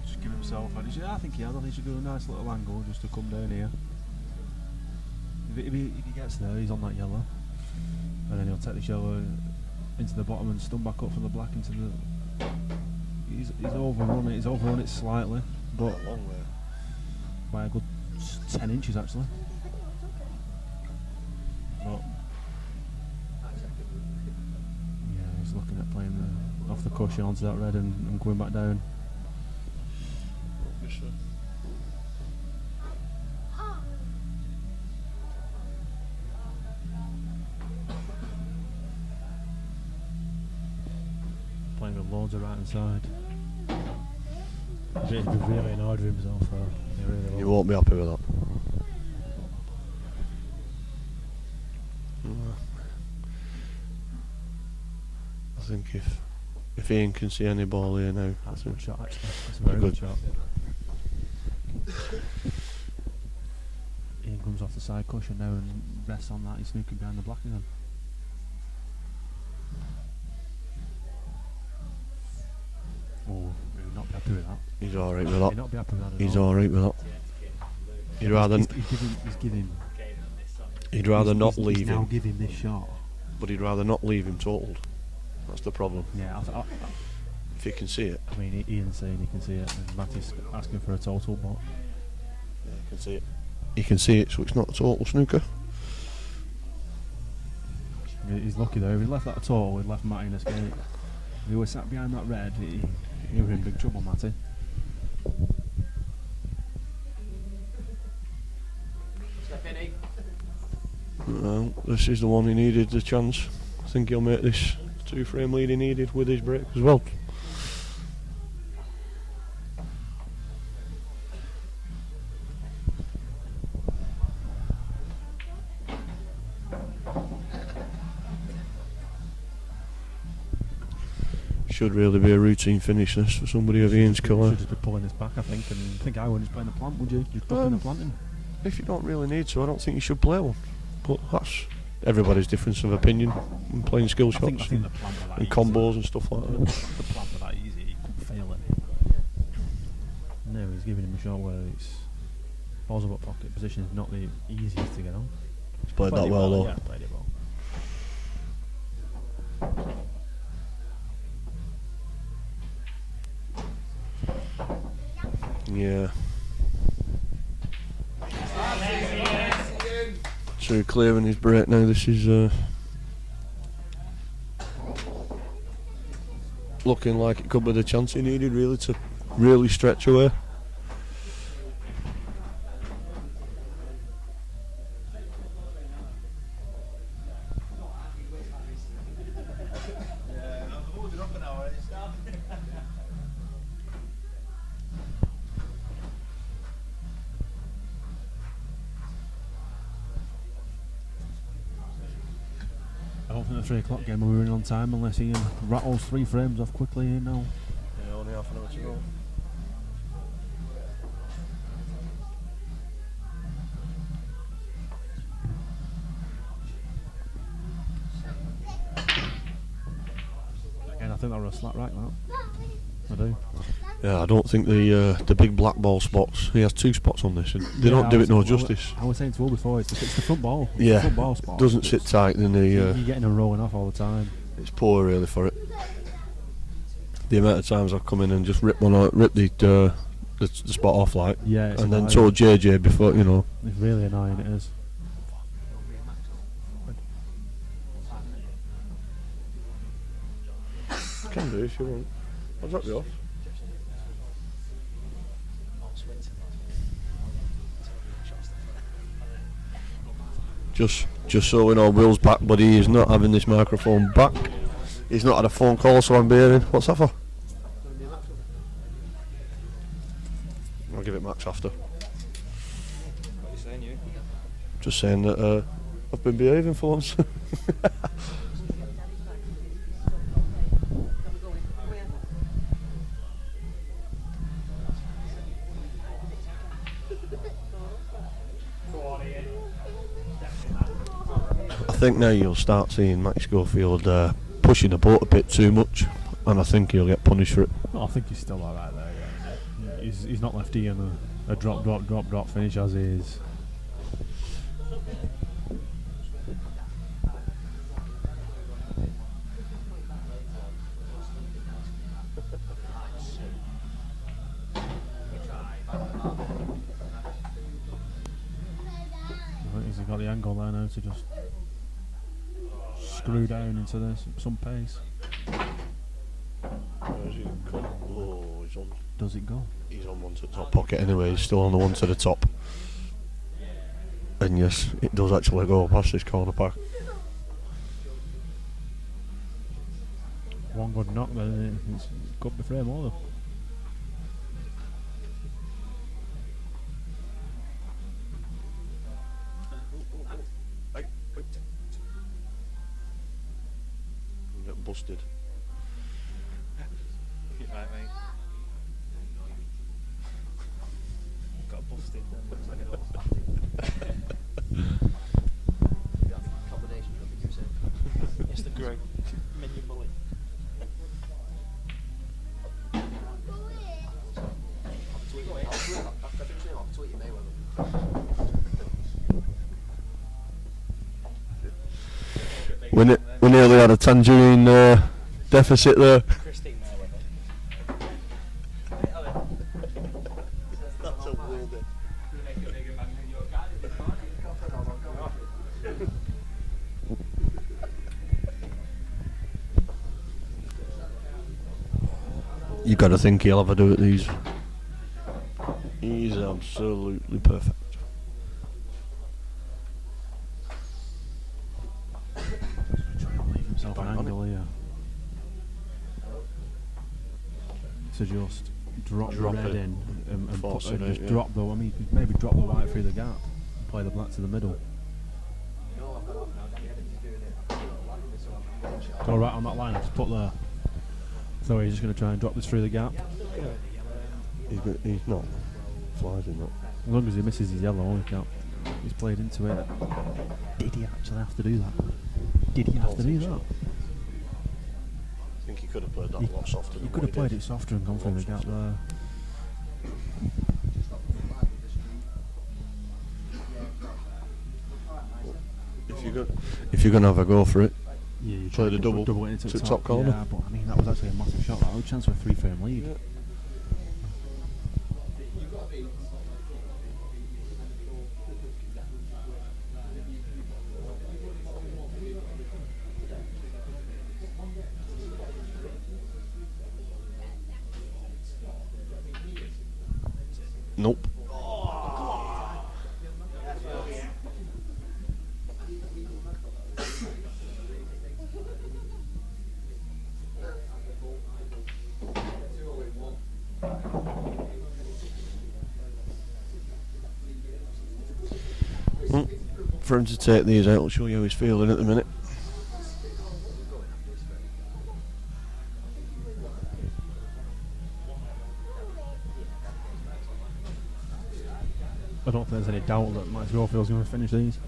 Just give himself. I think he had. I think he should do a nice little angle just to come down here. If he gets there, he's on that yellow, and then he'll take the yellow into the bottom and stun back up for the black into the. He's overrun it. He's overrun it slightly, but A long way. by a good 10 inches actually. But yeah, he's looking at playing off the cushion onto that red and going back down. Playing with loads of right hand side. He'd be really annoyed with himself though. He really You will. won't be happy with that. I think if Ian can see any ball here now, That's a good shot actually. That's a very good shot. Ian comes off the side cushion now and rests on that. He's sneaking behind the black again. Oh, he'd not be happy with that. he's alright with He'd that. not be happy with that at He's all. alright with that. He'd rather He's giving he'd rather not he's leave now him, giving this shot. but he'd rather not leave him totaled. That's the problem. Yeah, If he can see it, I mean, Ian's saying he can see it, and Matty's asking for a total, but yeah, he can see it. He can see it, so it's not a total snooker. he's lucky though. If he left that at all, he'd left Matty in a skate. If he was sat behind that red, he was in big trouble, Matty. Well, this is the one he needed, the chance. I think he'll make this 2-frame lead he needed with his break as well. Should really be a routine finish this for somebody of Ian's colour. Should just be pulling this back, I think. And I think I wouldn't just playing the plant, would you? Just ducking the plant in. If you don't really need to, I don't think you should play one. But that's everybody's difference of opinion when playing skill shots I think the plant were that and easy. combos and stuff like that. The plant were that easy, he couldn't fail it. No, he's giving him a shot where it's balls up pocket position is not the easiest to get on. He's played that well though. Yeah, played it well. Yeah. So clearing his break now. This is looking like it could be the chance he needed really to really stretch away. I don't think the 3 o'clock game will be running on time unless Ian rattles 3 frames off quickly here now. Yeah, only half an hour to go. think that was a slap right, that. I do. Yeah, I don't think the big black ball spots. He has 2 spots on this, and they don't do it no justice. I was saying to Will before, it's the front ball. It's Yeah, the front ball spot. Doesn't sit tight, then You're getting them rolling off all the time. it's poor really for it. The amount of times I've come in and just ripped the spot off like, Yeah, it's and then annoying. told JJ before, you know. It's really annoying, it is. Can do if you want. I'll drop you off. Just so we know, Will's back, but he is not having this microphone back. He's not had a phone call, so I'm bearing. What's that for? I'll give it Max after. What are you saying, you? Just saying that I've been behaving for once. I think now you'll start seeing Max Schofield pushing the boat a bit too much, and I think he'll get punished for it. Oh, I think he's still alright there. Yeah. He's not left Ian a drop finish as he is. He's got the angle there now to just screw down into this some pace. Oh, he's on. Does it go? He's on one to the top pocket anyway. He's still on the one to the top. And yes, it does actually go past this corner pack. One good knock, then it's got the frame over. Get busted. Right, mate. Got busted then. Looks like it all. Combination, you said. It's the grey minion bully. We nearly had a tangerine deficit there. Christine Mayweather. That's a weird. You got to think he'll have a do at these. He's absolutely perfect. Trying to leave himself an Bang on angle here. To just drop the Drop red it. in and Force and it just out, yeah. drop the. I mean, maybe drop the white through the gap, play the black to the middle. It's all right on that line. Just put there. So he's just going to try and drop this through the gap. He's not. Flies in that. As long as he misses his yellow, he can't. He's played into it. Did he actually have to do that? Did he have to do that? I think he could have played that a lot softer. He than could what have played did. it softer and gone through the gap there. If you're gonna have a go for it, Yeah, you Play try the to double it into to the top corner. Yeah, but I mean that was actually a massive shot. That was a chance for a 3-frame lead. Yeah. Nope. For him to take these out, I'll show you how he's feeling at the minute. I don't think there's any doubt that Max Gorfield's going to finish these.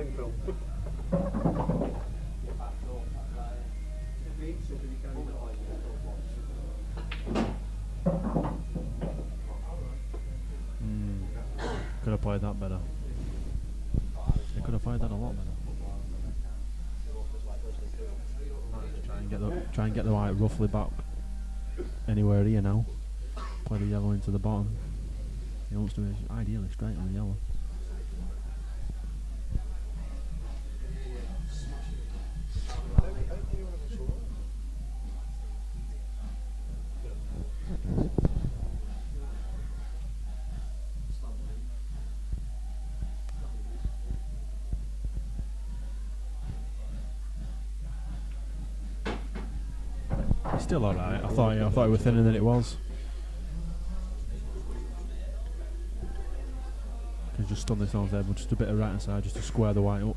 cling film. Could have played that better. They could have played that a lot better. Try and get the white roughly back anywhere here now. Play the yellow into the bottom. He wants to be ideally straight on the yellow. It's still alright. I thought it was thinner than it was. Can just stun this on there, but just a bit of right hand side just to square the white up.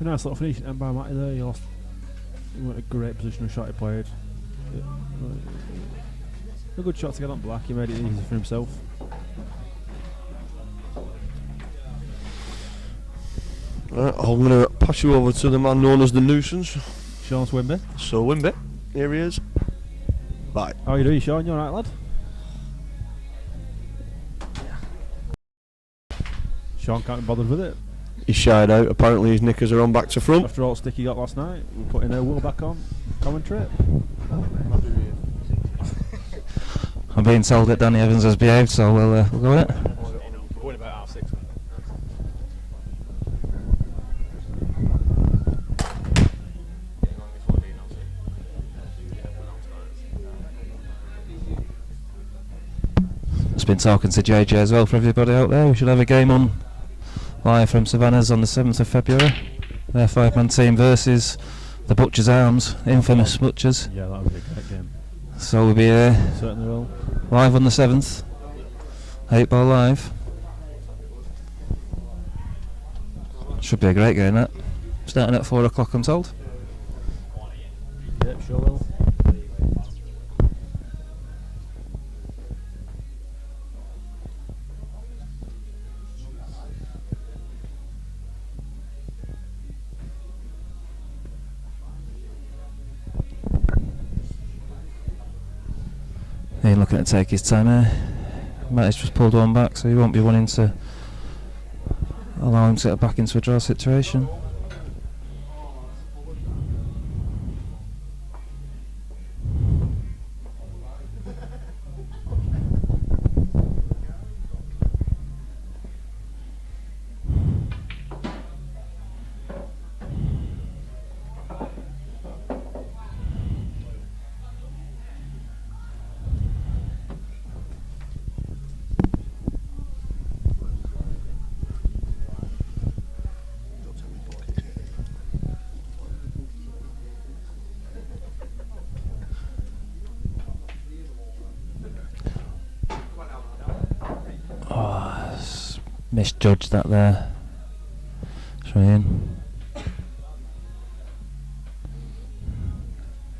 A nice little finish and by Matty there. He lost. He went a great position of shot he played. A good shot to get on black. He made it easy for himself. Right, I'm going to pass you over to the man known as the Nuisance. Sean Swinby. So Wimby, here he is. Bye. How are you doing, Sean? You alright, lad? Sean can't be bothered with it. He's shied out. Apparently his knickers are on back to front. After all the stick he got last night, we're putting Will back on commentary. I'm being told that Danny Evans has behaved, so we'll go with it. We're going about 6:30. Just been talking to JJ as well for everybody out there. We should have a game on live from Savannas on the 7th of February. Their 5-man team versus the Butchers Arms, infamous Butchers. Yeah, that would be a great game. So we'll be Certainly will. live on the 7th. 8-ball live. Should be a great game, that. Starting at 4 o'clock, I'm told. Yep, sure will. Ain't looking to take his time here. Matty's just pulled one back, so he won't be wanting to allow him to get back into a draw situation. Misjudged that there. Try in.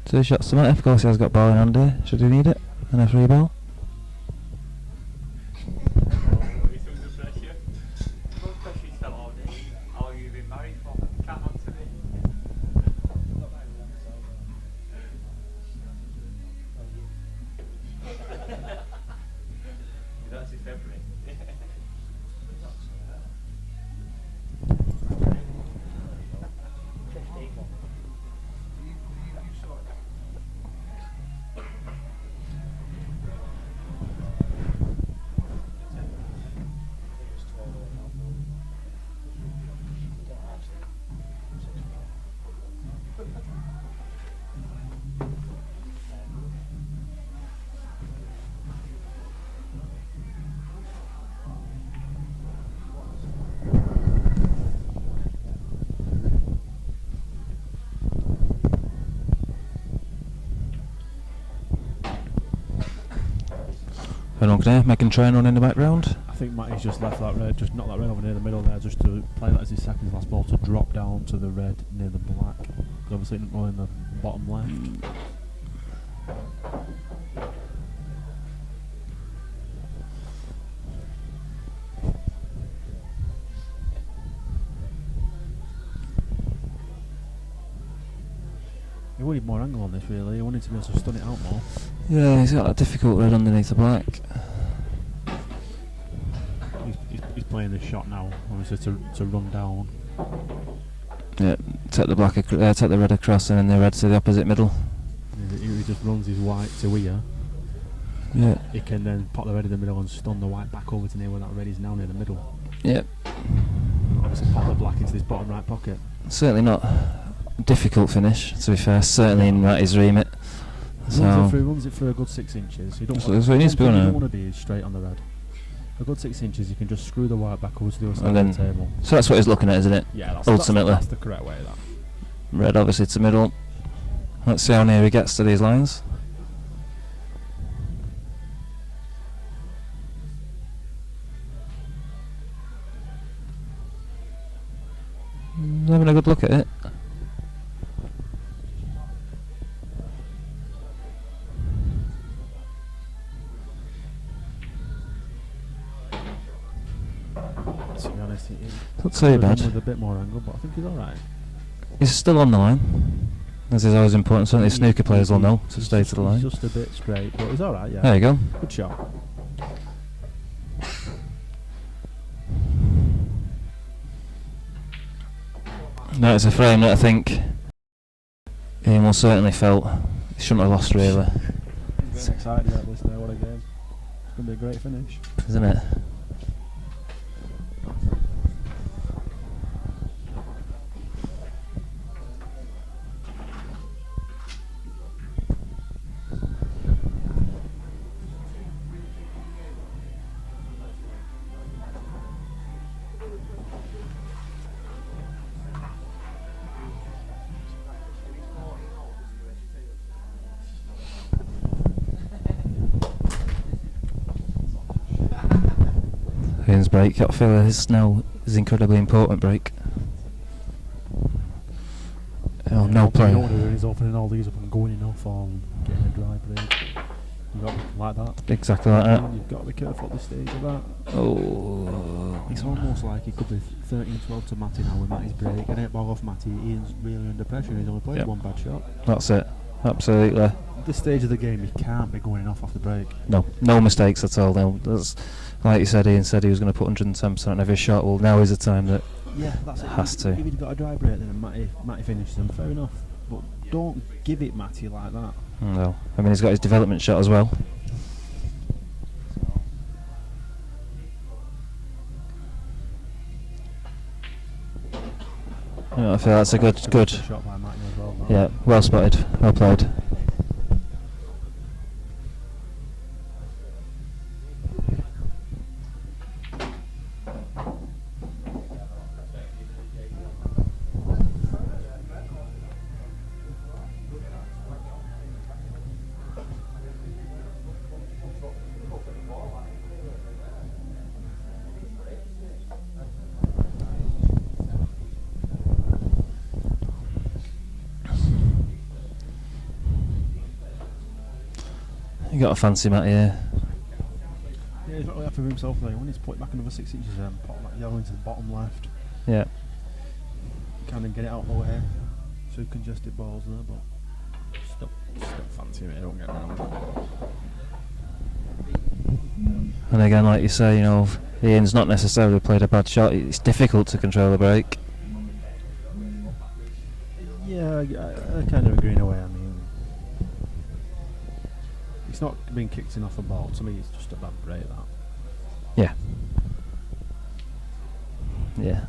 2 shots to Matty. Of course he has got ball in hand here. Should he need it? And a free ball. Anyone can hear? Megan try and run in the background. I think Matty's just left that red, just knocked that red over near the middle there, just to play that as his second last ball to drop down to the red near the black. Obviously not going the bottom left. He wanted more angle on this really, he wanted to be able to stun it out more. Yeah, he's got a difficult red underneath the black. He's playing this shot now, obviously to run down. Yeah, take the black, take the red across, and then the red to the opposite middle. He just runs his white to here. Yeah. He can then pop the red in the middle and stun the white back over to near where that red is now near the middle. Yep. And obviously pop the black into this bottom right pocket. Certainly not a difficult finish, to be fair. Certainly in Matty's remit. Runs it through a good 6 inches. You don't So that's what he needs to be on. You don't want to be straight on the red. A good 6 inches, you can just screw the white back over to the other side of the table. So that's what he's looking at, isn't it? Yeah, ultimately. That's the correct way. That. Red obviously to middle. Let's see how near he gets to these lines. He's having a good look at it. To be honest, Not too bad. With a bit more angle, but I think he's alright. He's still on the line. This is always important. Certainly snooker players will know to stay to the line. He's just a bit straight, but he's alright, yeah. There you go. Good shot. No, it's a frame that I think Ian will certainly felt he shouldn't have lost, really. He's getting excited about this now, what a game. It's going to be a great finish. Isn't it? Ian's break, I feel this now is incredibly important break. Oh, no play. He's opening all these up and going enough on getting a dry break. You've got to be like that. Exactly like that. You've got to be careful at this stage of that. Oh. It's almost like it could be 13-12 to Matty now with Matty's break. An 8 ball off Matty, Ian's really under pressure. He's only played one bad shot. That's it. Absolutely. At this stage of the game, you can't be going off the break. No mistakes at all. No, that's, like you said, Ian said he was going to put 110% on every shot. Well, now is the time that that's it. Has to. If he'd got a dry break, then Matty finishes them. Fair enough, but don't give it Matty like that. No, I mean he's got his development shot as well. I feel that's a good. Shot by Matty as well. Yeah, well spotted, well played. You got a fancy Matt here. Yeah, he's not really happy with himself though. He wanted to put it back another 6 inches and pop that yellow into the bottom left. Yeah. Kind of get it out of the way. Two congested balls there, but still fancy it. Don't get me wrong. And again, like you say, you know, Ian's not necessarily played a bad shot. It's difficult to control the break. Yeah, I kind of agree in a way. I mean, it's not being kicked in off a ball. To me, it's just a bad break, that. Yeah. Yeah.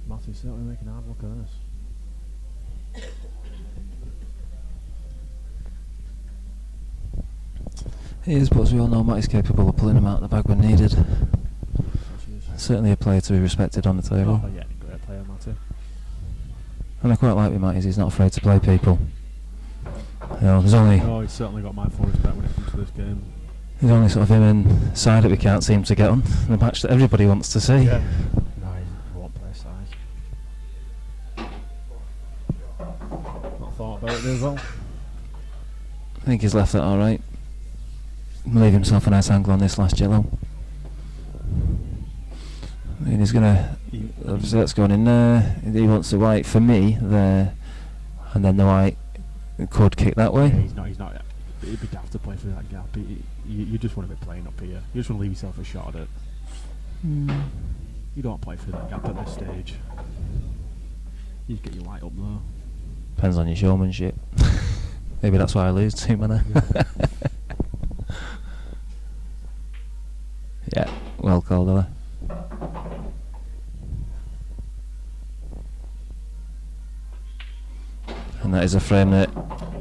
Matthew's certainly making a hard look at this. He is, but as we all know, Matty's capable of pulling him out of the bag when needed. Certainly a player to be respected on the table. Oh yeah, great player, Matty. And I quite like with Matty, he's not afraid to play people. You know, there's only No, he's certainly got my full respect when it comes to this game. there's only sort of him and side that we can't seem to get on. The match that everybody wants to see. Yeah. No, he won't play side. Not thought about it as well. I think he's left that alright. Leave himself a nice angle on this last yellow. I mean, he's gonna. Obviously, that's going in there. He wants the white for me there, and then the white could kick that way. Yeah, he's not. It'd be daft to play through that gap. You just want to be playing up here. You just want to leave yourself a shot at it. You don't play through that gap at this stage. You just get your white up there. Depends on your showmanship. Maybe that's why I lose too many. Yeah, well called, Ella. And that is a frame that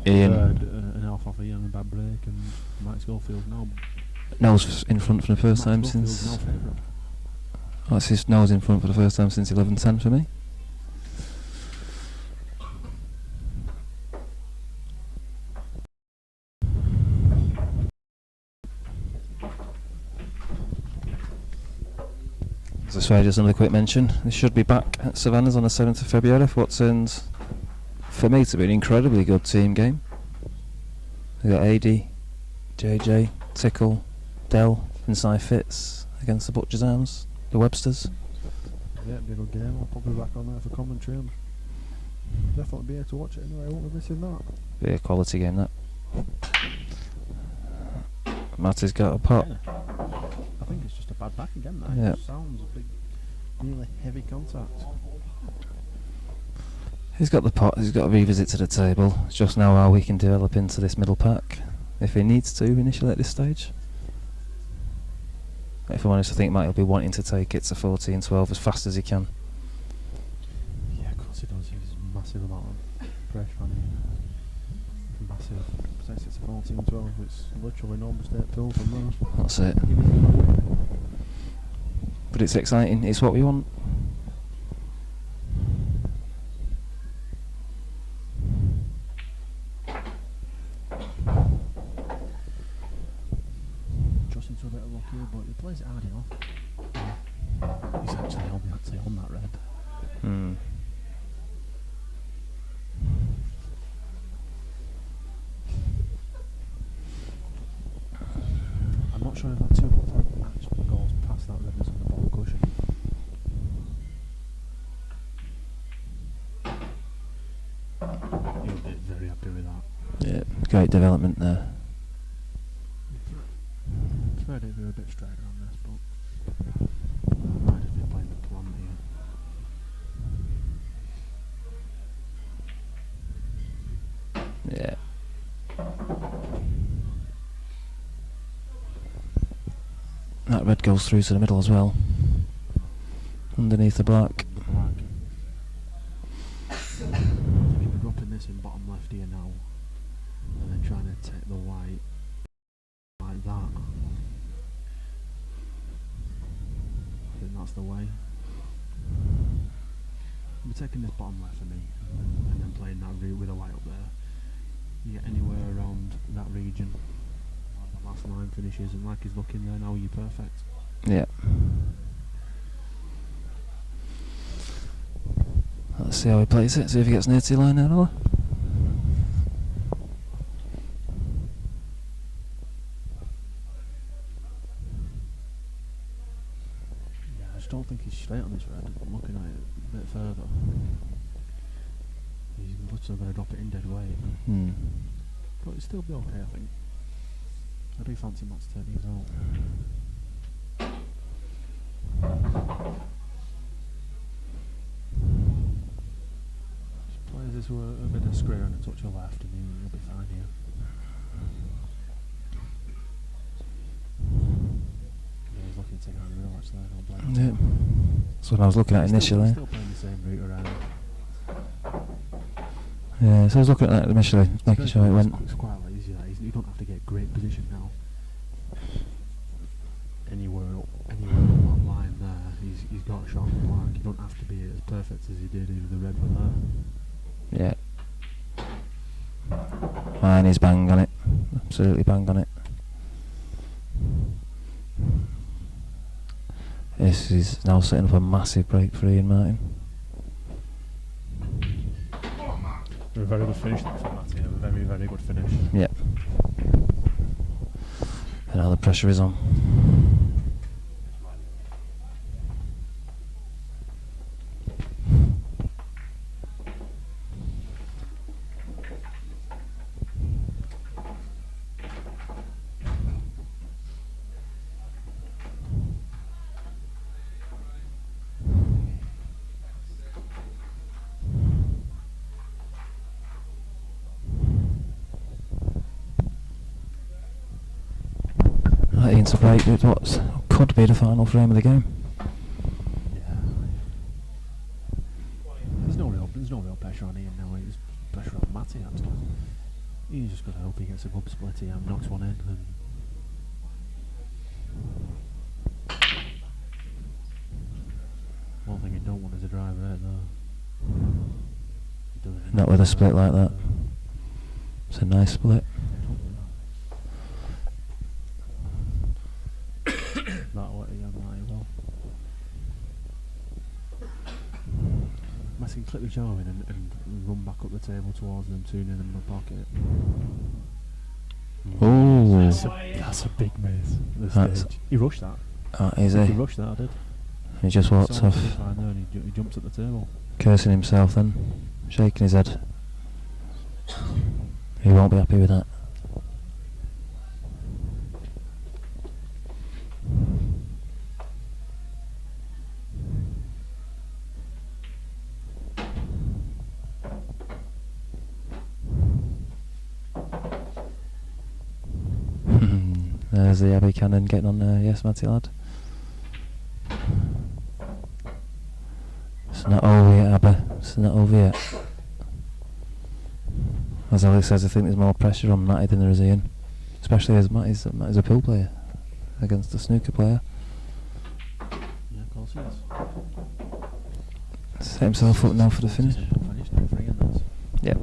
Ian An half off a young and bad break, and Mike Schofield now. Noel's in front for the first time Schofield's since. now favourite. Oh, it's his Noel's in front for the first time since 11:10 for me. As I say, just another quick mention. This should be back at Savannas on the 7th of February for what turns, for me, to be an incredibly good team game. We've got AD, JJ, Tickle, Dell, and Cy Fitz against the Butcher's Arms, the Websters. Yeah, it'll be a good game. I'll probably be back on there for commentary. And definitely be here to watch it anyway. I won't be missing that. Be a quality game, that. Matty's got a pot. Yeah. I think it's just a bad back again. That Yeah. It sounds a big, really heavy contact. He's got the pot, he's got a revisit to the table. It's just now how we can develop into this middle pack, if he needs to initially at this stage. If I'm honest, I think Matt will be wanting to take it to 14-12 as fast as he can. Yeah, of course he does. He's a massive amount of pressure on him. Massive. Takes it to 14-12. It's literally no mistake pill from there. That's it. But it's exciting, it's what we want. Just into a bit of luck here, but he plays it hard enough. He's actually on that red. I'm not sure if that 2.5 actually goes past that red that's on the bottom cushion. He'll be very happy with that. Yeah, great development there. Preferred it if we were a bit straighter on this, but I might have been playing the plan here. Yeah. That red goes through to the middle as well. Underneath the black. The black. So you'd be dropping this in bottom left here now, and then trying to take the white like that. I think that's the way. We're taking this bottom left for me, and then playing that route with a white up there. You get anywhere around that region, like the last line finishes, and like he's looking there now, you're perfect. Yeah. Let's see how he plays it, see if he gets near to the line there, Noah. Yeah, I just don't think he's straight on this red. I'm looking at it a bit further. He's literally going to drop it in dead weight. But it'll still be okay, I think. I do fancy Matt to take these out. Just plays this with a bit of square and a touch of left, and you'll be fine here. Yeah, he's looking to take it on the middle actually, I don't blame him. Yeah. That's what I was looking at He's initially. still playing the same route around. Yeah, so I was looking at that initially, making sure it went. It's quite a lot easier. You don't have to get great position now. Anywhere up that line there, he's got a shot on the mark. You don't have to be as perfect as he did if the red were there. Yeah. And he's bang on it. Absolutely bang on it. This is now setting up a massive break for Ian Martin. A very good finish that from Matty. A very, very good finish. Yeah. And now the pressure is on. That Ian's a break with what could be the final frame of the game. Yeah. There's no real pressure on Ian now. There's pressure on Matty actually. He's just got to hope he gets a good split here and knocks one in. And one thing you don't want is a driver right there. Not with a split like that. It's a nice split. That'll let you might well. Messi can clip the jaw in and run back up the table towards them, 2-0 in the pocket. Ooh. That's a big miss. That's Stage. He rushed that. Is He he? rushed that, I did. He just walks Saw him off, finish line there and he jumps at the table. cursing himself then, shaking his head. He won't be happy with that. There's the Abbey Cannon getting on there. Yes, Matty lad. It's not over yet, Abba. It's not over yet. As Alex says, I think there's more pressure on Matty than there is Ian. Especially as Matty's a pool player against a snooker player. Yeah, of course he is. Set himself up now for the finish. Simple finish now for Ian, that's. Yep.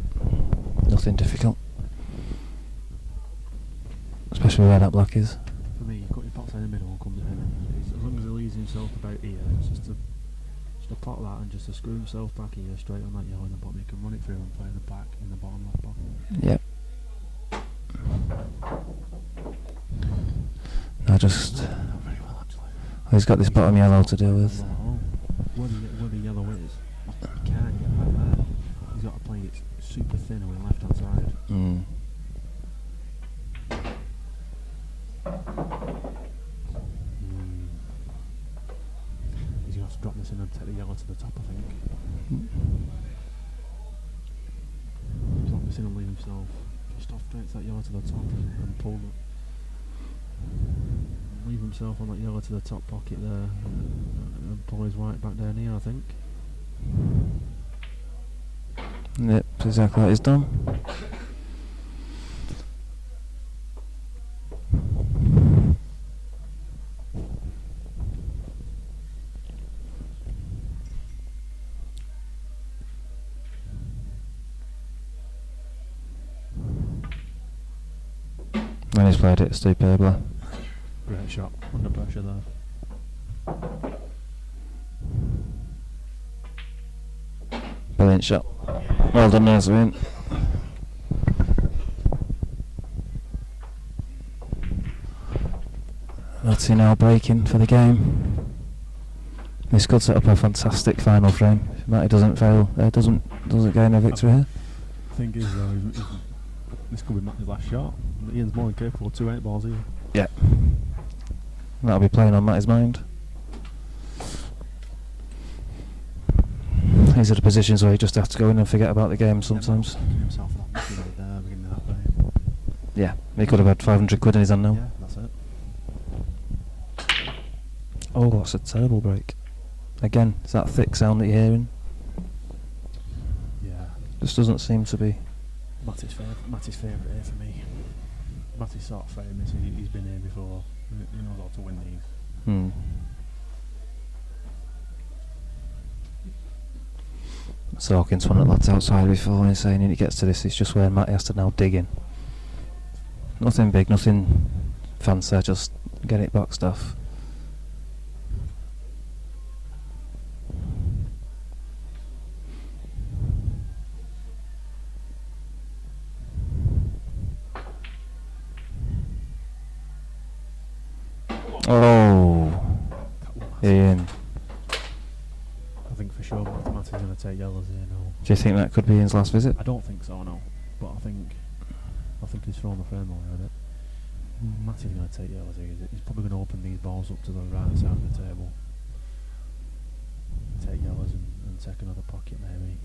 Nothing difficult. Especially where that black is. For me, you cut your pots in the middle and comes in. As long as he leaves himself about here, it's just a pot that and just to screw himself back here straight on that yellow in the bottom. He can run it through and play the back in the bottom left pocket. Yep. Now just... Very well, actually. He's got this bottom yellow to deal with. Where the yellow is, you can't get back there. He's got to play it super thin on the left hand side. Mm. He's going to have to drop this in and take the yellow to the top, I think. Drop this in and leave himself just off straight to that yellow to the top and pull it. Leave himself on that yellow to the top pocket there and pull his white back down here, I think. Yep, exactly what he's done. And he's played it superbly. Great shot, under pressure there. Brilliant shot. Well done, Nazarene. That's now breaking for the game. This could set up a fantastic final frame. If Matty doesn't fail, doesn't gain a victory here. The thing is though, this could be Matty's last shot. Ian's more than capable of 2 8-balls here. Yeah. That'll be playing on Matty's mind. These are the positions where you just have to go in and forget about the game sometimes. Himself for that miss right there, beginning of that frame. Yeah, he could have had 500 quid in his hand now. Yeah, that's it. Oh, that's a terrible break. Again, it's that thick sound that you're hearing. Yeah. Just doesn't seem to be. Matty's favourite here for me. Matty's sort of famous. He's been here before. He knows how to win these. Hmm. So Hawkins, one of the lads outside before, and he's saying when it gets to this, it's just where Matty has to now dig in. Nothing big, nothing fancy, just get it boxed off. Oh, Ian. I think for sure Matty's going to take yellows here now. Do you think that could be Ian's last visit? I don't think so, no. But I think he's thrown the frame away with it. Matty's going to take yellows here. He's probably going to open these balls up to the right side of the table. Take yellows and take another pocket maybe.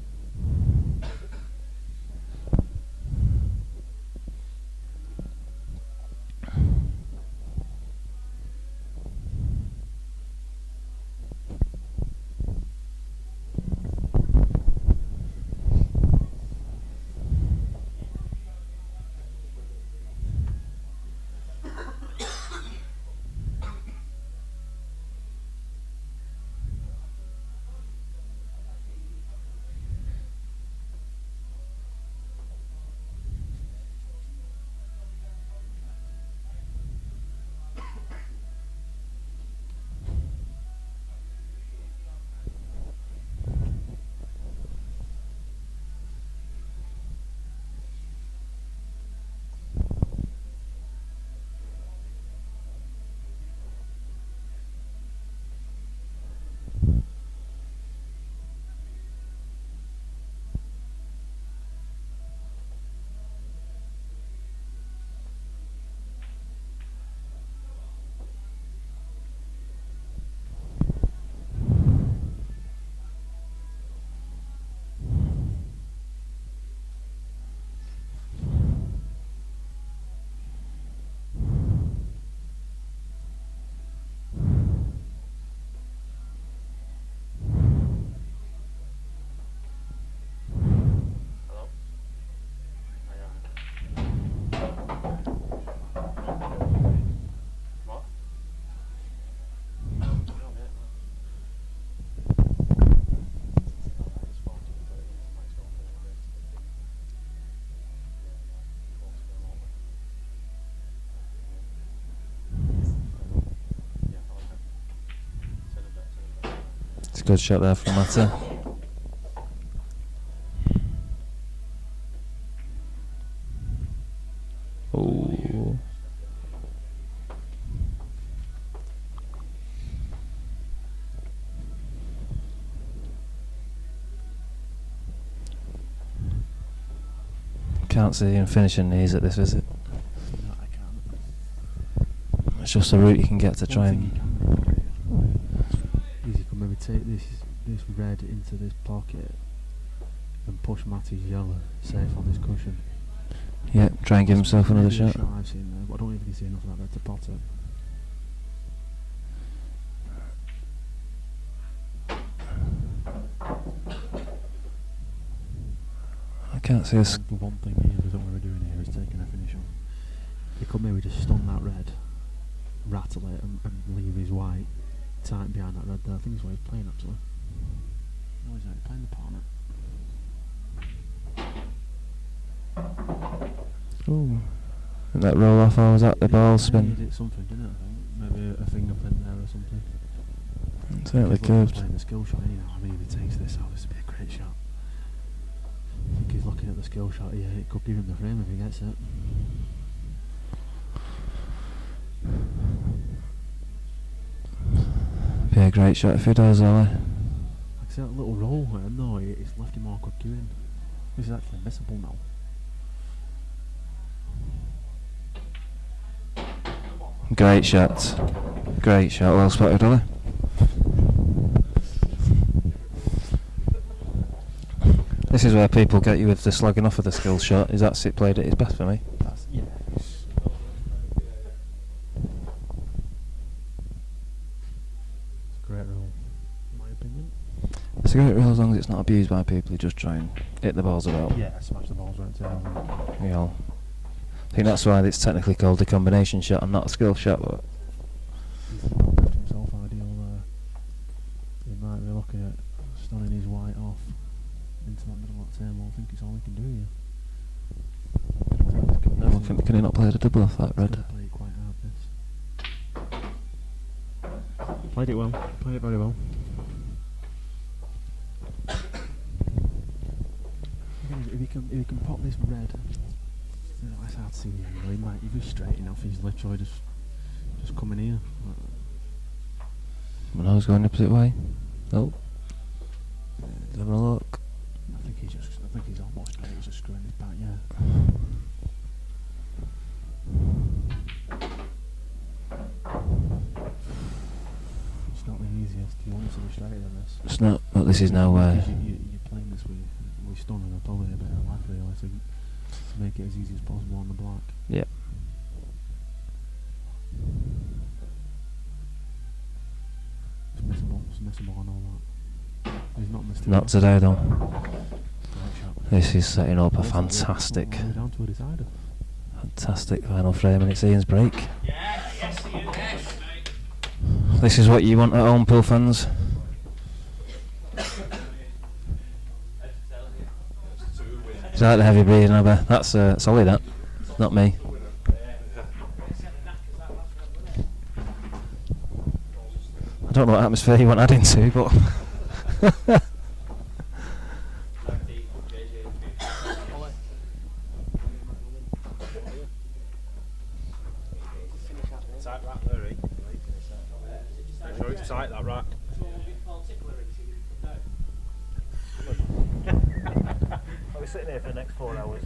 It's a good shot there from Matty. Oh. Can't see him finishing these at this visit. No, I can't. It's just a route you can get to try One thing and. you can do is you can maybe take this red into this pocket and push Matty's yellow safe on this cushion. Yeah, try and give himself another Maybe a shot. I've seen there, but I don't even see enough of that red to pot it. I can't see us. The one thing he doesn't want to be doing here is taking a finish on. He could maybe just stun that red, rattle it, and leave his white tight behind that red there. I think that's what he's playing actually. No, he's not. He's playing the partner. Ooh. And that roll off, or was that the ball He spin? did something, didn't it? I think maybe a fingerprint there or something. Certainly He's looking at curved. playing the skill shot. You know, I mean, if he takes this out, this would be a great shot. I think he's looking at the skill shot. Yeah, it could give him the frame if he gets it. Be a great shot if he does, Ollie. Like I said, that little roll there, no, it's left him awkward queuing. This is actually missable now. Great shot. Great shot, well spotted, Ollie. This is where people get you with the slogging off of the skill shot. Is that it played at his best for me? That's, yeah. It's a great roll, in my opinion. It's a great rule as long as it's not abused by people who just try and hit the balls about. Yeah, smash the balls right to him. You know, I think that's why it's technically called a combination shot and not a skill shot. But He's not left himself ideal there. He might be looking at stunning his white off into that middle of that table. I think it's all he can do here. no, I think can he not play the double off that red? Play it quite hard, this. Played it well. Played it very well. Again, if he can pop this red, it's hard to see. He might. If he's straight enough, he's literally just coming here. Mano's going the opposite way. Oh, he's having a look. I think he's almost straight. He's just screwing his back. Yeah. It's not the easiest. You want to be straighter than this. It's not. But this is now. Because you're playing this with stun and probably a bit of luck really to make it as easy as possible on the black. Yeah. It's missable and all that. He's not missed it. Not today though. Right shot. This is setting up a Looks like fantastic, all the way down to a decider. fantastic final frame, and it's Ian's break. This is what you want at home, pool fans. Is that the heavy breathing over? That's solid, that. Not me. I don't know what atmosphere you want adding to, but Tight rack there, eh? Make sure it's tight, that rack. I'll be sitting here for the next 4 hours.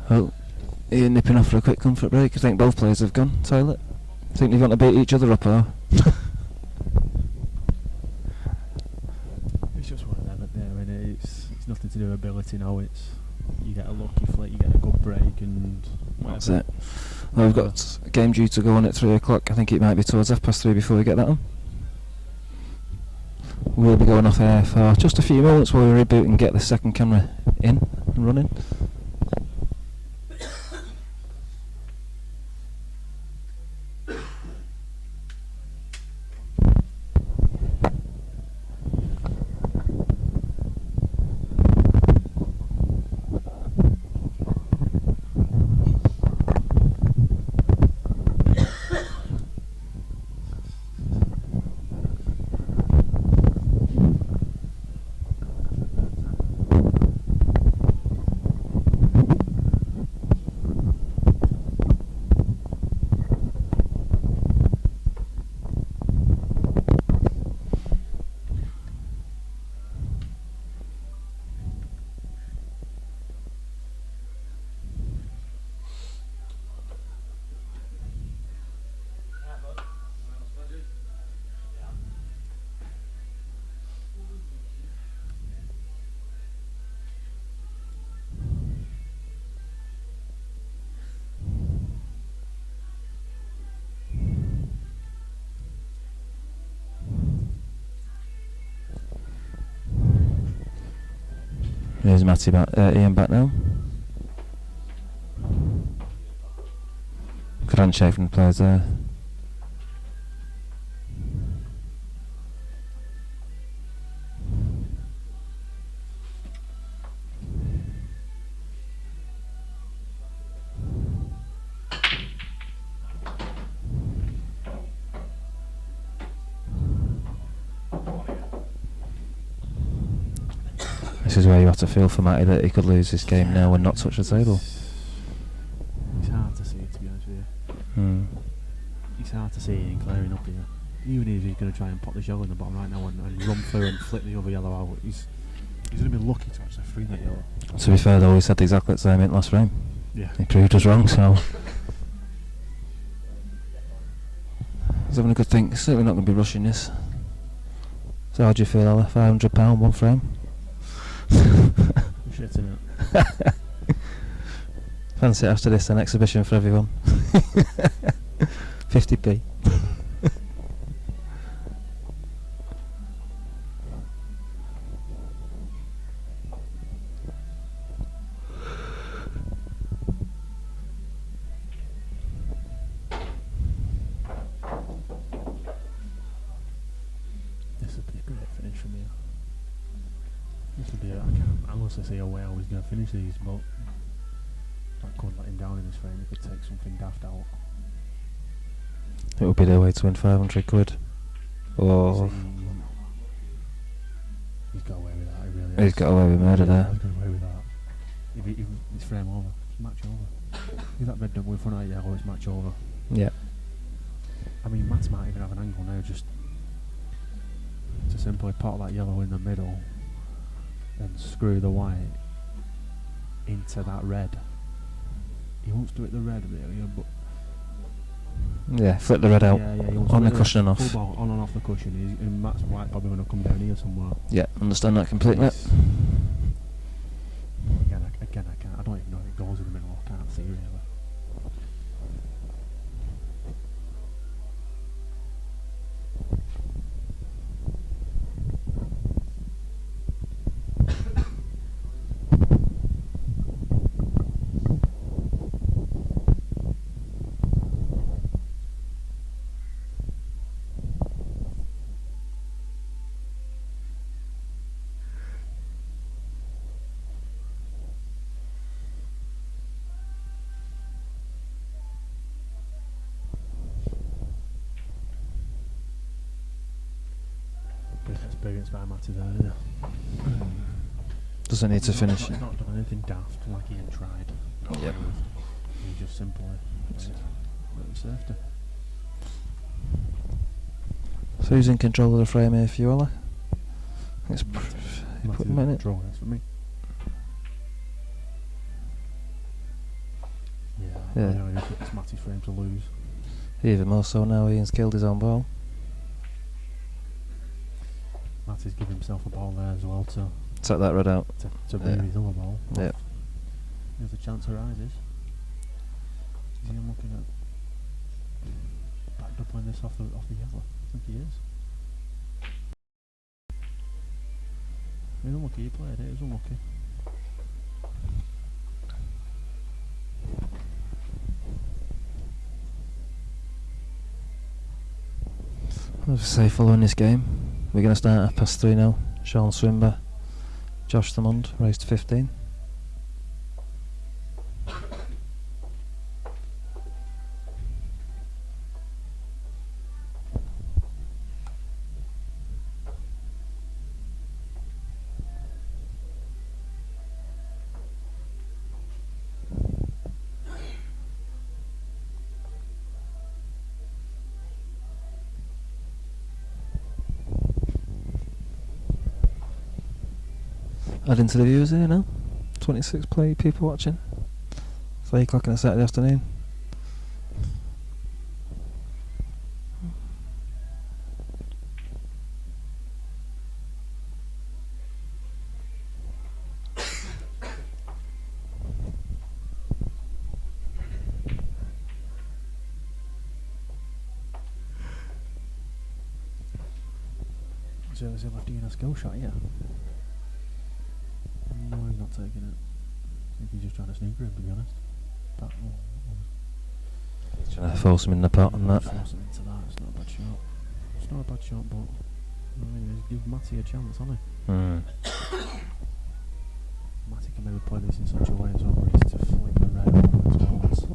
oh, Ian nipping off for a quick comfort break. I think both players have gone toilet. Think they want to beat each other up, or? It's just one of them at there, and it's nothing to do with ability now. It's you get a lucky flick, you get a good break, and That's it. Well, we've got a game due to go on at 3 o'clock. I think it might be towards 3:30 before we get that on. We'll be going off air for just a few moments while we reboot and get the second camera in and running. Here's Matty back, Ian back now. Good handshake from the players there. This is where you have to feel for Matty that he could lose this game now and not touch the table. It's hard to see, to be honest with you. It's hard to see Ian clearing up here. Even if he's going to try and pop the yellow in the bottom right now and run through and flip the other yellow out, he's going to be lucky to actually free that yellow. To be fair though, he said exactly the same in last frame. Yeah. He proved us wrong, so he's having a good think. Certainly not going to be rushing this. So how do you feel, Ella? £500 one frame? Shit, innit? Fancy it after this, an exhibition for everyone. 50p. finish from here. This would be I honestly see a way I was going to finish these, but I couldn't let him down in this frame. He could take something daft out. It would be their way to win 500 quid. Or He's got away with that, he really he's has. got away with murder there. He's got away with that. If it's frame over, it's match over. If that red double in front of yellow, it's match over. Yeah. I mean, Matt might even have an angle now just to simply pot that yellow in the middle and screw the white into that red. He wants to hit the red really, but Yeah, flip the red out. yeah, he wants On to the hit cushion and off. full ball on and off the cushion. And Matt's white probably going to come down here somewhere. Yeah, understand that completely. It's- Again, I can't. I don't even know if it goes in the middle. I can't see really. Big experience by Matty there. Yeah. Doesn't need to finish. He's not done anything daft like Ian tried. Yep. He just simply little safety. So who's in control of the frame here for you, Ollie? Let's put him in it. Draw this for me. Yeah. I think it's Matty's frame to lose. Even more so now Ian's killed his own ball. Matty's given himself a ball there as well to Take that red out. rear his other ball. Yeah. If the chance arises. Is he looking at back doubling this off the yellow? I think he is. He's unlucky, he played it, he was unlucky. As I say, following this game, we're going to start at +3 now. Sean Swimber, Josh Thumond, raised to 15. Adding to the viewers here now. 26 people watching. 3 o'clock on a Saturday afternoon. So is he left doing a skill shot here? No, he's not taking it. I think he's just trying to snooker him, to be honest. But, Trying to force him in the pot and that. Force him into that. It's not a bad shot. It's not a bad shot, but anyways, give Matty a chance, hasn't he? Matty can maybe play this in such a way as well, where he's to flick the red over towards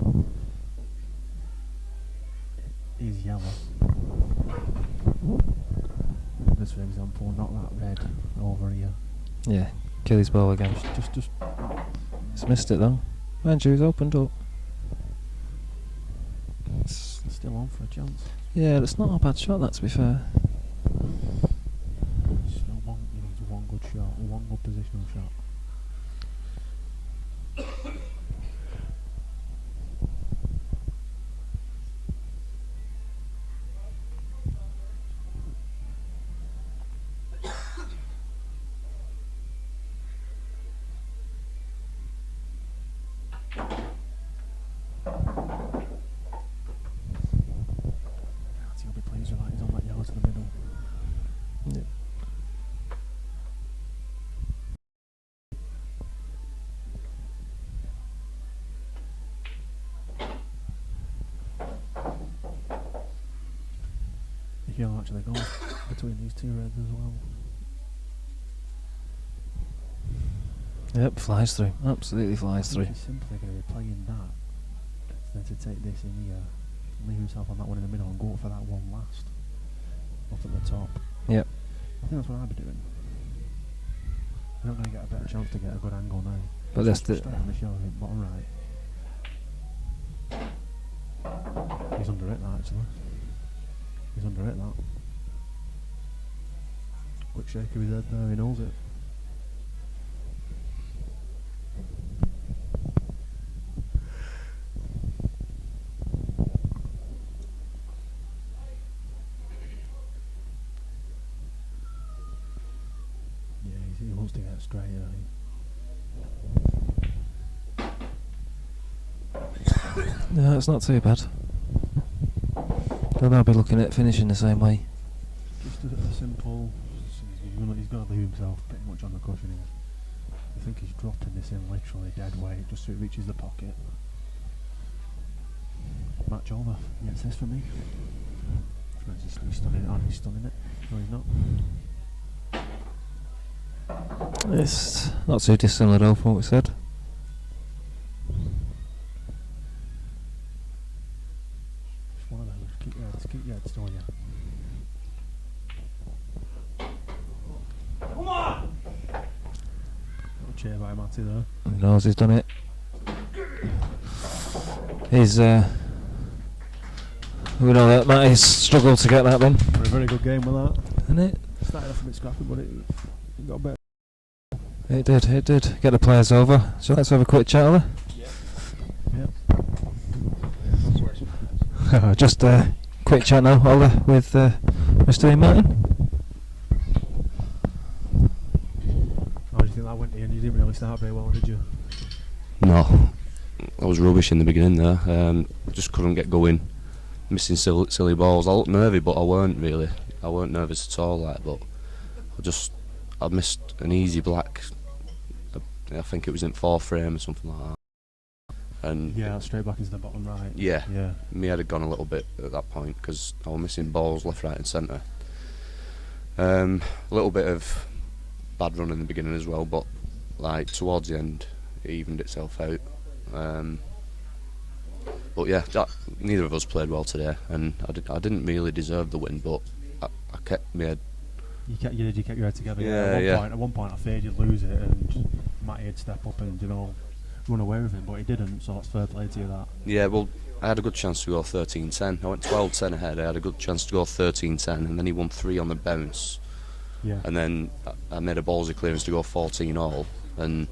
his yellow. This, for example, not that red over here. Yeah, kill his ball again. Just. He's missed it though. Mind you, he's opened up. It's Still on for a chance. yeah, it's not a bad shot, that, to be fair. Still one. He needs one good shot, one good positional shot. He'll be pleased with that. He's on that yellow to the middle. Yeah. If you'll actually go between these two reds as well. Yep, flies through. Absolutely flies through. He's simply going to be playing that, then to take this in here, leave himself on that one in the middle and go for that one last, up at the top. Yep. I think that's what I'd be doing. You're not going to get a better chance to get a good angle now. But that's the. Straight on the show, bottom right. He's under it, that actually. He's under it, that. Quick shake of his head there, he knows it. Yeah, he wants to get straight, I think. No, it's not too bad. Then I'll be looking at finishing the same way. Just a simple. He's got to leave himself pretty much on the cushion here. I think he's dropping this in literally dead weight just so it reaches the pocket. Match over. Yes, this for me. He's stunning it. He's stunning it. No, he's not. It's not too dissimilar though from what we said. Just one of those. Keep your head still, yeah. Come on! Little cheer by Matty there. He knows he's done it. He's we know that Matty's struggled to get that then. For a very good game with that. Isn't it? Started off a bit scrappy, but it got better. It did. Get the players over. So let's have a quick chat, Ollie. Yeah. Just a quick chat now, Ollie, with Mr. Ian Martin. How do you think that went, Ian? You didn't really start very well, did you? No, I was rubbish in the beginning there. Just couldn't get going. Missing silly balls. I looked nervy, but I weren't really. I weren't nervous at all, but I missed an easy black. I think it was in 4th frame or something like that. And yeah, straight back into the bottom right. Yeah, yeah. Me head had gone a little bit at that point because I was missing balls left, right, and centre. A little bit of bad run in the beginning as well, but like towards the end, it evened itself out. But yeah, neither of us played well today, and I didn't really deserve the win, but I kept my head. You kept your head together. Yeah, At one point, I feared you'd lose it, and Matty would step up and run away with it, but he didn't. So that's fair play to you. That. Yeah, well, I had a good chance to go 13-10. I went 12-10 ahead. I had a good chance to go 13-10, and then he won 3 on the bounce. Yeah. And then I made a ballsy clearance to go 14-all, and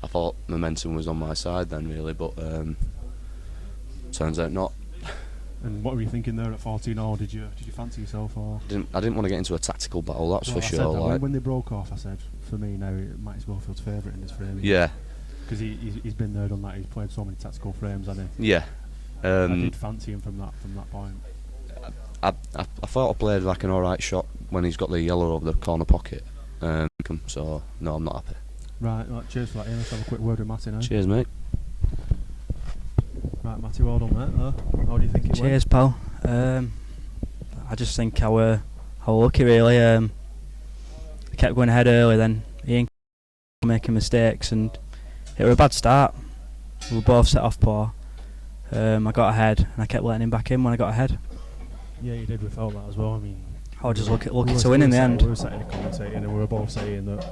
I thought momentum was on my side then, really, but turns out not. And what were you thinking there at 14-all? Did you fancy yourself or? I didn't want to get into a tactical battle, that's for sure. Like when they broke off, I said, for me now, Matty Schofield's favourite in this frame. Yeah. Because he's been there, done that. He's played so many tactical frames, hasn't he? Yeah. I did fancy him from that point. I thought I played like an alright shot when he's got the yellow over the corner pocket. So no, I'm not happy. Right, cheers for that, Ian. Let's have a quick word with Matty now. Cheers, mate. Right, Matty, well done, mate. How do you think it went? Cheers, pal. I just think I were lucky, really. I kept going ahead early, then Ian kept making mistakes, and it was a bad start. We were both set off poor. I got ahead, and I kept letting him back in when I got ahead. Yeah, you did. We felt that as well. I mean, I was just lucky to win in the end. We were sitting commentating, and we were both saying that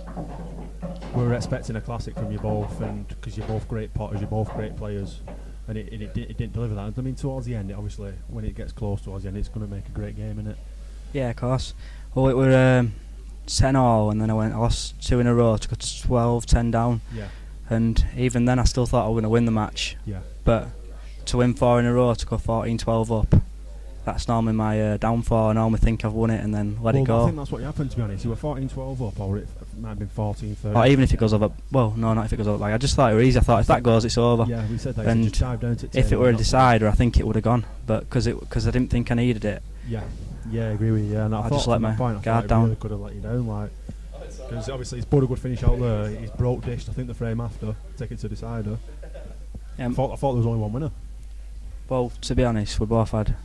we were expecting a classic from you both, and because you're both great potters, you're both great players, and it didn't deliver that. I mean, towards the end, obviously, when it gets close towards the end, it's going to make a great game, isn't it? Yeah, of course. Well, it were 10-all, and then I lost 2 in a row to go to 12-10 down. Yeah. And even then, I still thought I was going to win the match. Yeah. But to win 4 in a row, to go 14-12 up, that's normally my downfall. I normally think I've won it and then let it go. I think that's what happened, to be honest. You were 14-12 up, or it might have been 14-13. Or even if it goes over, well, no, not if it goes over. Like, I just thought it was easy. I thought if that goes, it's over. Yeah, we said that. And just dive down to if it were a decider, I think it would have gone. But because I didn't think I needed it. Yeah, I agree with you. Yeah, and I just let my guard down. Really could have let you down, like, because obviously he's put a good finish out there. He's broke dished, I think, the frame after, take it to decider. I thought there was only one winner. Well, to be honest, we both had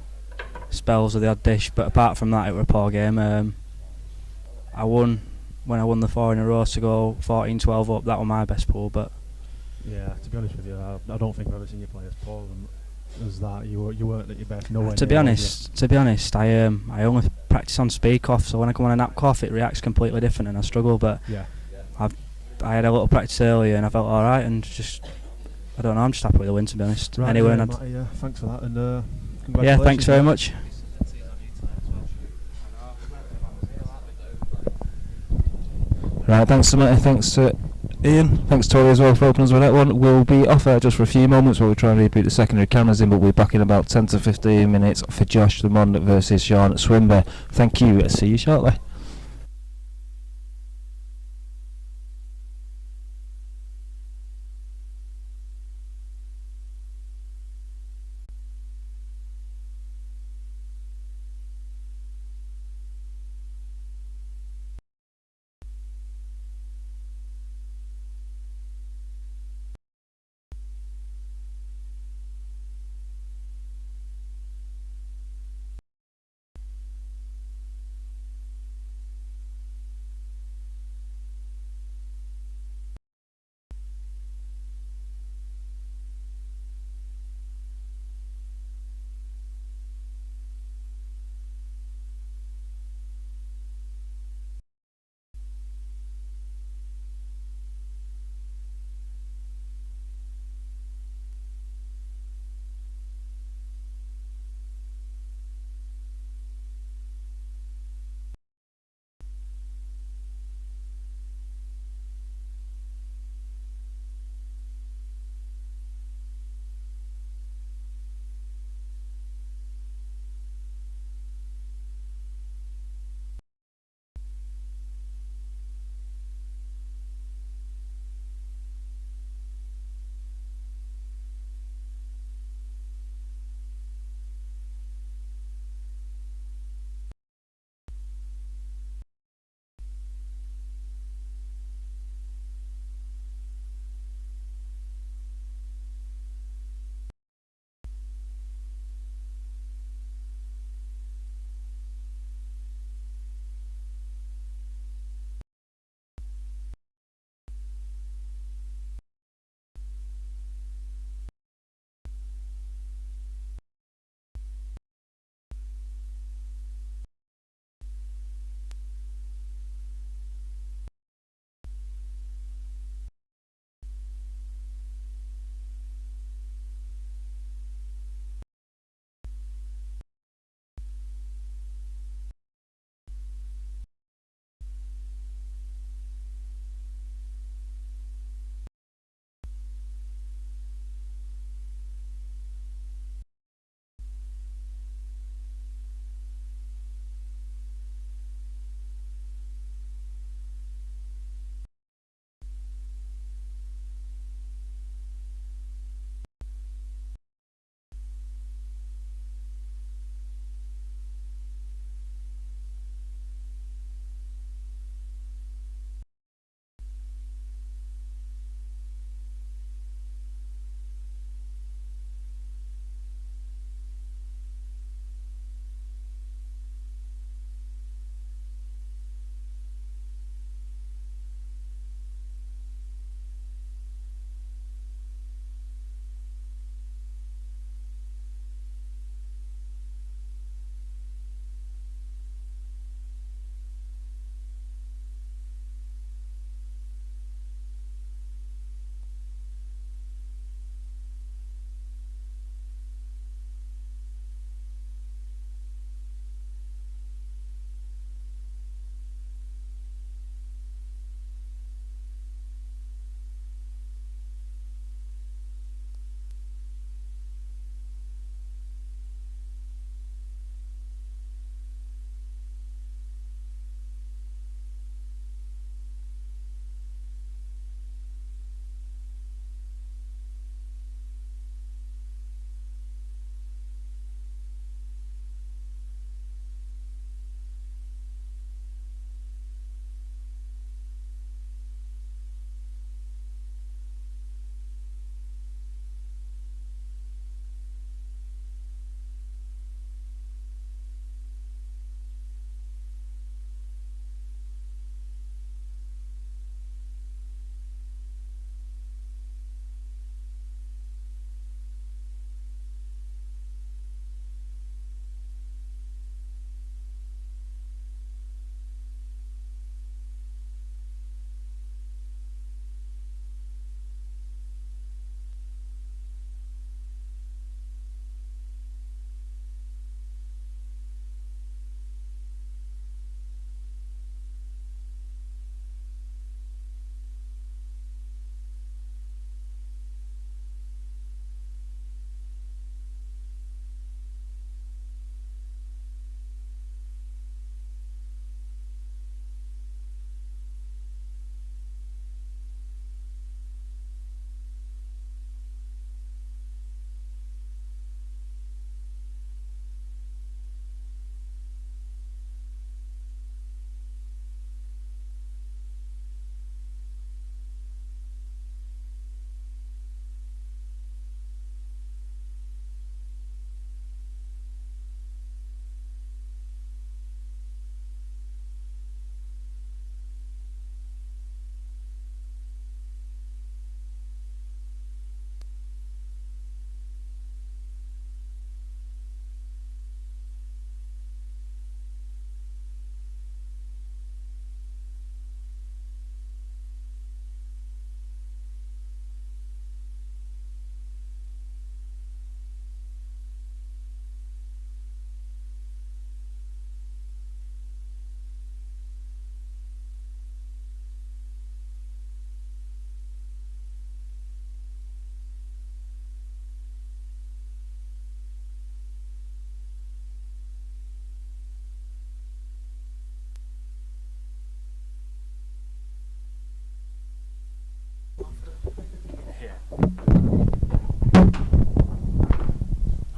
spells of the odd dish, but apart from that, it was a poor game. I won when I won the 4 in a row to go 14-12 up. That was my best pull, but Yeah, to be honest with you, I don't think I've ever seen you play as poor as that. You weren't at your best. Nowhere to near, be were honest, I only practice on speak off. So when I come on a nap cough, it reacts completely different, and I struggle. But you? Yeah. I had a little practice earlier, and I felt all right, and just I don't know. I'm just happy with the win, to be honest. Right, Anyway, yeah, and Matty, thanks for that, and yeah, congratulations. thanks very much. Right, thanks to Matty, thanks to Ian, thanks Tori as well for helping us with that one. We'll be off air just for a few moments while we try and reboot the secondary cameras in, but we'll be back in about 10 to 15 minutes for Josh Lamond versus Sean Swinburne. Thank you, see you shortly.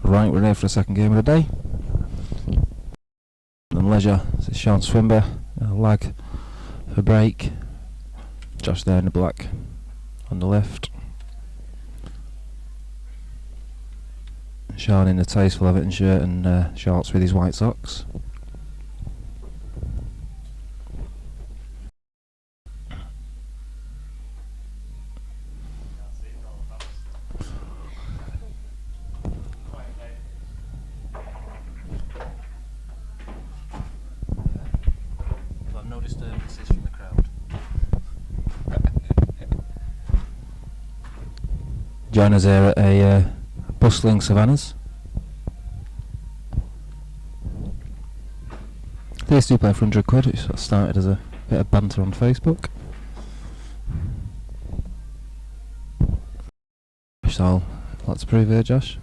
Right, we're here for the second game of the day. And Leisure, this is Sean Swimber, Lag for break. Josh there in the black on the left. Sean in the tasteful Everton shirt and shorts with his white socks. I've no disturbances from the crowd. Join us here at a bustling Savannas. These two play for £100, which sort of started as a bit of banter on Facebook. So, let's prove here, Josh.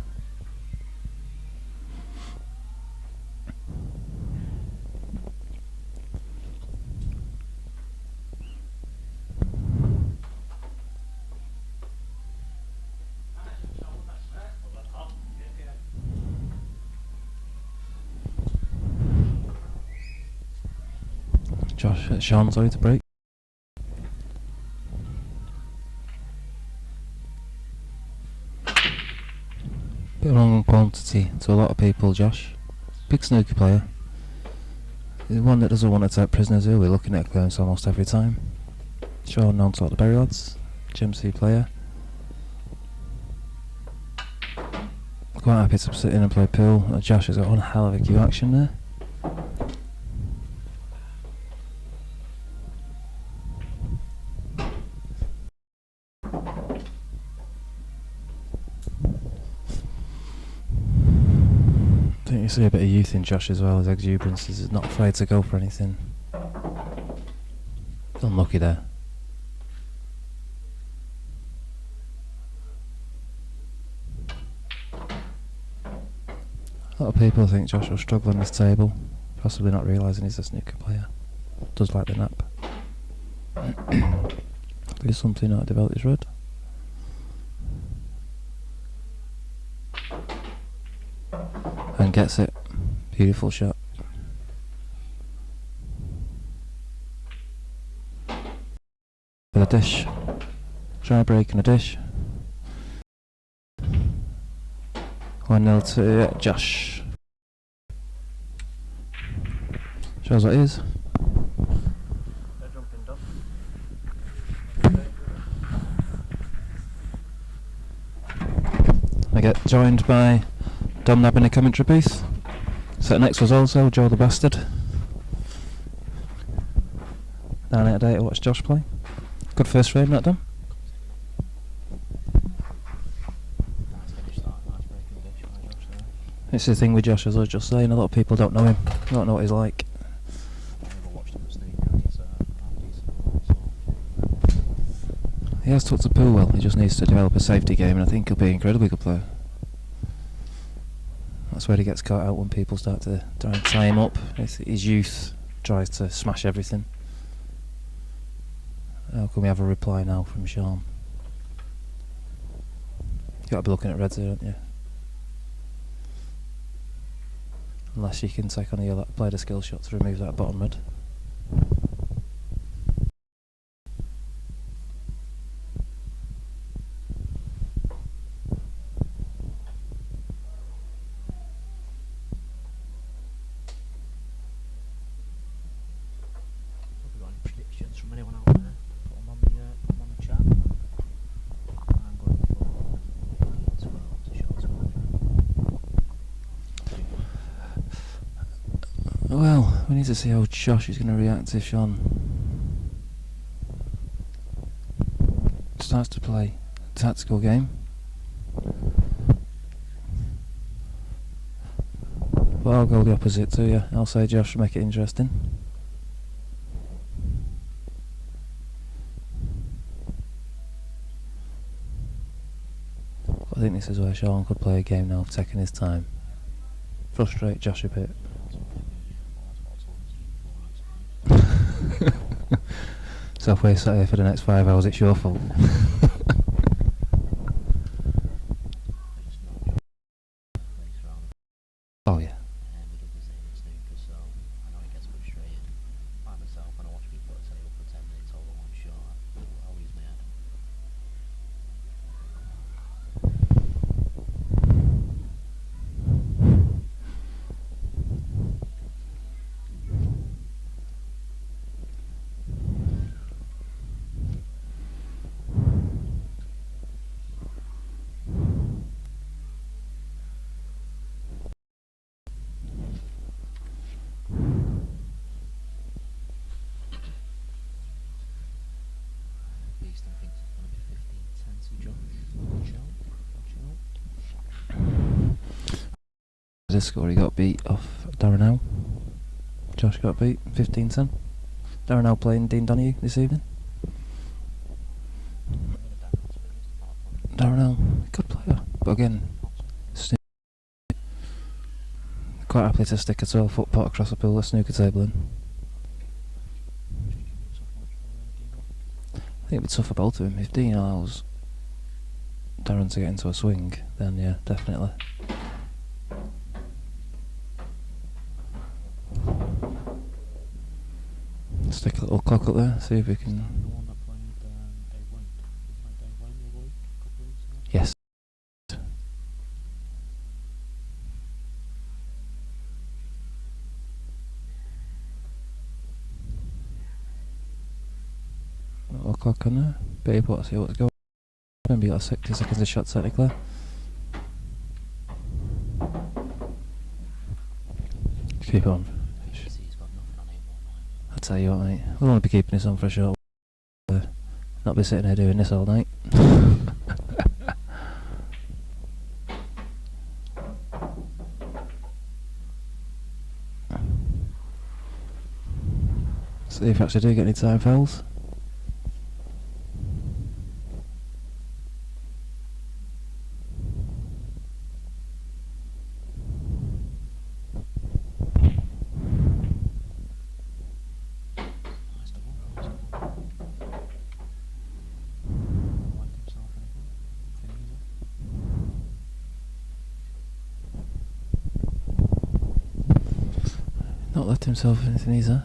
Sean, sorry to break. Bit of wrong quantity to a lot of people, Josh. Big snooker player. The one that doesn't want to take prisoners who we're looking at clearance almost every time. Sean, known to all the Berry lads. GMC player. Quite happy to sit in and play pool. Josh has got one hell of a queue action there. I think you see a bit of youth in Josh as well, his exuberance. He's not afraid to go for anything. Unlucky there. A lot of people think Josh will struggle on this table, possibly not realising he's a snooker player. Does like the nap. There's something not developed his red. And gets it. Beautiful shot. With a dish. Try breaking a dish. 1-0 to Josh. Shows what it is. They're jumping duck. I get joined by Dom Nab in the commentary booth. Sat next was also Joe the Bastard. Down out day to watch Josh play. Good first frame, that Dom. It's the thing with Josh, as I was just saying, a lot of people don't know him, don't know what he's like. He has took to pool well, he just needs to develop a safety game, and I think he'll be an incredibly good player. That's where he gets caught out when people start to try and tie him up. His youth tries to smash everything. How can we have a reply now from Sean? You got to be looking at reds here, don't you? Unless you can take on your play the skill shot to remove that bottom red. Have you got any predictions from anyone out there? Put them on the chat. I'm going for 12 to short 12. Well, we need to see how Josh is going to react if Sean starts to play a tactical game. But I'll go the opposite to you. I'll say Josh, make it interesting. I think this is where Sean could play a game now of taking his time. Frustrate Josh a bit. So if we're sat here for the next 5 hours, it's your fault. see Josh. Watch out. The score, he got beat off Darren Howe. Josh got beat 15-10. Darren Howe playing Dean Donahue this evening. Darren Howe, good player, but again, quite happy to stick a 12-foot pot across a pool of snooker table in. I think it'd be tough for both of them. If Dean allows Darren to get into a swing, then yeah, definitely. Stick a little clock up there, see if we can. The one that played Dave Wayne. Played Dave Wayne the other week, a couple of weeks ago. Yes. Little clock on there. Be able to see what's going on. Maybe got 60 seconds of shot technically. Keep on. He's got nothing on 819. I tell you what, mate, we'll only be keeping this on for a short while. Not be sitting here doing this all night. See if we actually do get any time fouls. Nice double. Wiped himself anything? Anything Not left himself anything easier.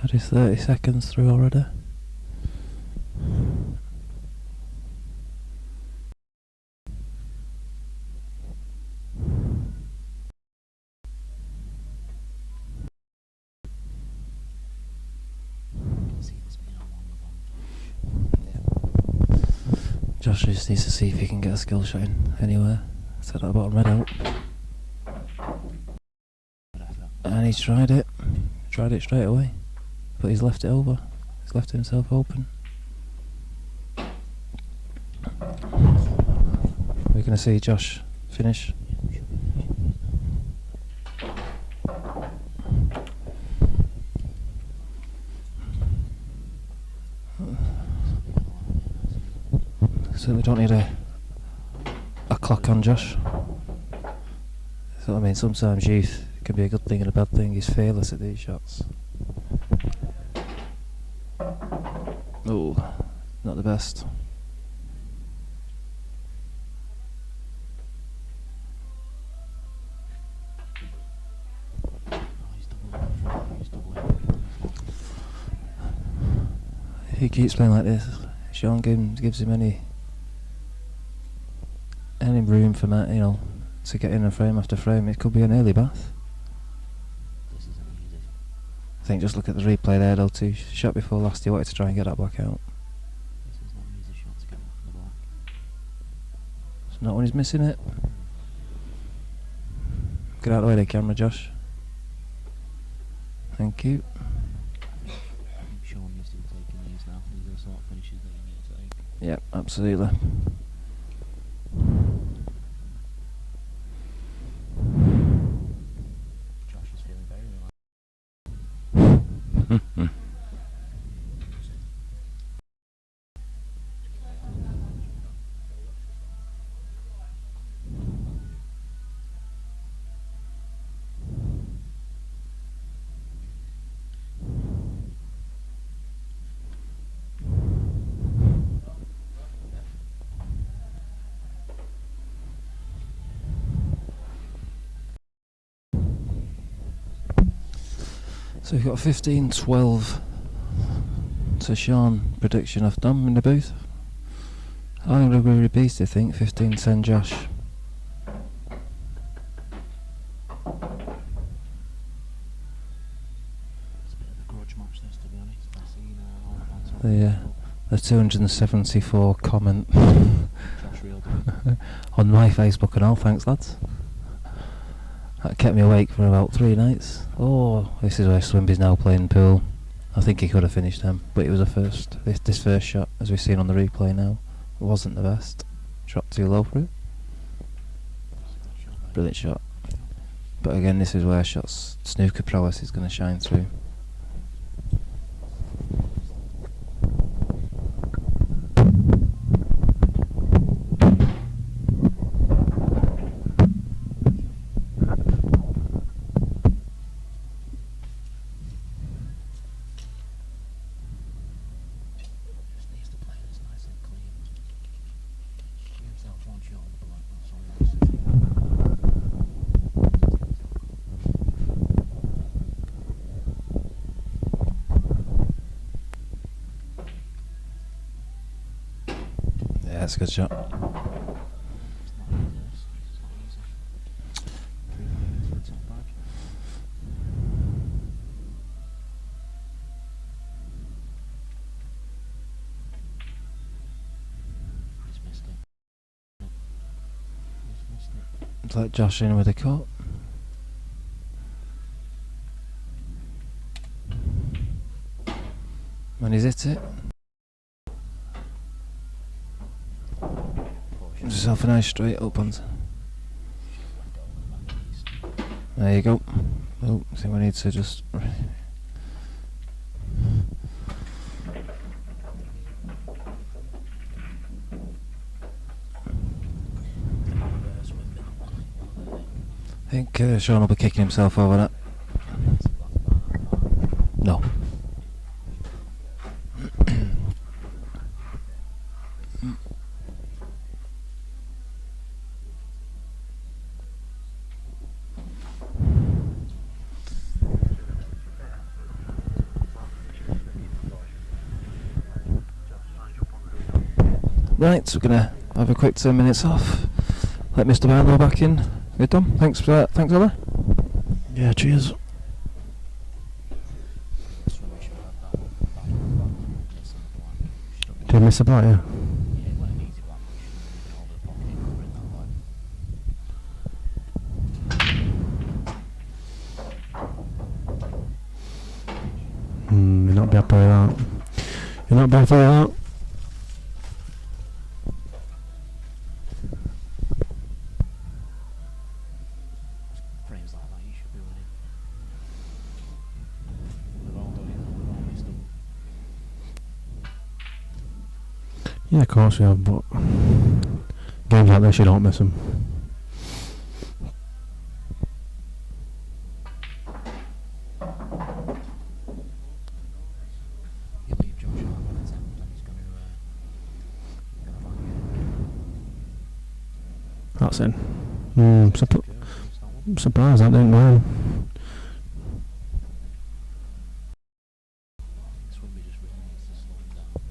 That is 30 seconds through already. can see this being a longer one. Josh just needs to see if he can get a skill shot in anywhere. Set that bottom red out. And he's tried it. Tried it straight away. But he's left it over. He's left himself open. We're going to see Josh finish. So we don't need a clock on Josh. So I mean, sometimes youth can be a good thing and a bad thing. He's fearless at these shots. Oh, not the best. He keeps playing like this. Sean gives him any room for Matt, you know, to get in a frame after frame. It could be an early bath. This isn't easy. I think just look at the replay there though too. Shot before last he wanted to try and get that black out. This is not an easy shot to get off the black. It's not when he's missing it. Get out of the way there, camera, Josh. Thank you. I think Sean needs to be taking these now. These are the sort of finishes that you need to take. Yep, absolutely. Josh is feeling very relaxed. So we've got 15-12 to Sean prediction of Dom in the booth. I'm going to agree with Beast, I think. 15-10 Josh. a 274 comment Josh Real did. on my Facebook and all. Thanks, lads. That kept me awake for about 3 nights. Oh, this is where Swimby's now playing pool. I think he could have finished them, but it was a first. This first shot, as we've seen on the replay now, wasn't the best. Shot too low for it. Brilliant shot. But again, this is where shots snooker prowess is going to shine through. Just needs to play this nice and clean. Give himself one shot on the block, that's all he wants to do. Yeah, that's a good shot. It's not easy, this. It's not easy. 3 minutes for the top bag. He's missed it. He's missed it. Let Josh in with a cut. And he's hit it. Gives yourself a nice straight up on. There you go. Oh, I think we need to just. I think Sean will be kicking himself over that. No. Right, so we're gonna have a quick 10 minutes off. Let Mr. Barlow back in. Good done. Thanks for that. Thanks, Ella. Yeah, cheers. Did you miss a black, yeah? You're not happy with that. You're not happy with that. Frames like that, you should be winning. We've all done it, we've all missed them. Yeah, of course we have, but games like this you don't miss them. You leave Josh out on attempt and he's going to find you. That's in. I'm surprised that didn't win. Swimby just really needs to slow him down.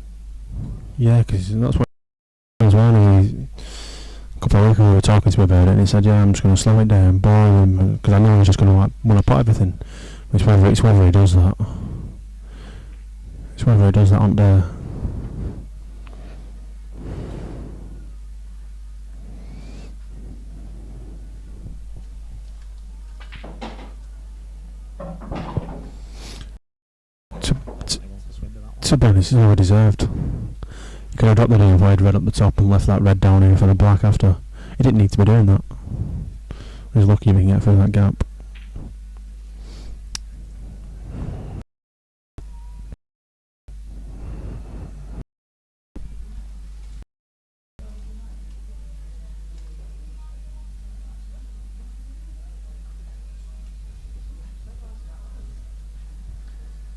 Yeah, because that's what as well. A couple of weeks ago we were talking to him about it, and he said, "Yeah, I'm just going to slow it down, boil him, because I know he's just going to want to put everything." It's whether he does that. It's whether he does that on there. To be honest, it's all deserved. You could have dropped the knee wide red up the top and left that red down here for the black after. He didn't need to be doing that. He was lucky if he can get through that gap.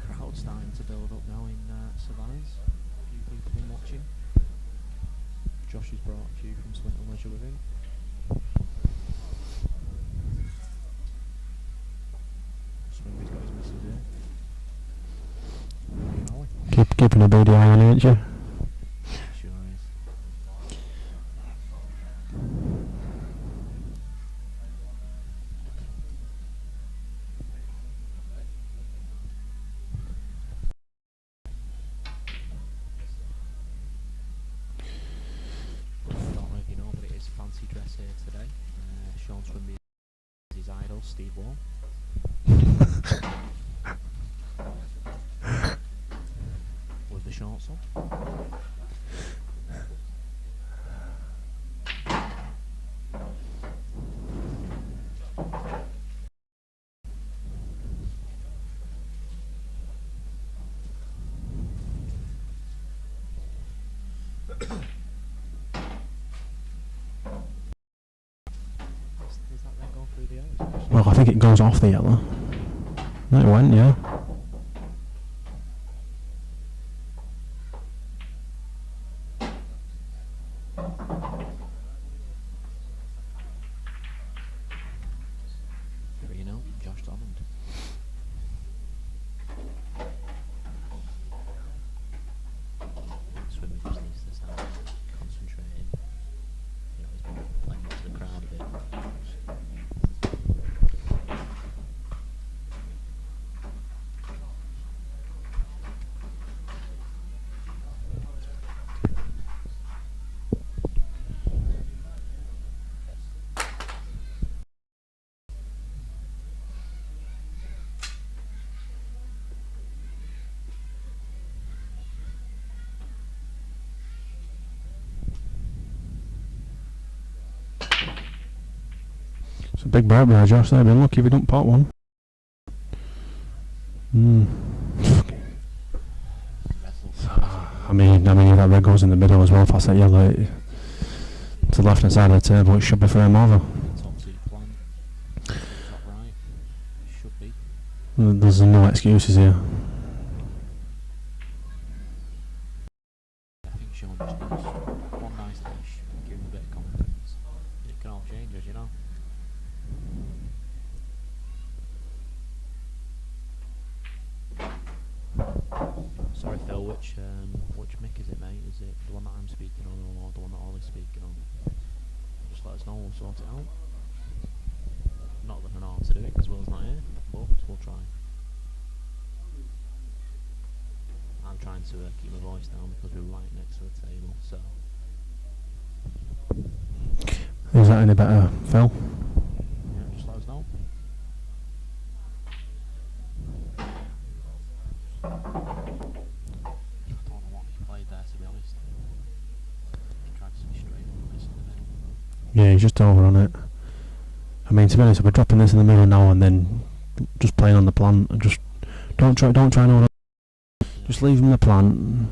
Crowd starting to build up now in Savannas. A few people been watching. Josh has brought a few from Swinton Leisure with him. Swimby's got his missus here. Keeping a beady eye on it, ain't you? Sure is. Phil, Steve Wall. With the shorts on. Does that then go through the eyes? Well, I think it goes off the yellow. No, it went, yeah. There you know, Josh Donald. Swimming just needs to start concentrating. You know, he's been playing up to the crowd a bit. It's a big break there, Josh. They've been lucky if he don't pot one. I mean, if that red goes in the middle as well, past that yellow, to the left hand side of the table, it should be frame over. Top two plan. Top right. Should be. There's no excuses here. I think Sean just needs one nice dish, give him a bit of confidence. It can all change, as you know. Sorry Phil, which mic is it, mate? Is it the one that I'm speaking on or the one that Ollie's speaking on? Just let us know, we'll sort it out. Not that I know how to do it because Will's not here, but we'll try. I'm trying to keep my voice down because we're right next to the table, so. Is that any better, Phil? Yeah, just let us know. I don't know what he played there, to be honest. He tried to be straight on this in the middle. Yeah, he's just over on it. I mean, to be honest, if we're dropping this in the middle now and then just playing on the plan, and just don't try and hold on. Just leave him the plan.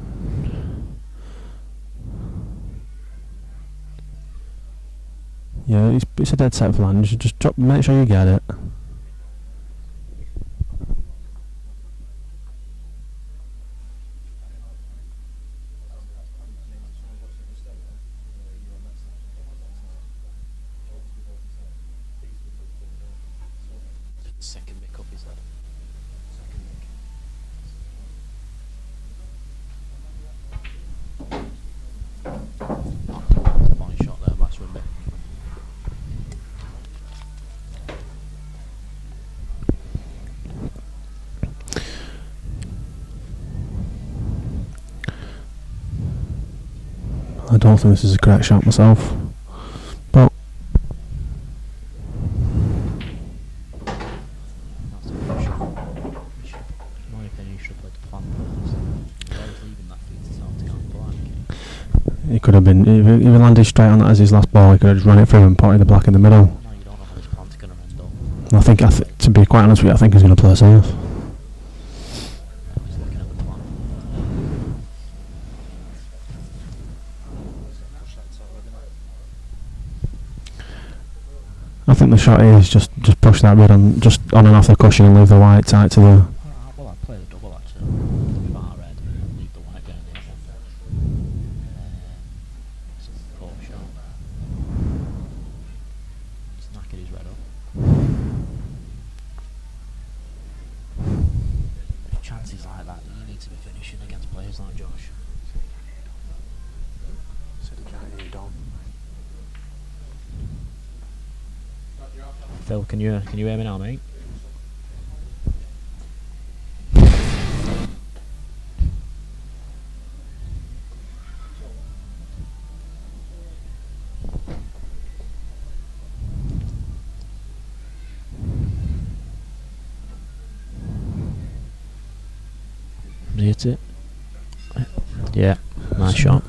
Yeah, it's a dead set plan. Just drop, make sure you get it. Second mic up, is that? Second mic. Fine shot there by Swinby. I don't think this is a correct shot myself. But That's a good shot. In my opinion, he should have played the plan first. I was leaving that feet to Celtic on black. it could have been, if he landed straight on that as his last ball, he could have just run it through and potted the black in the middle. No, you don't know how this plan's going to end up. And I think, to be quite honest with you, I think he's going to play safe. Now he's looking at the plan. I think the shot is just push that red on, just on and off the cushion and leave the white tight to the. Well, I'd play the double actually. The far red and leave the white behind the other. It's a poor shot. He's knackered his red up. There's chances like that that you need to be finishing against players like Josh. Phil, can you hear me now, mate? hit it. Yeah, nice shot.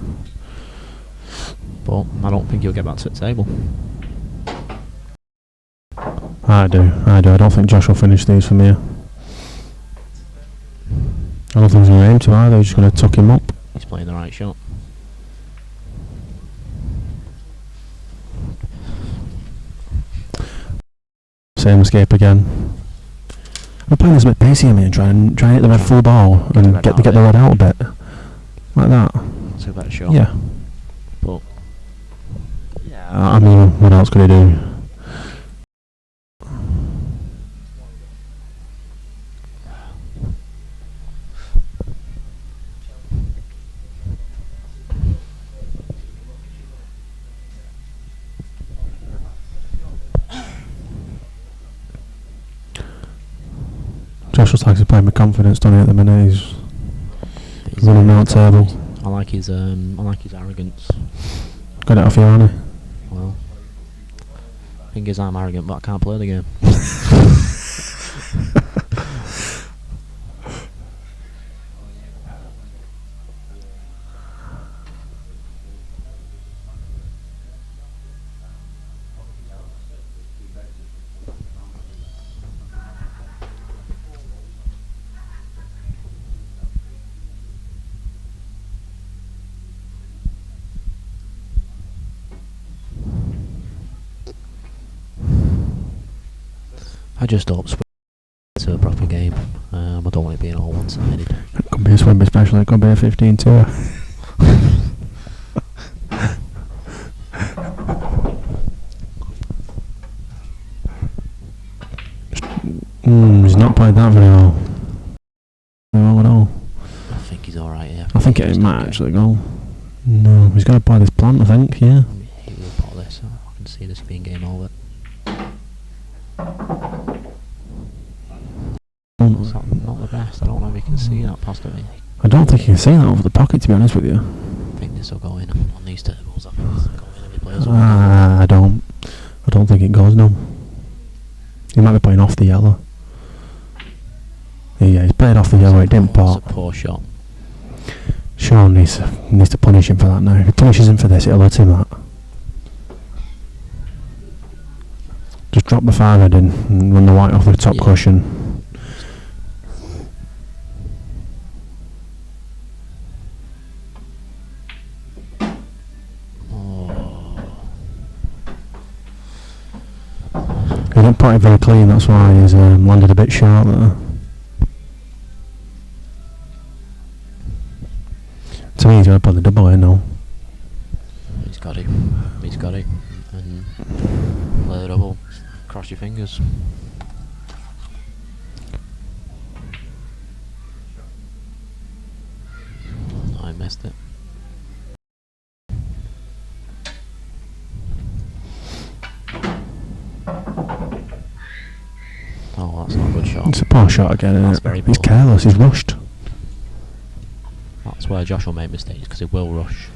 But I don't think he'll get back to the table. I do. I don't think Josh will finish these from here. I don't think he's going to aim to either. He's just going to tuck him up. He's playing the right shot. Same escape again. We're playing this a bit pacey, I mean, try and hit the red full ball and get the red out a bit. Like that. That's a better shot. Yeah. But Yeah. I mean, what else could he do? Josh looks like he's playing with confidence, don't he, at the minute? He's running down the table. I like his arrogance. Got it off you, hasn't he? Well, thing is, I'm arrogant, but I can't play the game. I just hope Spurs to a proper game. I don't want it being all one-sided. It could be a Swimby special, it could be a 15-2. He's not played that very well. At all. I think he's alright, yeah. I think it might actually go. No, he's going to play this plant, I think, yeah. He will put this. I can see this being game over. It's not the best. I don't know if you can see that past me. I don't think you can see that over the pocket, to be honest with you. I think this will go in on these tables. I think this will go in if he plays well. I don't think it goes, no. He might be playing off the yellow. Yeah, he's played off the yellow, it didn't pop. It's a poor shot. Sean needs to punish him for that now. If he punishes him for this, it'll hurt him that. Just drop the 5 in and run the white off the top cushion. He didn't put it very clean, that's why he's landed a bit short there. To me, he's going to put the double in now. He's got it. And play the double. Cross your fingers. I missed it. Oh, that's not a good shot. It's a poor shot again, isn't That's it? very He's poor. careless, he's rushed. That's where Josh will make mistakes, because he will rush.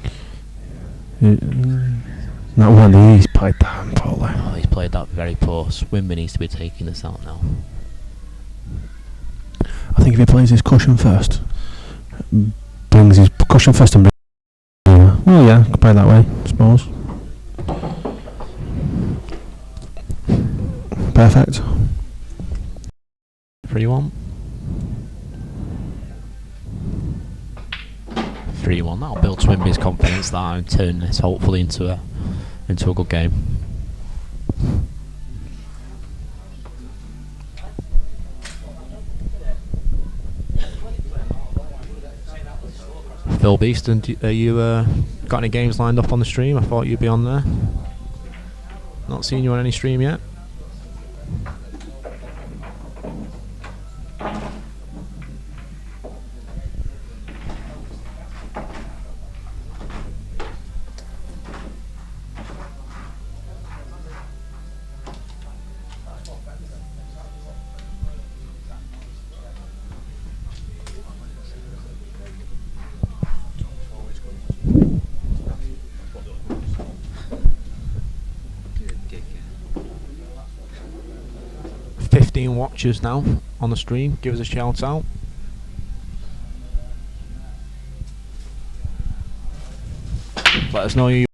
That one, he's played that poorly. Oh, he's played that very poor. Swinby needs to be taking this out now. I think if he plays his cushion first, brings his cushion first and well, yeah, could play that way, I suppose. Perfect. 3-1. 3-1. That'll build Swinby's confidence that and turn this hopefully into a good game. Phil Beeston, are you got any games lined up on the stream? I thought you'd be on there. Not seen you on any stream yet. Watchers now on the stream. Give us a shout out. let us know you.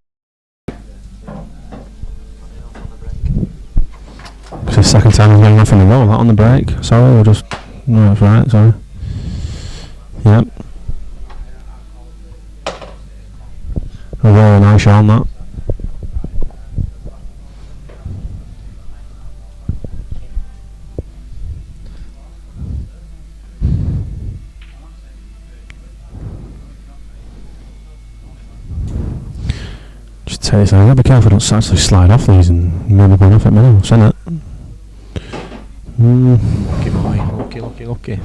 It's the second time I'm getting off in a row. That on the break. Sorry, or just no, that's right. Sorry. Yep. A really nice shot on that. Just tell you something, I'll be careful I don't actually slide off these and maybe going off at me now. I've seen it. Lucky boy, lucky.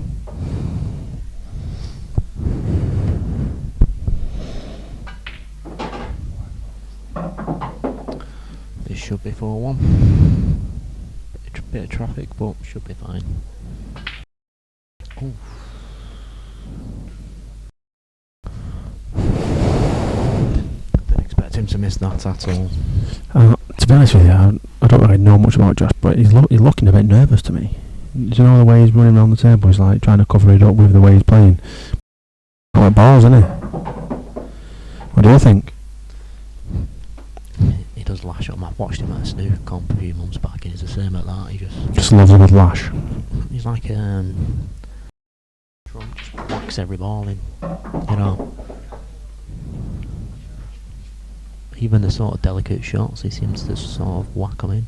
This should be 4-1. Bit of traffic, but should be fine. Ooh. Didn't expect him to miss that at all. To be honest with you, I don't really know much about Josh, but he's looking a bit nervous to me. Do you know the way he's running around the table? He's like trying to cover it up with the way he's playing. Like balls, isn't he? What do you think? He does lash up. I watched him at a snooker comp a few months back, and he's the same at that. He Just loves a good lash. he's like Trump, just whacks every ball in. You know. Even the sort of delicate shots, he seems to sort of whack them in.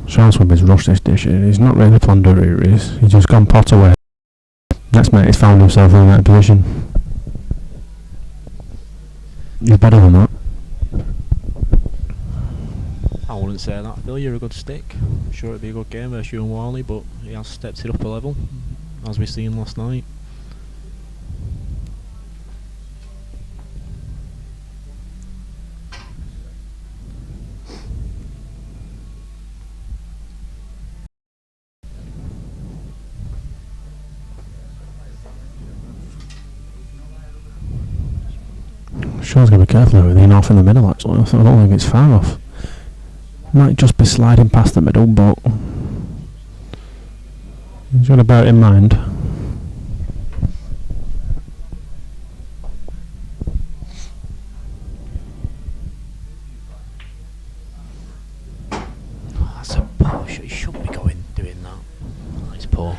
Swanswim's rushed this dish. He's not really planned where he is. He's just gone pot away. Next mate, he's found himself in that position. He's better than that. I wouldn't say that, Phil. You're a good stick. I'm sure it'd be a good game versus you and Warley, but he has stepped it up a level, as we seen last night. Sean's going to be careful with being off in the middle actually. I don't think it's far off. Might just be sliding past the middle, but he's got to bear it in mind. That's a poor shot. He shouldn't be doing that. That's poor.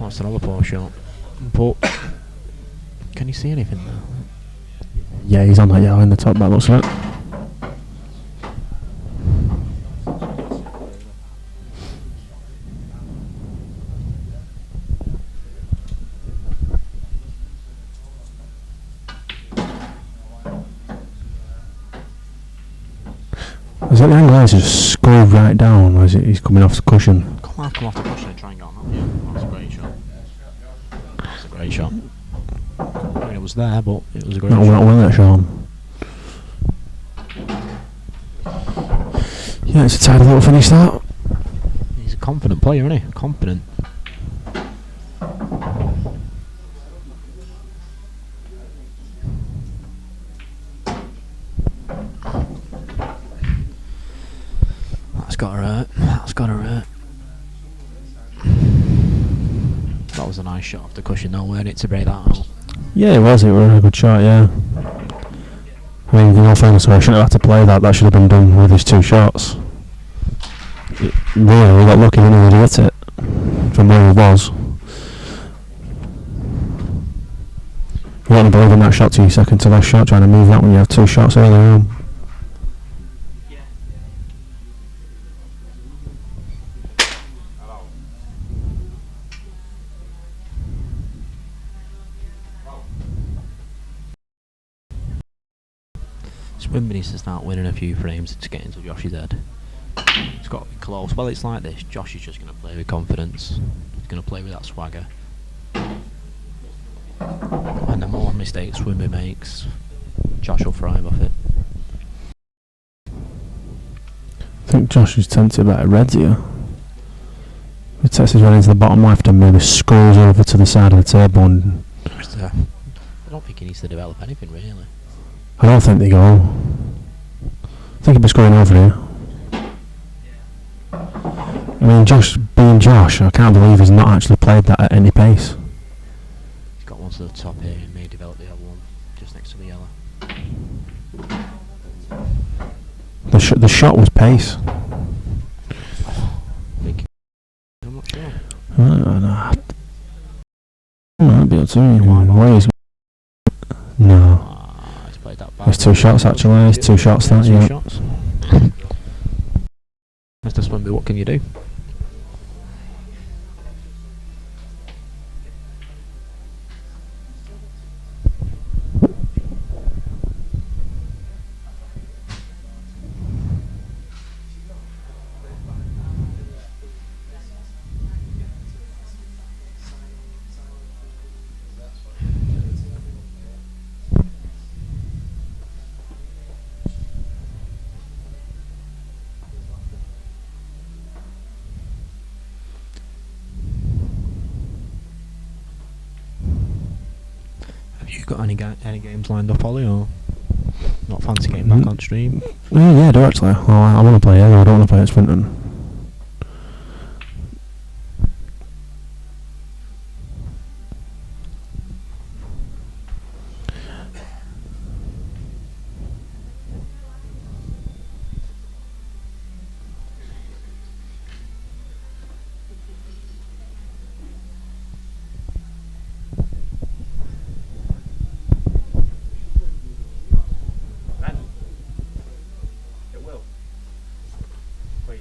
That's another poor shot. But Can you see anything now? Yeah, he's on that yellow in the top, that looks like. Is that the angle is just screwed right down, or is it he's coming off the cushion? Come off the cushion and try and get on that. Yeah, that's a great shot. That's a great shot. I mean, it was there, but it was a great shot. Not well, Sean. Yeah, it's a tidy little finish that. He's a confident player, isn't he? Confident. That's got to hurt. That's got to hurt. That was a nice shot off the cushion, though, weren't it, to break that out? Yeah, it was. It was a good shot, yeah. I mean, in all fairness, I shouldn't have had to play that. That should have been done with his two shots. Really, we got lucky when he hit it from where he was. You wouldn't believe in that shot to your second to last shot, trying to move that when you have two shots earlier on. Swinby needs to start winning a few frames to get into Josh's head. It's got to be close. Well, it's like this. Josh is just going to play with confidence. He's going to play with that swagger. And the more mistakes Swimby makes, Josh will thrive off it. I think Josh is tempted about reds here. He takes his run into the bottom left and maybe scrolls over to the side of the table. And I don't think he needs to develop anything really. I don't think they go. I think he'll be scrolling over here. I mean, Josh being Josh, I can't believe he's not actually played that at any pace. He's got one to the top here and may develop the other one just next to the yellow. The shot was pace. I'm not sure. Might be able to. No. He's played that bad. There's 2 shots actually. There's 2 shots that, yeah. 2 shots. Mr. Swimby, what can you do? Have you got any games lined up, Ollie, or not fancy getting back on stream? Yeah, I do actually. Well, I want to play here, I don't want to play at Swinton. It will. Please.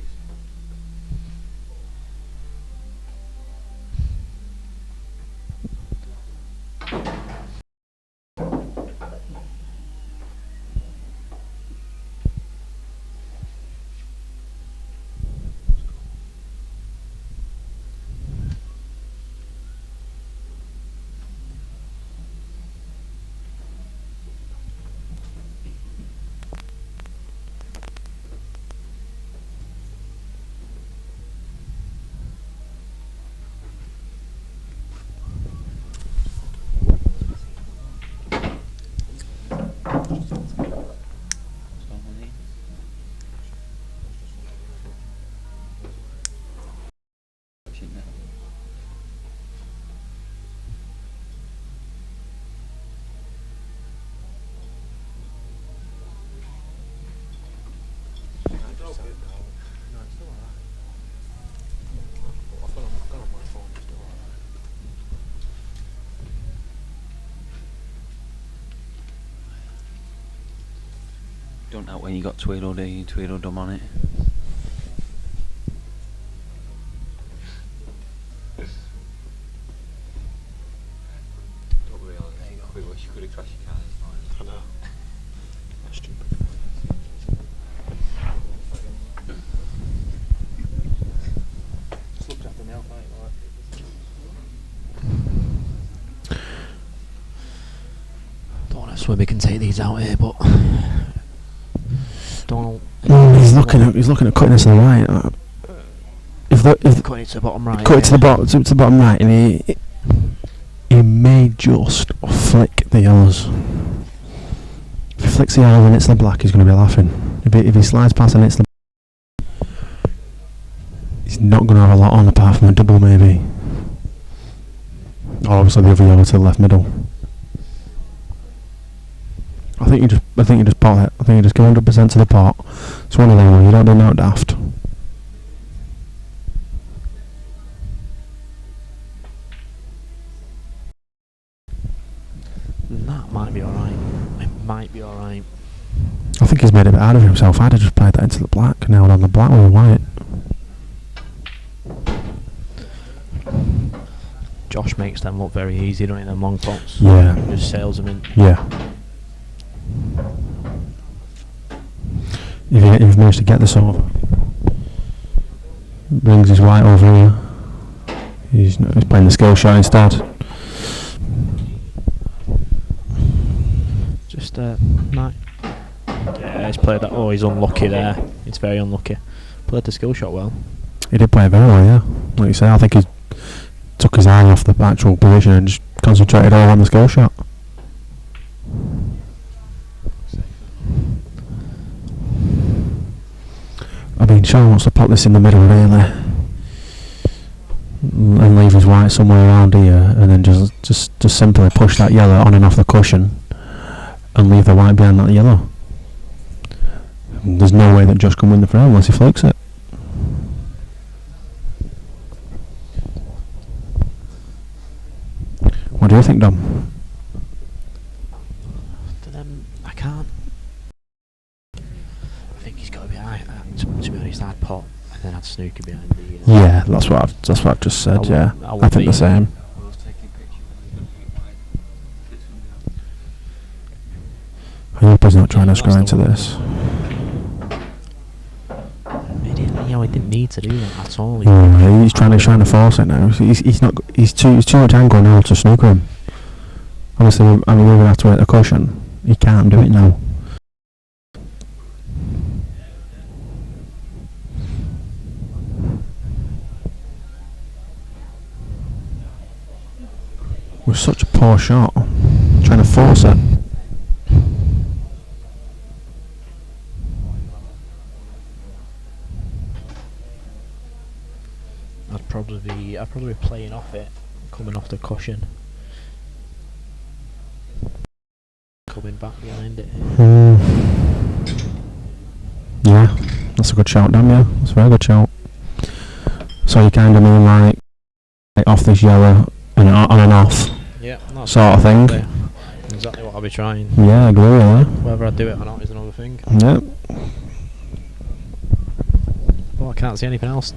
Don't know when you got Tweedledum on it. Don't realise. We wish you could have crashed your car. I know. That's stupid. Just looked at the nail fight, like. Don't know if Swimby can take these out here, but don't. He's looking at cutting this to the right. If Cut it to the bottom right. cut it to the bottom right, and he may just flick the yellows. If he flicks the yellow and it's the black, he's going to be laughing. If he slides past and it's the, he's not going to have a lot on apart from a double maybe. Or obviously the other yellow to the left middle. I think you just pot it. I think you just go 100% to the pot. It's one of them where you don't do no daft. That might be alright. It might be alright. I think he's made a bit out of himself. I'd have just played that into the black, nailed on the black with the white. Josh makes them look very easy, doesn't he? Them long pots. Yeah. Just sails them in. Yeah. If you've managed to get this over. Brings his white over here. He's playing the skill shot instead. Just Mike. Yeah, he's played that. Oh, he's unlucky there. He's very unlucky. Played the skill shot well. He did play it very well, yeah. Like you say, I think he took his eye off the actual position and just concentrated all on the skill shot. I mean, Sean wants to pop this in the middle, really, and leave his white somewhere around here, and then just simply push that yellow on and off the cushion, and leave the white behind that yellow. There's no way that Josh can win the frame unless he flicks it. What do you think, Dom? I can't. I think he's got to be high. To be honest, I'd pot and then I'd snooker behind the. Yeah, that's what I've just said. I think the same. I hope he's not trying to screw into this. He didn't need to do that at all. He's trying to force it now. He's too much angle now to snooker him. Obviously, we're going to have to hit the cushion. He can't do it now. It was such a poor shot. Trying to force it. I'd probably be playing off it, coming off the cushion, coming back behind it. Yeah, that's a good shout, damn yeah. That's a very good shout. So you kind of mean like off this yellow and on and off, Yeah, that's sort of thing. Exactly what I'll be trying. Yeah, I agree. Yeah. Whether I do it or not is another thing. Yeah. Well, I can't see anything else.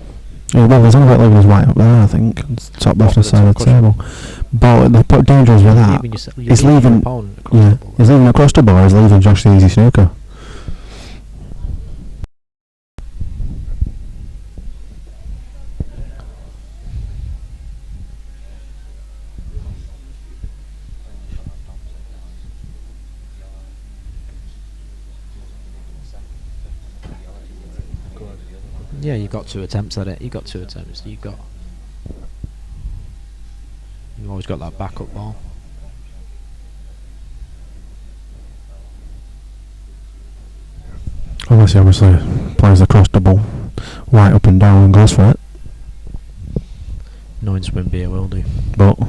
Yeah, well, there's only about leaving his white up there, I think. It's top left side of the table. But the dangers with that, he's leaving. Yeah, he's leaving across the bar. He's leaving Josh the easy snooker. Yeah, you've got 2 attempts at it. You've got 2 attempts. You've always got that backup ball. Unless he obviously plays the cross double, white up and down and goes for it. Knowing swim beer will do. But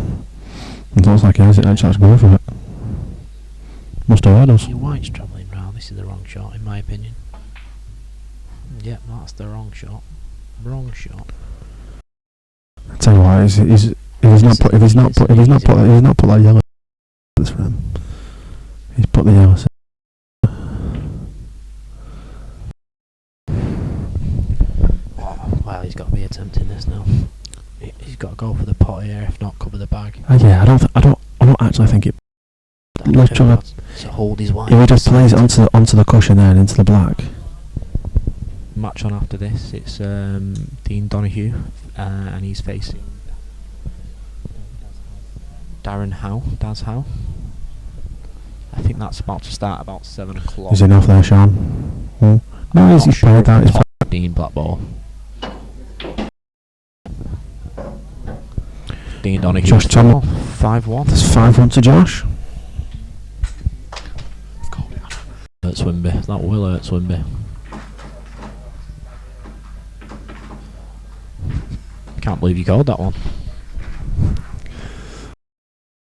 it looks like he has it actually going for it. Must have heard us. Your white's travelling round. This is the wrong shot, in my opinion. Yep, that's the wrong shot. Wrong shot. I tell you what, if he's not put that yellow this for him. He's put the yellow. Well, he's got to be attempting this now. He's got to go for the pot here, if not cover the bag. Yeah, I don't actually think it. Let's try to hold his white. If he just plays it onto the cushion there and into the black. Match on after this. It's Dean Donahue, and he's facing Darren Howe. Daz Howe. I think that's about to start about 7 o'clock. Is enough there, Sean? No, he's played that. He's played Dean black ball. Dean Donahue. Josh Tom. 5-1. There's 5-1 to Josh. Hurt Swinby. That will hurt Swinby. Can't believe you called that one.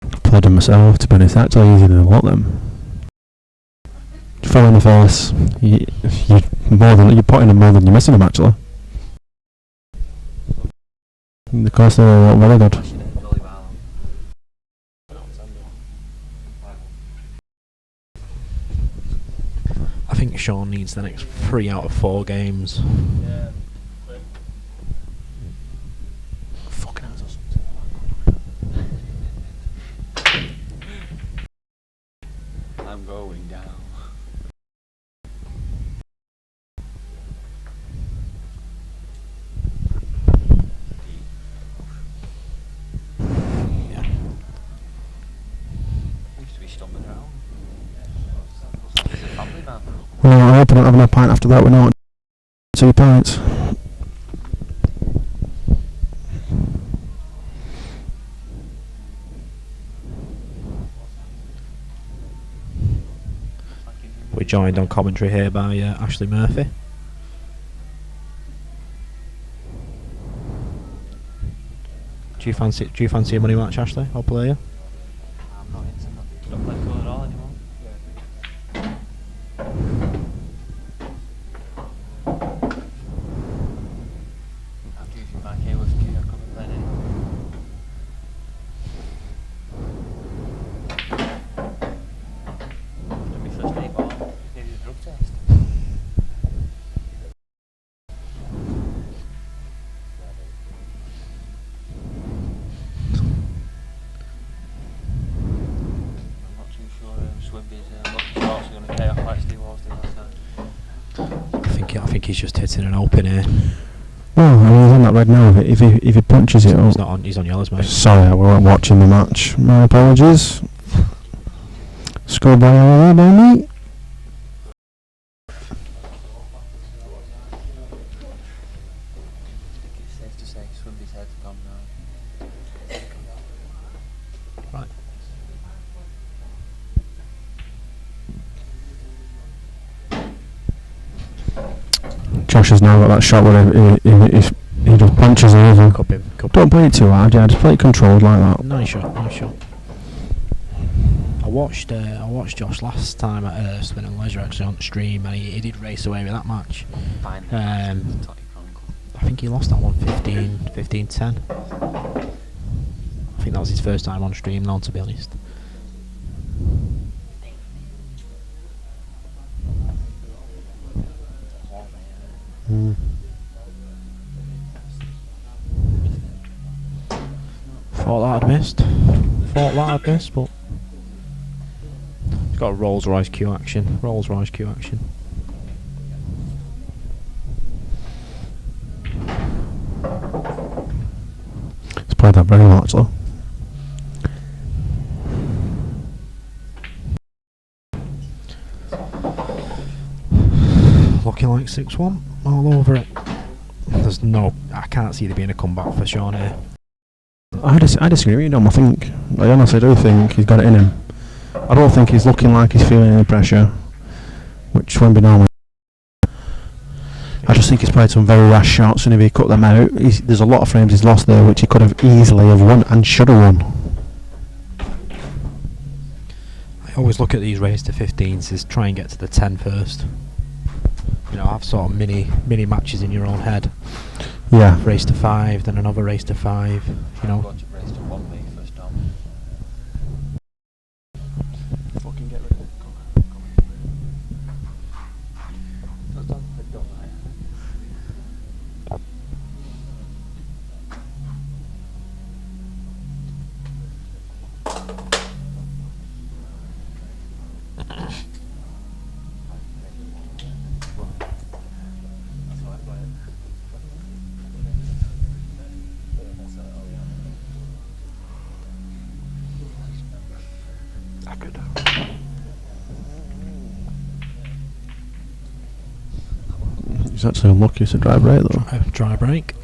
I've played them myself, to be honest. It's actually easier than a lot of them. Fell in the face. You're putting them more than you're missing them, actually. Of course, they're very good. I think Sean needs the next 3 out of 4 games. Yeah. I'm going down. finished on the ground. He's a family man. Well, I hope I don't have no pint after that. We're not 2 pints. We're joined on commentary here by Ashley Murphy. Do you fancy a money match, Ashley? I'll play you. I'm not into that. Don't play cool at all anymore. After using my K with Q, I couldn't play it. After my first 8 ball, needed a drug test. I'm not too sure Swimby's lucky shorts are going to pay off like Steve Walsh did last night. I think he's just hitting an open here. Well, I mean, he's on that red now. If he punches it up. He's on yellows, mate. Sorry, we weren't watching the match. My apologies. Schoolboy all by me. I think it's safe to say Swimby's head's gone now. Right. Josh has now got that shot where he just punches over. Cup him. Don't play it too hard, yeah. Just play it controlled like that. Nice shot. I watched Josh last time at Spin and Leisure actually on the stream, and he did race away with that match. Fine. I think he lost that one 15-10. I think that was his first time on stream now, to be honest. Thought that I'd missed, but he's got a Rolls Royce Q action. He's played that very much though. Looking like 6-1 all over it. I can't see there being a comeback for Sean here. I disagree with you, I honestly do think he's got it in him. I don't think he's looking like he's feeling any pressure, which won't be normal. I just think he's played some very rash shots, and if he cut them out, there's a lot of frames he's lost there which he could have easily have won and should have won. I always look at these race to 15s as try and get to the 10 first. You know, have sort of mini matches in your own head. Yeah. Race to 5, then another race to 5. You know. Got to race to 1 week first time. Fucking get rid of it. Come on. That's done. He's actually unlucky to dry break though. Dry break.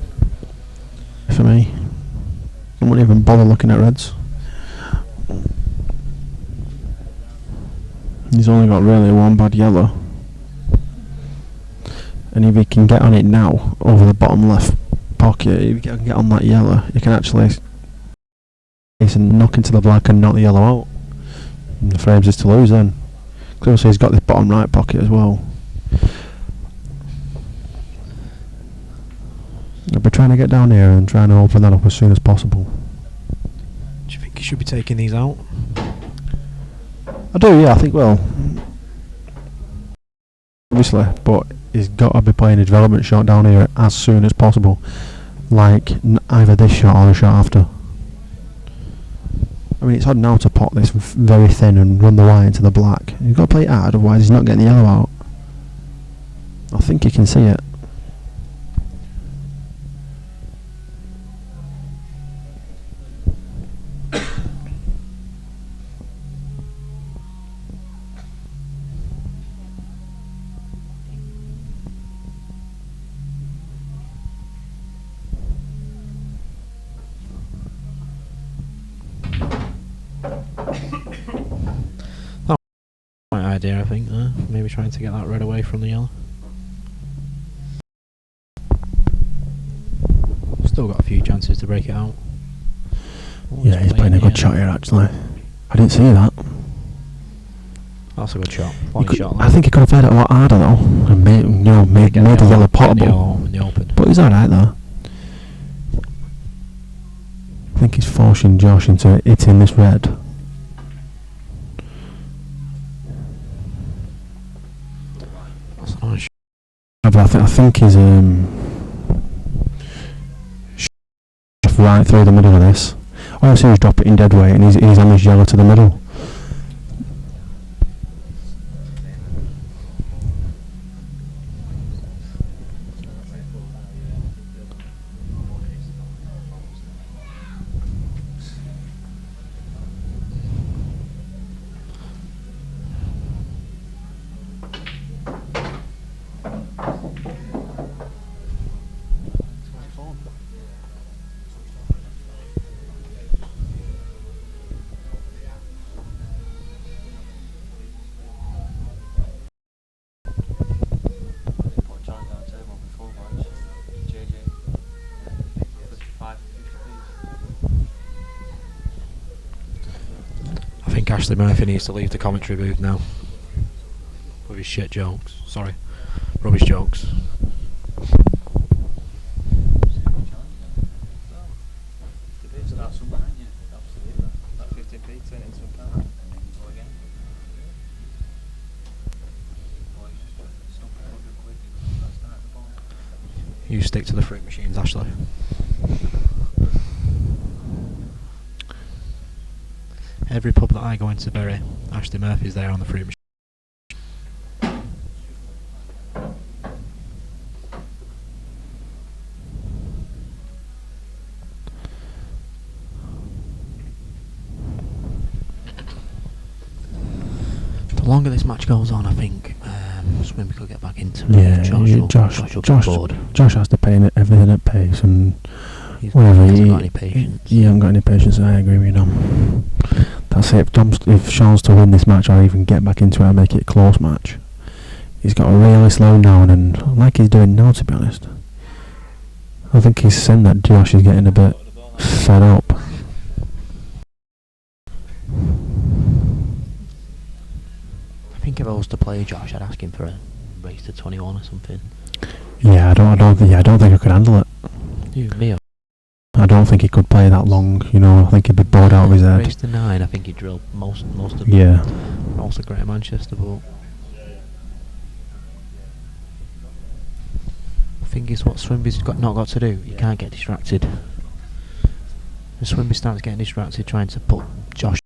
For me. I wouldn't even bother looking at reds. He's only got really one bad yellow. And if he can get on it now, over the bottom left pocket, if he can get on that yellow, he can actually knock into the black and knock the yellow out. And the frames is to lose then. Clearly he's got this bottom right pocket as well. I'll be trying to get down here and trying to open that up as soon as possible. Do you think he should be taking these out? I do, yeah, I think, well, obviously, but he's got to be playing a development shot down here as soon as possible, like either this shot or the shot after. I mean, it's hard now to pot this very thin and run the white into the black. You've got to play it hard, otherwise he's not getting the yellow out. I think you can see it. idea, I think. Maybe trying to get that red away from the yellow. Still got a few chances to break it out. Yeah, he's playing a good shot here actually. I didn't see that. That's a good shot. I think he could have played it a lot harder though, and made the yellow potable. In the open. But he's alright though. I think he's forcing Josh into hitting this red. That's a nice shot. But I think he's right through the middle of this. All I see is drop it in dead weight, and he's on his yellow to the middle. I think Ashley Murphy needs to leave the commentary booth now. With his shit jokes. Sorry. Rubbish jokes. You stick to the fruit machines, Ashley. Every pub that I go into Bury, Ashley Murphy's there on the fruit machine. The longer this match goes on, I think Swimby could get back into it. Yeah, Josh has to pay everything at pace, and whatever. He hasn't got any patience. He hasn't got any patience. I agree with you. That's it. If Sean's to win this match or even get back into it and make it a close match, he's got to really slow down, and like he's doing now, to be honest. I think he's saying that Josh is getting a bit fed up. I think if I was to play Josh, I'd ask him for a race to 21 or something. Yeah, I don't think I could handle it. You, me, I don't think he could play that long. You know, I think he'd be bored out of his head. race to 9, I think he'd drill most of Yeah. most of Greater Manchester, but the thing is, what Swimby's not got to do, you can't get distracted. If Swimby starts getting distracted trying to put Josh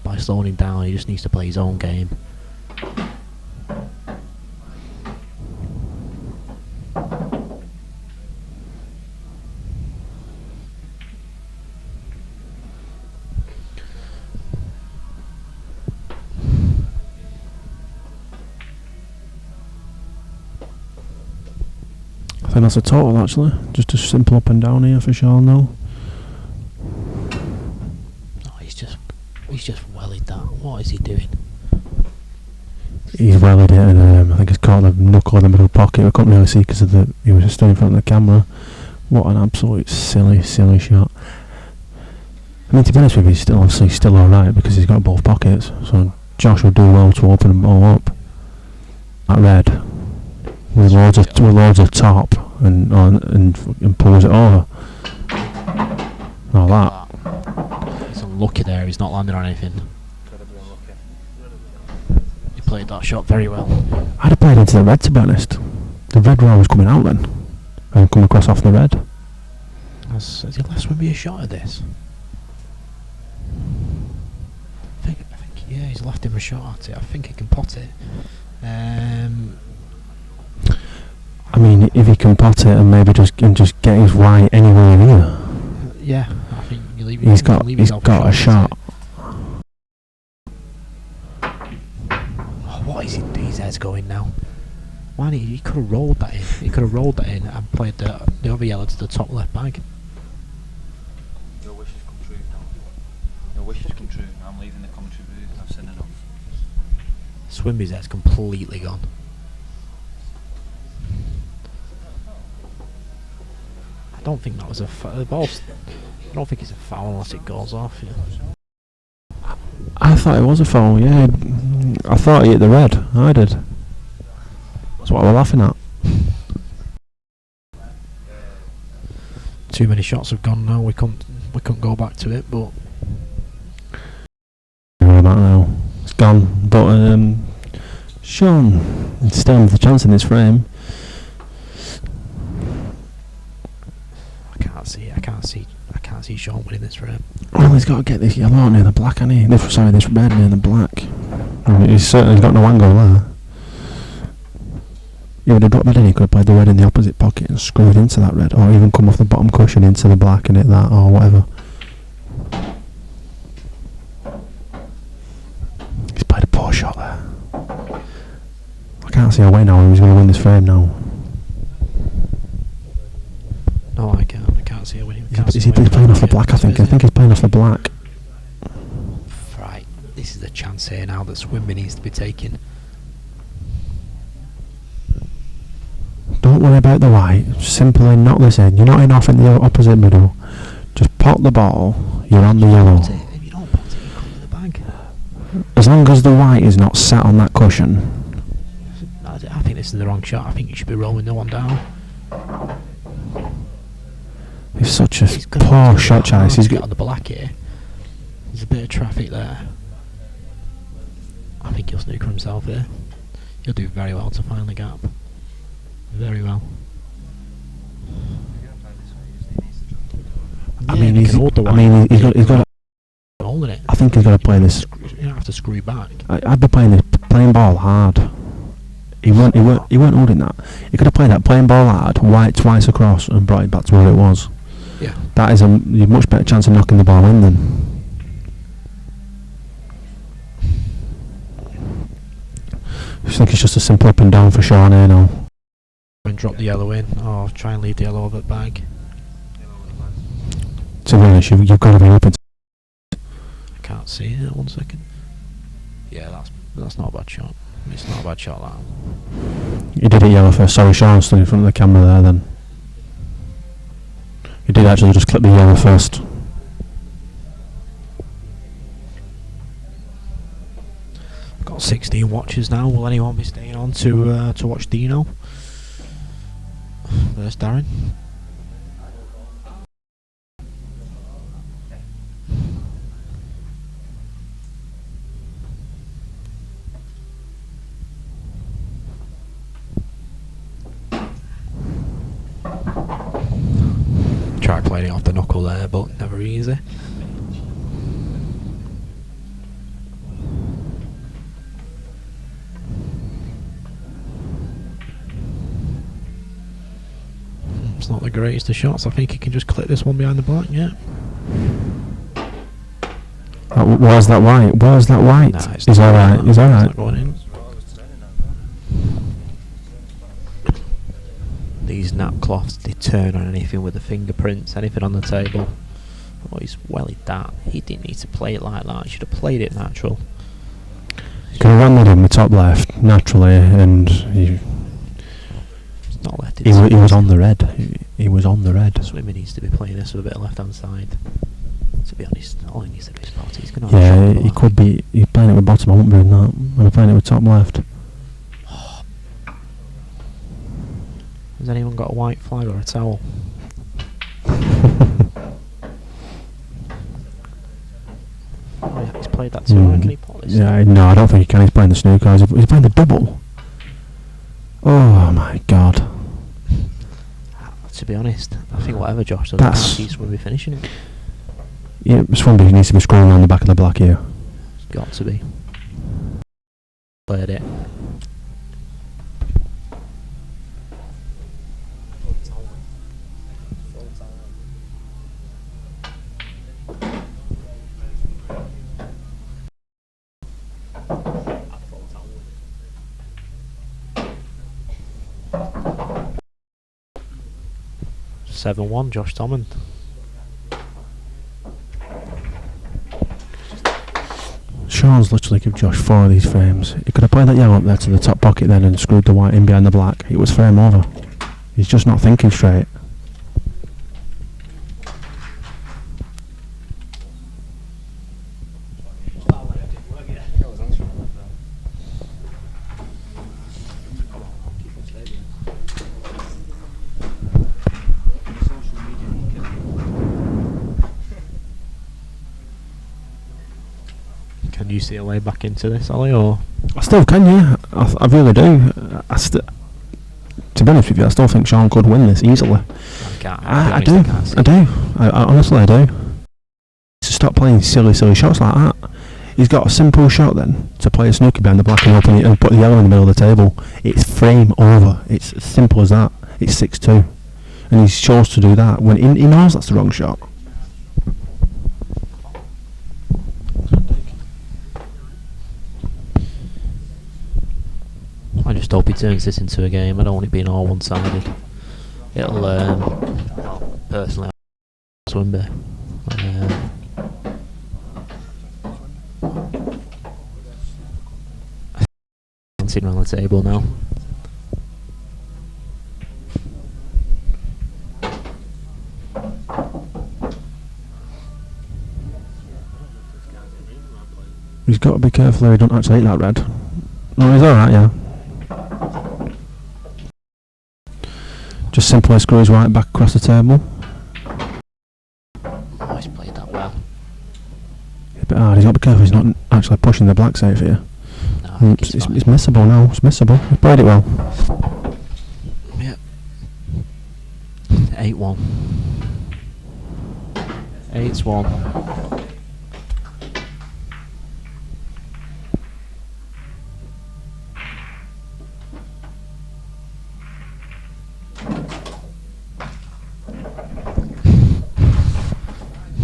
by slowing him down, he just needs to play his own game. I think that's a total actually. Just a simple up and down here for Sean now. Oh, he's just wellied that. What is he doing? He's wellied it, and I think he's caught the knuckle in the middle pocket. I couldn't really see because he was just stood in front of the camera. What an absolute silly shot. I mean, to be honest with you, he's still alright because he's got both pockets. So Josh will do well to open them all up. That red. With loads of top and pulls it over. Oh, that. He's unlucky there, he's not landing on anything. He played that shot very well. I'd have played into the red, to be honest. The red row was coming out then, and come across off the red. Has he left Swimby a shot at this? I think yeah, he's left him a shot at it. I think he can pot it. I mean, if he can pot it and maybe just get his right anywhere in here. Yeah, I think he's got a shot. Oh, what is it? His head's going now. Why didn't he could have rolled that in. He could have rolled that in and played the other yellow to the top left bag. Your wishes come true now. Your wishes come true. I'm leaving the commentary booth. I've said enough. Swimby's head's completely gone. I don't think that was a the ball's. I don't think it's a foul unless it goes off. Yeah. I thought it was a foul, yeah. I thought he hit the red. I did. That's what we're laughing at. Too many shots have gone now. We couldn't go back to it, but About now. It's gone. But Sean still with the chance in this frame. I can't see Sean winning this frame. Well, he's got to get this yellow near the black, hasn't he? This red near the black. He's certainly got no angle there. He would have dropped that in, he could have played the red in the opposite pocket and screwed into that red, or even come off the bottom cushion into the black and hit that, or whatever. He's played a poor shot there. I can't see a way now who's going to win this frame now. No, I can't see a winning. Is he playing off the black, I think he's playing off the black. Right, this is the chance here now that Swimby needs to be taking. Don't worry about the white, simply knock this in. You're not in off in the opposite middle. Just pot the ball, you're on the yellow. If you don't pot it, you come to the bag. As long as the white is not sat on that cushion. I think this is the wrong shot. I think you should be rolling the one down. It's such a poor shot choice. He's got on the black here. There's a bit of traffic there. I think he'll snooker himself here. He'll do very well to find the gap. Very well. I mean, he's got holding it. I think he's got to play this. You don't have to screw back. I'd be playing ball hard. He weren't holding that. He could have played that playing ball hard, white twice across, and brought it back to where it was. Yeah. That is a much better chance of knocking the ball in then. I think it's just a simple up and down for Sean here now. And drop the yellow in, or try and leave the yellow over the bag. To be honest, you've got to be open. I can't see it. 1 second. Yeah, that's not a bad shot. It's not a bad shot, that. He did it yellow first. Sorry, Sean stood in front of the camera there then. He did actually just clip the yellow first. Got 16 watches now. Will anyone be staying on to watch Dino? There's Darren. Try playing it off the knuckle there, but never easy. It's not the greatest of shots. I think he can just clip this one behind the black, yeah. Where's that white? Where's that white? Nah, it's He's alright. He's alright. not going in. These nap cloths, they turn on anything with the fingerprints, anything on the table. Oh, he's wellied that. He didn't need to play it like that. He should have played it natural. Could have run that in the top left naturally, and he Not let it. he was on the red. He was on the red. Swimmer needs to be playing this with a bit of left hand side. To be honest, all he needs to do is pot it. He's going to Yeah, he could be. He's playing it with bottom. I wouldn't be doing that. I'm playing it with top left. Has anyone got a white flag or a towel? Oh, yeah, he's played that too. Can he pot this? Yeah, no, I don't think he can. He's playing the snooker. He's playing the double. Oh my god. To be honest, I think whatever Josh does, I can't see Swimby finishing it. Yeah, Swimby needs to be scrolling around the back of the black here. It's got to be. Played it. (7-1) Josh Tommen. Sean Sean's literally give Josh 4 of these frames. He could have played that yellow up there to the top pocket then and screwed the white in behind the black. It was frame over. He's just not thinking straight. Can you see a way back into this, Ollie, or...? I still can, yeah. I really do. To be honest with you, I still think Sean could win this easily. I do. I honestly, I do. To stop playing silly shots like that. He's got a simple shot then to play a snooker behind the black and open it and put the yellow in the middle of the table. It's frame over. It's as simple as that. It's 6-2, and he's chose to do that when he knows that's the wrong shot. I just hope he turns this into a game. I don't want it being all one-sided. It'll, well, personally, Swinby. Sitting around the table now. He's got to be careful there he don't actually hit that red. No, he's alright, yeah. Just simply screw his white back across the table. Oh, he's played that well. It's a bit hard, he's got to be careful he's not actually pushing the black safe here. No, It's missable now, it's missable. He's played it well. Yep. 8-1. 8-1.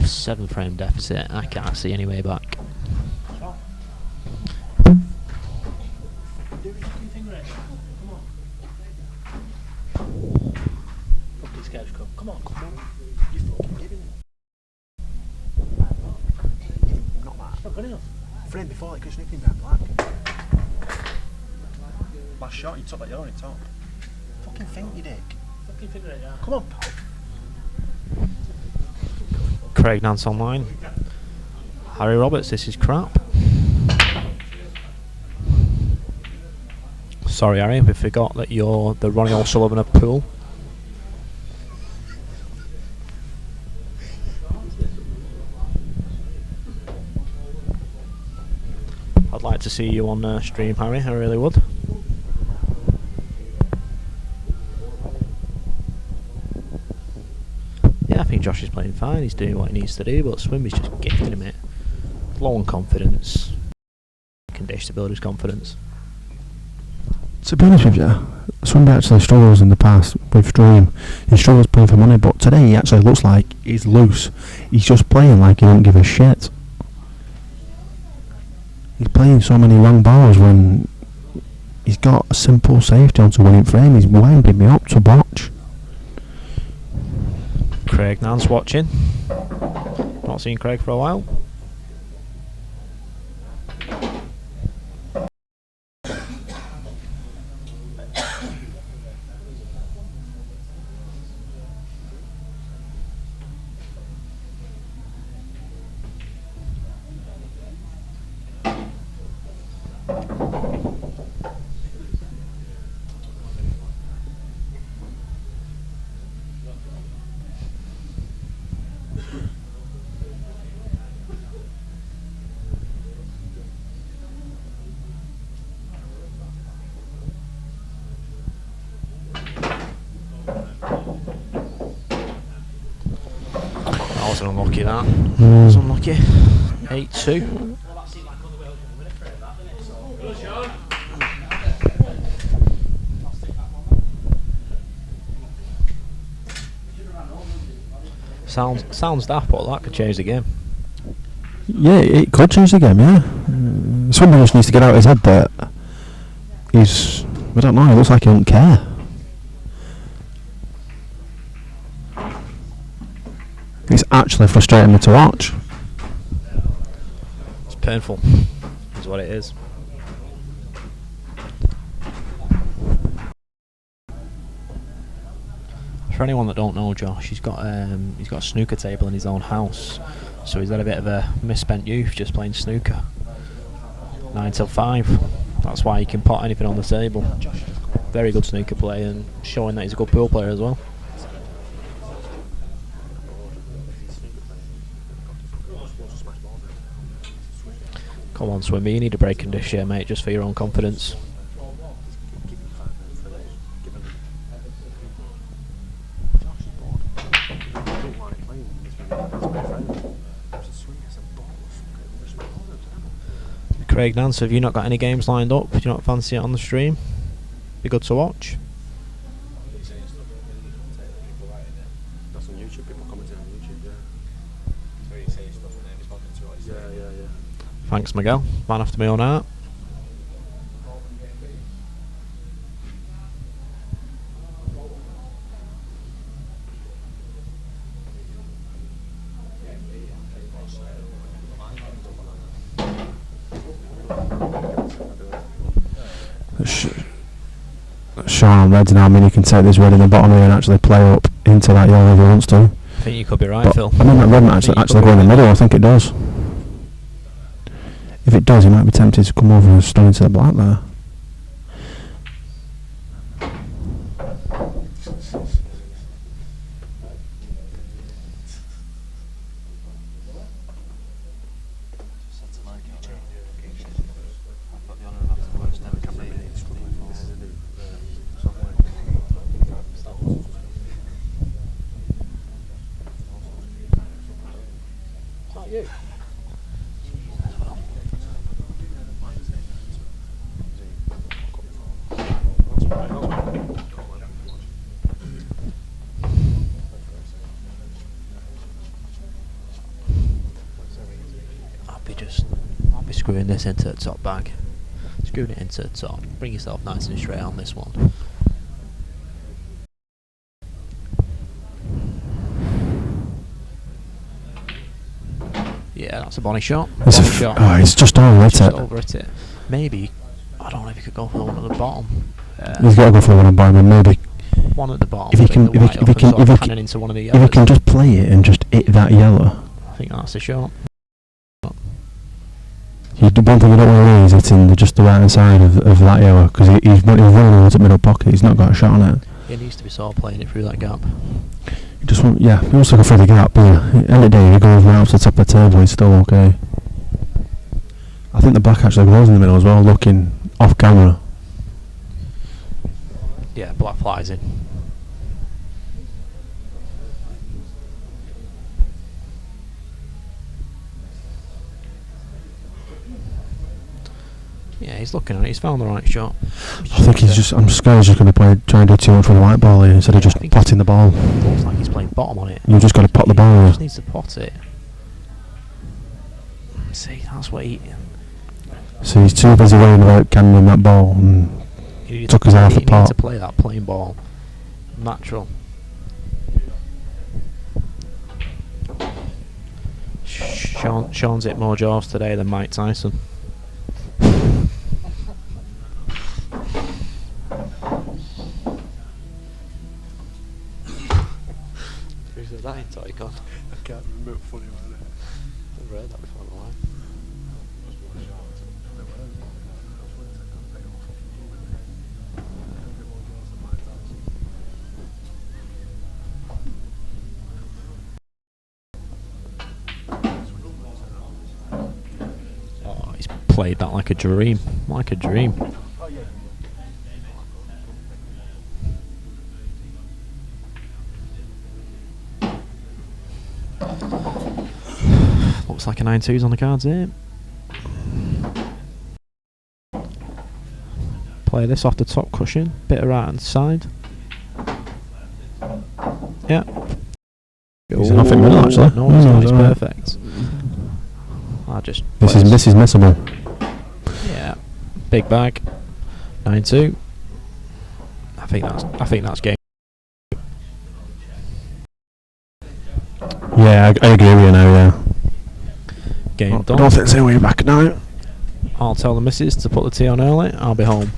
Seven frame deficit. I can't see any way back. Come on. Not good enough. Frame before, like, because snooping behind black. Last shot, you took that yellow on your top. Fucking think, you dick. Fucking figure it out. Come on, pal. Craig Nance online. Harry Roberts, this is crap. Sorry, Harry, we forgot that you're the Ronnie O'Sullivan of pool. I'd like to see you on stream, Harry, I really would. Yeah, I think Josh is playing fine, he's doing what he needs to do, but Swimby's just gifting him it. Low on confidence. Condition to build his confidence. To be honest with you, Swimby actually struggles in the past with Stream. He struggles playing for money, but today he actually looks like he's loose. He's just playing like he don't give a shit. He's playing so many long balls when he's got a simple safety onto winning frame. He's winding me up to watch. Craig Nance watching. Not seen Craig for a while. That was unlucky, that. That was unlucky. 8-2. Sounds daft, but that could change the game. Yeah, it could change the game, yeah. Somebody just needs to get out of his head that he's... I don't know, it looks like he don't care. It's actually frustrating me to watch. It's painful. is what it is. For anyone that don't know Josh, he's got a snooker table in his own house, so he's had a bit of a misspent youth just playing snooker. 9 till 5. That's why he can pot anything on the table. Very good snooker player and showing that he's a good pool player as well. Come on, Swimmy, you need a break in this year, mate, just for your own confidence. Craig Nance, have you not got any games lined up? Do you not fancy it on the stream? Be good to watch. That's on YouTube, people commenting on YouTube, yeah. Thanks, Miguel. Man after my own heart. Sean on Reds now, I mean he can take this red in the bottom here and actually play up into that yellow if he wants to. I think you could be right, But Phil. I mean that red might actually go in the middle, I think it does. If it does, he might be tempted to come over and stun into the black there. I'll be screwing this into the top bag. Screwing it into the top. Bring yourself nice and straight on this one. Yeah, that's a bonny shot. It's Bonny shot. Oh, it's just over Just it. over it. Maybe, I don't know if you could go for the one at the bottom. He's got to go for one on bottom, and maybe One at the bottom. if he bring can, the if white he, up if he and can, sort if of he cannon can, into one of the if he yellows. can just play it and just hit that yellow. I think that's a shot. One thing you don't want to do is hitting just the right hand side of that yellow, because he's running towards the middle pocket. He's not got a shot on it. He needs to be sort of playing it through that gap. He just want, yeah, he wants to go through the gap. But yeah, at the end of the day, he goes right up to the top of the table. He's still okay. I think the black actually goes in the middle as well, looking off camera. Yeah, black flies in. Yeah, he's looking at it. He's found the right shot. I think I'm scared he's just going to try and do too much with the white ball here instead of just potting the ball. Looks like he's playing bottom on it. You've just got to pot the He ball. just needs to pot it. See, that's what he... So he's too busy worrying about cannoning that ball and He took his half he needs apart. to play that plain ball. Natural. Sean's hit more jaws today than Mike Tyson. Who's that in Toycon? I can't remember, funny one, isn't it? Never heard that before in my life. Oh, he's played that like a dream. Like a dream. Looks like a 9-2's on the cards here. Play this off the top cushion, bit of right hand side. Yeah. He's an off in middle, actually. No, it's perfect. I just. This is missable. Yeah. Big bag. 9-2. I think that's game. Yeah, I agree with you now. Yeah. Game I done. don't think there's any way back now. I'll tell the missus to put the tea on early. I'll be home.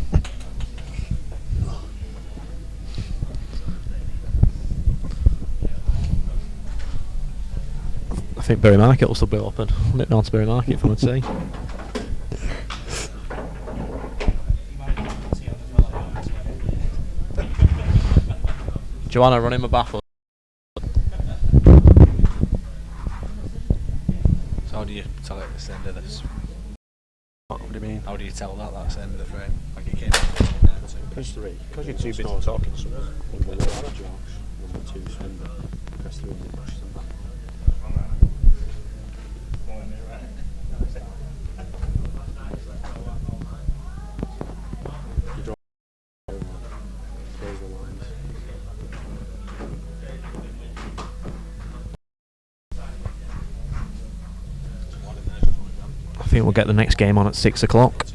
I think Bury Market will still be open. Nip down to Bury Market for a tea. Joanna, run in my bath. So how do you tell it that's the end of this? What do you mean? How do you tell that that's the end of the frame? Like it came Press 3. Because you're too busy talking to someone. Number 1, Josh. Number 2, Swindon. Press 3 and it pushes them back. You draw close the lines. I think we'll get the next game on at 6 o'clock.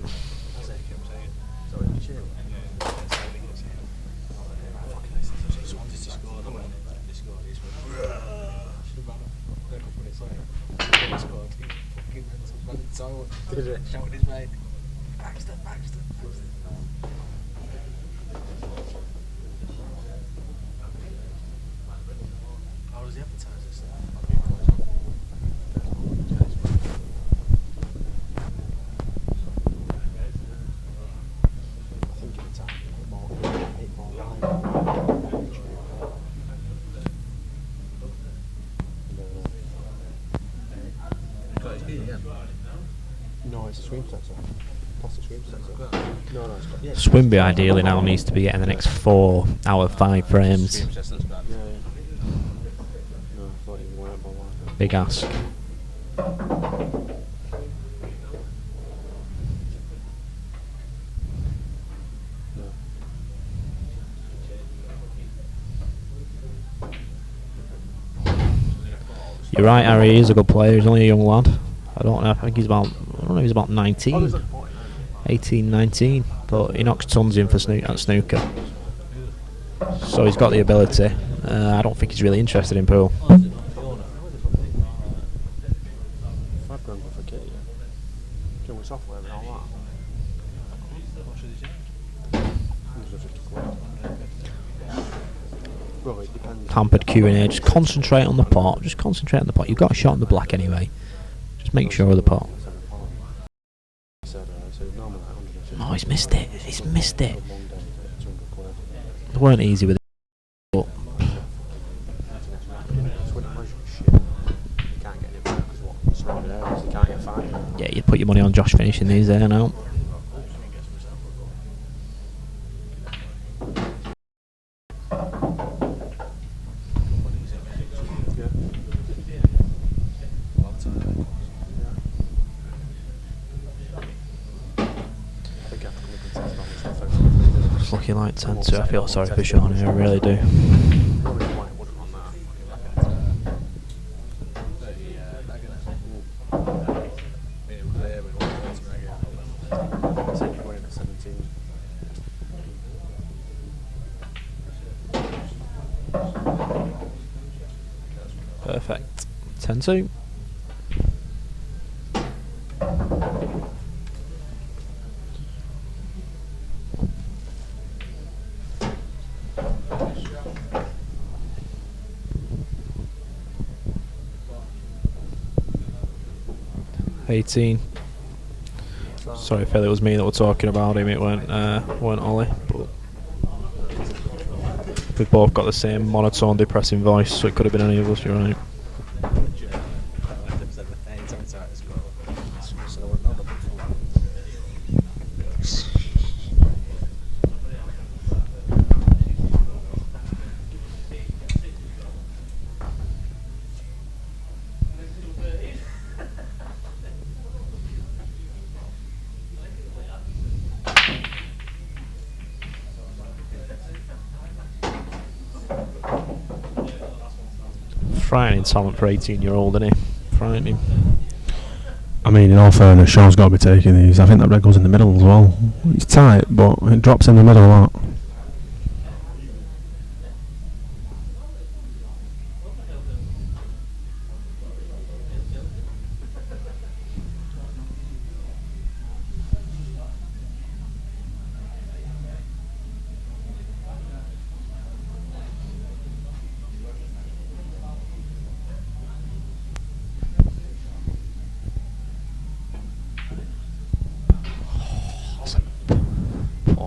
How does he advertise this? No, it's a swim sensor. Plastic swim sensor. No, it's got. Yeah, Swimby ideally now needs to be getting the next 4 out of 5 frames. yeah. No, I thought it weren't, but why? Big ask. You're right, Harry. He's a good player. He's only a young lad. I don't know. I think he's about. I don't know. He's about 19, 18, 19. But he knocks tons in for snooker. So he's got the ability. I don't think he's really interested in pool. £5 worth of kit, yeah. Doing with software and all that. Well, it depends. Pampered Q&A. Just concentrate on the pot. Just concentrate on the pot. You've got a shot in the black anyway. Just make sure of the pot. Oh, he's missed it. He's missed it. They weren't easy with it. But yeah, you'd put your money on Josh finishing these there now. It's looking like 10-2. I feel sorry for Sean here, I really do. Perfect. 10-2. Sorry, Phil, it was me that were talking about him. It weren't Ollie. But we've both got the same monotone, depressing voice, so it could have been any of us. You're right. Frightening talent for 18-year-old, isn't he? Frightening. I mean, in all fairness, Sean's got to be taking these. I think that red goes in the middle as well. It's tight, but it drops in the middle a lot.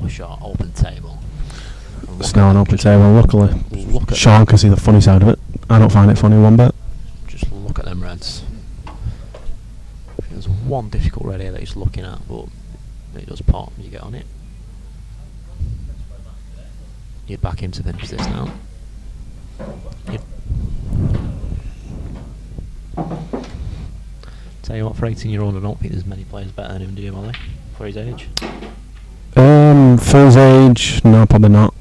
no shot, open table. And It's look now at an them, open just table. Luckily, Look at Sean can see the funny side of it. I don't find it funny one bit. Just look at them Reds. There's one difficult red here that he's looking at, but it does pop. You get on it. You'd back him to finish this now. You'd tell you what, for 18-year-old, I don't think there's many players better than him, do you, Molly? For his age? For his age, no, probably not.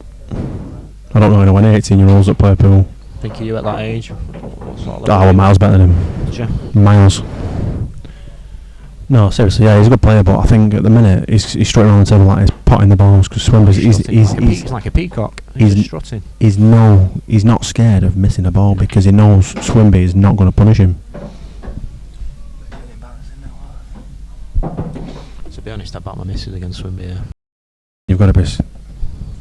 I don't know anyone 18-year-olds that play pool. Think of you at that age? What sort of Oh, level? well, miles better than him. Did you? Miles. No, seriously, yeah, he's a good player, but I think at the minute he's strutting around the table like he's potting the balls because Swimby's He's like a peacock. He's just strutting. he's not scared of missing a ball because he knows Swimby is not going to punish him. To be honest, I bet my missus against Swimby here. You've got to be.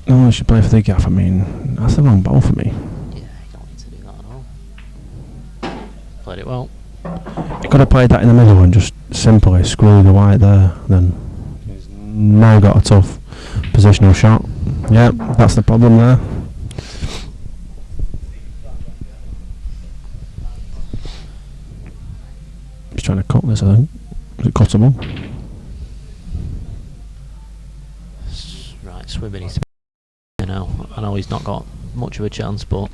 No, I should play for the gaff. I mean, that's the wrong ball for me. Yeah, you don't need to do that at all. Played it well. You could have played that in the middle and just simply screw the white there. Then he's now got a tough positional shot. Yeah, that's the problem there. He's trying to cut this, I think. Is it cuttable? Right, Swimby needs to be now. I know he's not got much of a chance, but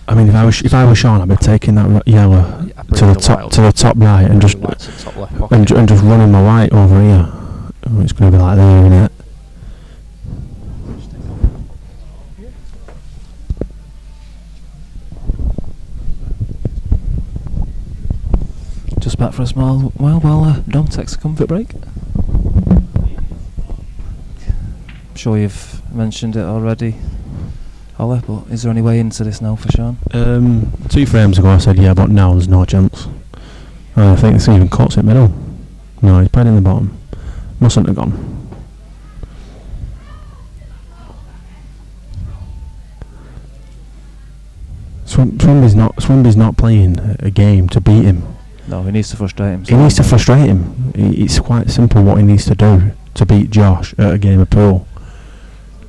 I mean, if I was Sean, I'd be taking that yellow to the top right and just top left and just running my white over here. Oh, it's going to be like there, isn't it? Just back for a small while Dom takes a comfort break. I'm sure you've mentioned it already, Ollie, but is there any way into this now for Sean? 2 frames ago I said yeah, but now there's no chance. I think this even cuts it middle. No, he's played in the bottom. Mustn't have gone. Swimby's not playing a game to beat him. No, he needs to frustrate him. He needs to frustrate him. It's quite simple what he needs to do to beat Josh at a game of pool.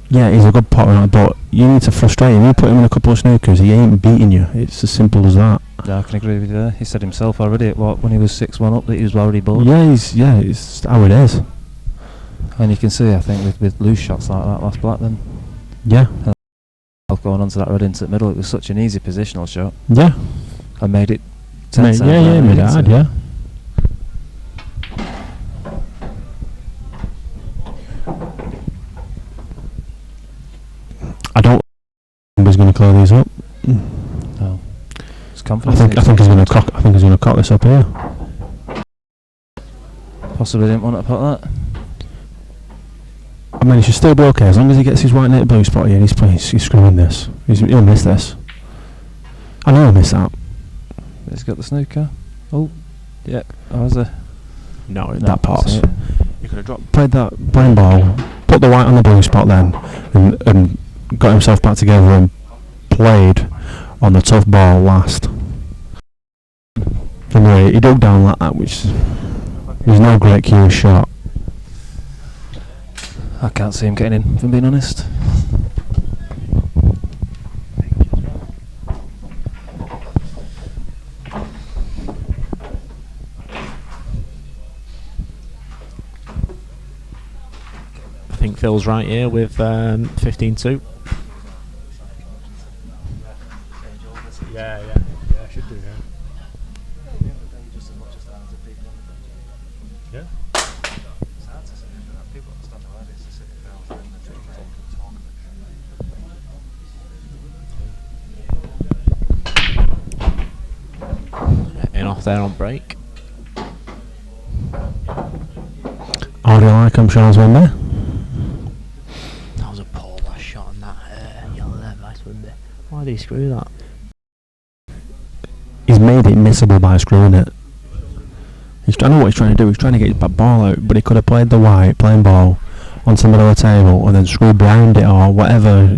Yeah, he's a good potter, but you need to frustrate him. You put him in a couple of snookers, he ain't beating you. It's as simple as that. Yeah, I can agree with you there. He said himself already when he was 6-1 up that he was already bored. Yeah, it's how it is. And you can see, I think, with loose shots like that last black then. Yeah. Going onto that red into the middle, it was such an easy positional shot. Yeah. I made it 10 times. Yeah, made it hard, yeah. I don't think he's going to clear these up. No. It's I confidence. think he's going to cock this up here. Possibly didn't want to put that. I mean, he should still be okay as long as he gets his white net blue spot here and he's screwing this. He'll miss this. I know he'll miss that. He's got the snooker. Oh, yeah. Oh, is there? No, that part's. It. He could have played that plain ball, put the white on the blue spot then, and got himself back together and played on the tough ball last. Anyway, he dug down like that, which was no great cue shot. I can't see him getting in, if I'm being honest. I think Phil's right here with 15-2. Yeah, I should do, yeah. Yeah? In off there on break. How do you like him, Sean's win there? That was a poor last shot on that yellow there by Swimby. Why did he screw that? He's made it missable by screwing it. I know what he's trying to do. He's trying to get his bad ball out, but he could have played the white playing ball onto the middle of the table and then screwed behind it or whatever.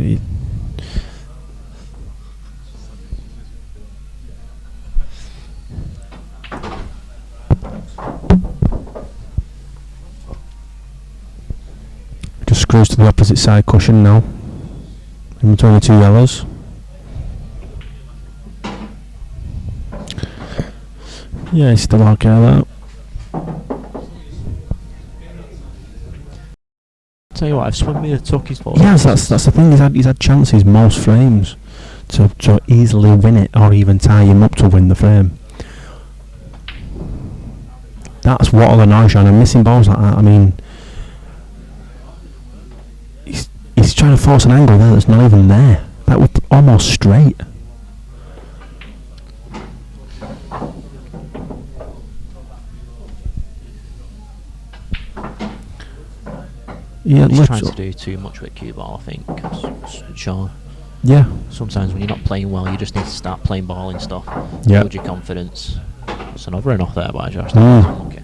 Just cruise to the opposite side cushion now. In between the two yellows. Yeah, he's still okay that. Tell you what, I've swung me a tuck his ball. Yes, that's the thing. He's had chances most frames to easily win it or even tie him up to win the frame. That's what annoys you, and missing balls like that. I mean, he's trying to force an angle there that's not even there. That was almost straight. Yeah, he's trying to do too much with cue ball, I think. Sure. Yeah. Sometimes when you're not playing well, you just need to start playing ball and stuff. Yeah. Build your confidence. It's another enough there by Josh. Okay.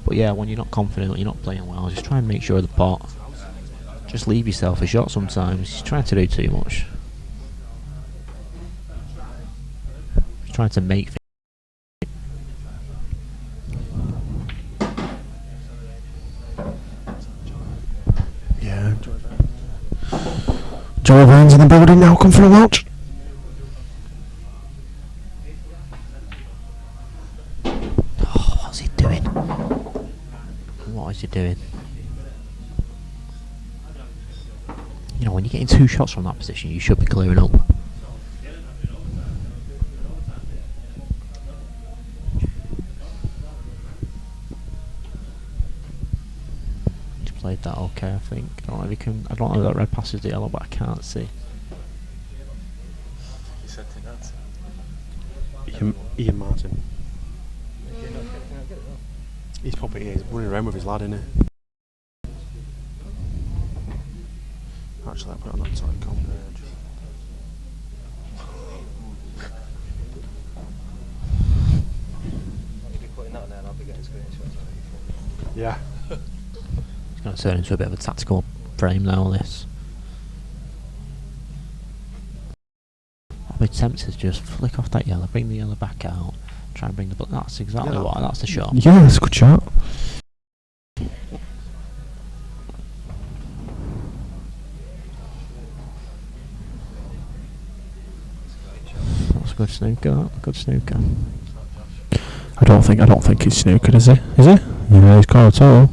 But yeah, when you're not confident, when you're not playing well, just try and make sure the pot. Just leave yourself a shot sometimes. He's trying to do too much. He's trying to make things. Yeah. Joe Burns in the building now. Come for a watch. Oh, what's he doing? What is he doing? You know, when you're getting 2 shots from that position, you should be clearing up. He's played that okay, I think. I don't know if he can. I don't know if that red passes the yellow, but I can't see. You said to that. Ian Martin. He's probably he's running around with his lad, isn't he? Actually, I put it on that side comp page. I'll be putting that on there and I'll be getting screenshots. Yeah. It's going to turn into a bit of a tactical frame now, this. I'll be tempted to just flick off that yellow, bring the yellow back out, try and bring the... That's exactly what, that's the shot. Yeah, that's a good shot. That's a good snooker, good snooker. I don't think he's snookered, is he? Is he? Yeah, he's caught a total.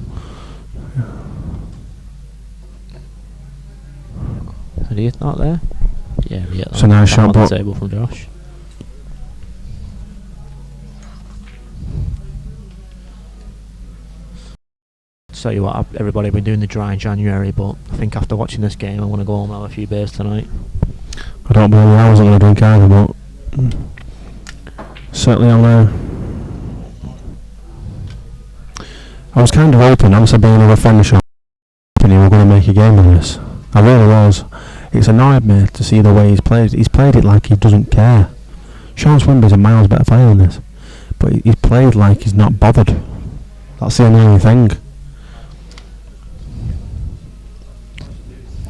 Did he hit that there? Yeah, he hit that. It's a nice shot, on but the table from Josh. Tell you what, everybody been doing the dry in January, but I think after watching this game, I want to go home and have a few beers tonight. I don't believe I wasn't going to drink either, but certainly I'll I was kind of hoping, I'm being another finish up, and he were going to make a game of this. I really was. It's annoyed me to see the way he's played. He's played it like he doesn't care. Sean Swinby's a miles better player than this, but he's played like he's not bothered. That's the annoying thing.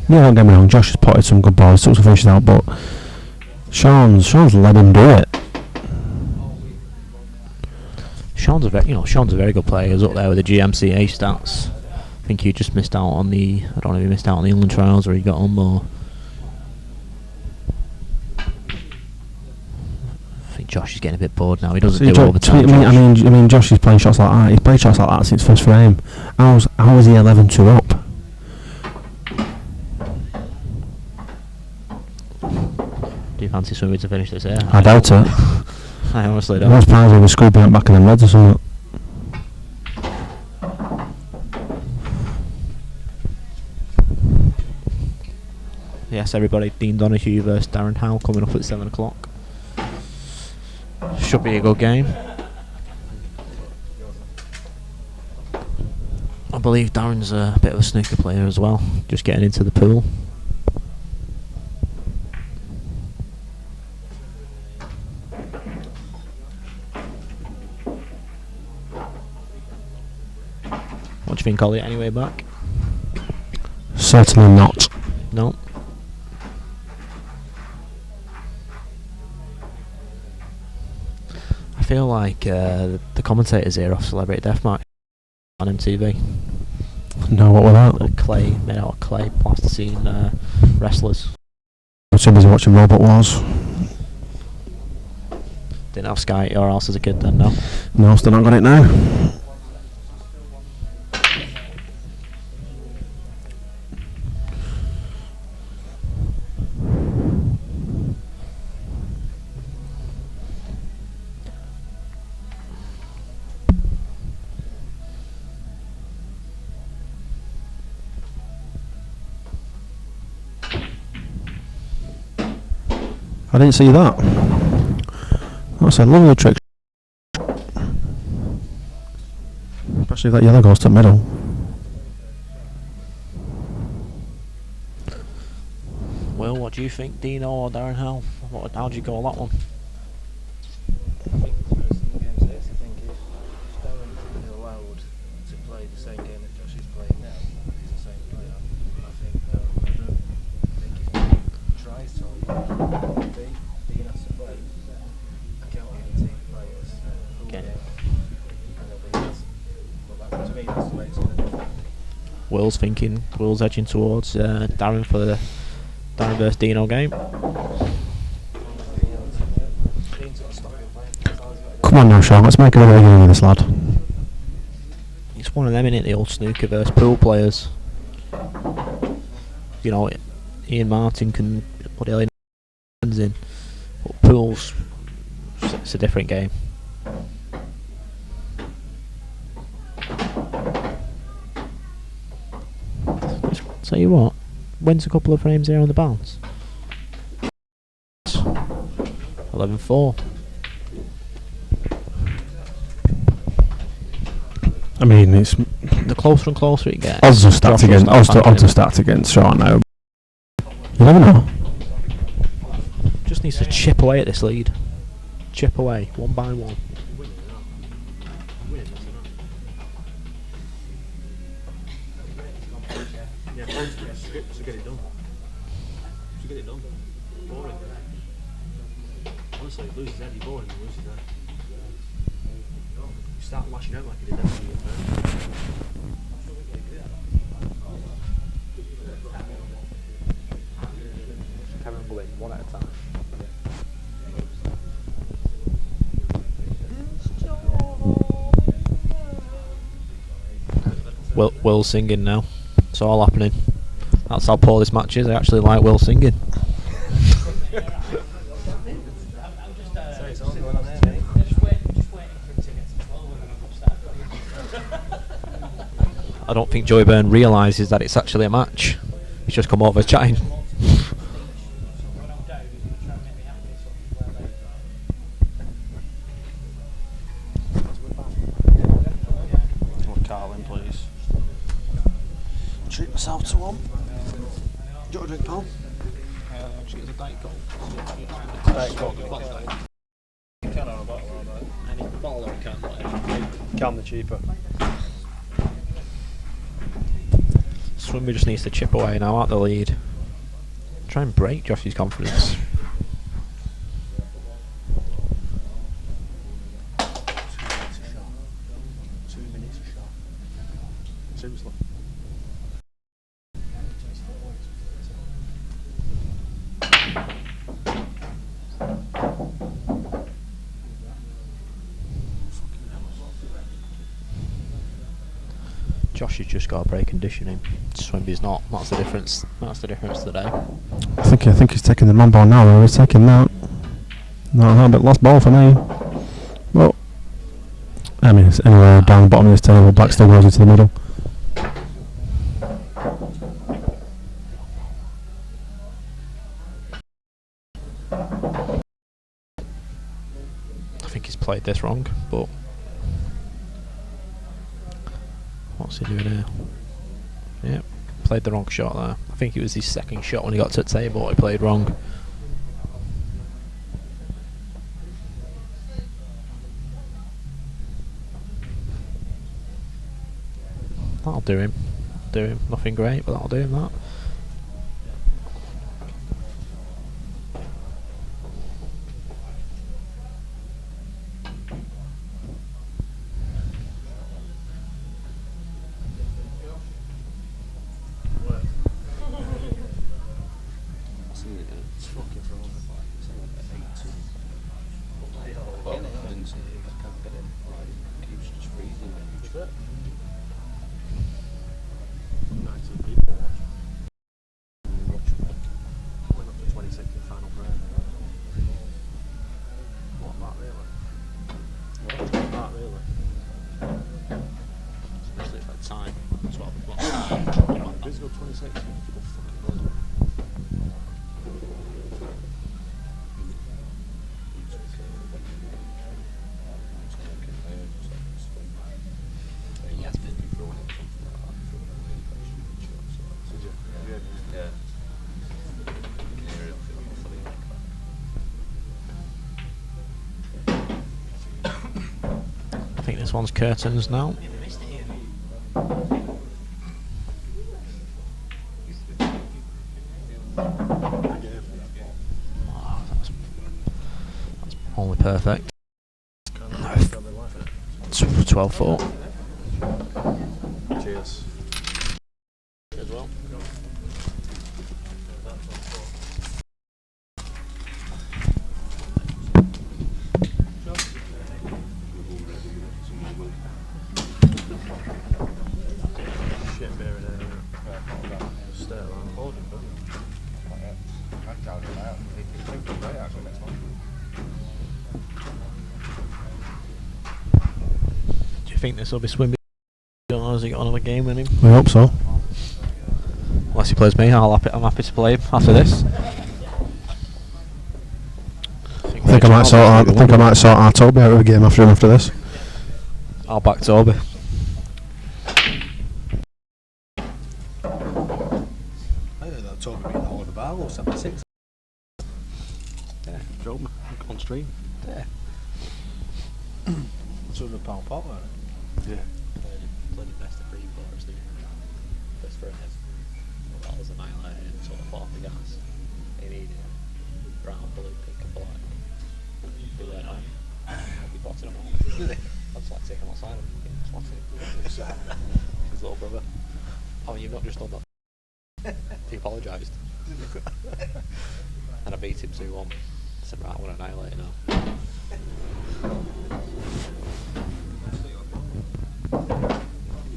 Yeah, don't get me wrong, Josh has potted some good balls, took some finishes out, but Sean's let him do it. Sean's a very good player. He's up there with the GMCA stats. I think he just missed out on the. I don't know if he missed out on the England trials or he got on more. I think Josh is getting a bit bored now. He doesn't do it all the time. I mean, Josh is playing shots like that. He's played shots like that since first frame. How was he 11-2 up? Do you fancy Swimmy to finish this here? I doubt it. I honestly I don't. was surprised he was scooping out back of them reds or something. Yes, everybody. Dean Donahue versus Darren Howe coming up at 7 o'clock. Should be a good game. I believe Darren's a bit of a snooker player as well, just getting into the pool. What do you think, Ollie? Anyway back? Certainly not. No. I feel like the commentators here off Celebrity Deathmatch on MTV. No, what was The that? clay, made out of clay, plasticine wrestlers. I'm too busy watching Robot Wars. Didn't have Sky at your house as a kid then, no? No, still not got it now. I didn't see that. That's a lovely trick. Especially if that yellow goes to middle. Well, what do you think, Dino or Darren Hell? How'd you go on that one? I think the first thing the game says, I think if Darren is allowed to play the same game that Josh is playing now, he's the same player. I think if he tries to, Dean has to play. I can't guarantee players who will Okay. get and they'll be his. But that, to me, that's the way it's going to be. Will's edging towards Darren for the Darren vs Dino game. Come on now, Sean, let's make a beginning of this lad. It's one of them, innit, the old snooker versus pool players. You know, Ian Martin can put it in, but pool's, it's a different game. Tell you what, when's a couple of frames here on the bounce? 11-4. I mean, it's The closer and closer it gets. odds are stacked Josh will against. start Odds panting are him. stacked against Sean now. You never know. Just needs to chip away at this lead. Chip away, one by one. Yeah, to get it done. To get it done. Boring. Honestly, loses head, you're boring, loses head. You start lashing out like you did every year. Carry on going, one at a time. Will's singing now. It's all happening. That's how poor this match is. I actually like Will singing. I don't think Joey Byrne realises that it's actually a match. He's just come over chatting. Carlin, please. Treat myself to one. Do you want a drink, pal? She gets a Diet Coke. Diet Coke. Can or a bottle or that? Any bottle or can, whatever. Can, the cheaper. Swimby just needs to chip away now at the lead. Try and break Josh's confidence. 2 minutes a shot. Seriously. Josh has just got to break conditioning. Swimby's not. That's the difference. That's the difference today. I think he's taking the man ball now. Though he's taking that. No, but last ball for me. Well, I mean, it's anywhere down the bottom of this table. Black still goes into the middle. I think he's played this wrong, but what's he doing here? Yep, played the wrong shot there. I think it was his second shot when he got to the table. He played wrong. That'll do him. Do him. Nothing great, but that'll do him. That. to go 26. I think this one's curtains now. Oh, that's only perfect. 12 foot. Cheers. As well. Shit beer in there. Stay around. Do you think this will be Swimby? Don't know, has he got another game in him? We hope so. Unless he plays me, I'm happy to play him after this. I think I might sort our Toby out of a game after him after this. I'll back Toby. I heard that Toby beat Oliver Barlow 76. Yeah. Joe on stream. Yeah. £200 pot, wasn't it? Yeah. Bloody best of 3 quarters, didn't he? Best for him. That was annihilated, sort of off the gas. He needed brown, blue, pink and black. He went on. He botted them all. Did he? I just like taking him outside and swatting his little brother. Oh, you've not just done that. He apologised. And I beat him 2-1. I said, right, I'm going to annihilate now.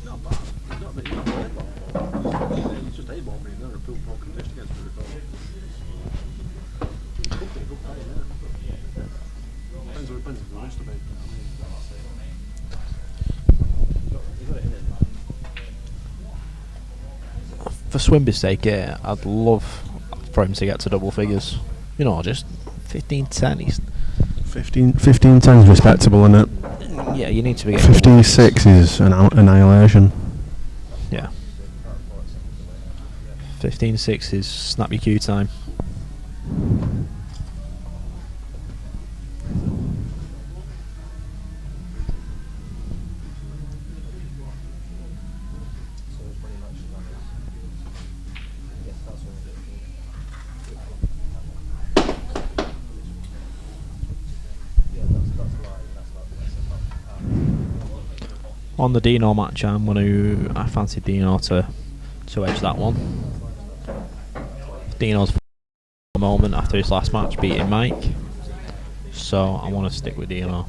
Not bad. Not bad. It's just A-ball being there and pool broken fist against the record. Good play, yeah. Depends who it wants to be. You got it in it. For Swimby's sake, yeah, I'd love for him to get to double figures. You know, just 15-10. He's 15-10 is respectable, isn't it? yeah, you need to be getting 15-6 is an annihilation. Yeah. 15-6 is snap your cue time. On the Dino match, I fancied Dino to edge that one. Dino's for the moment after his last match beating Mike, so I want to stick with Dino.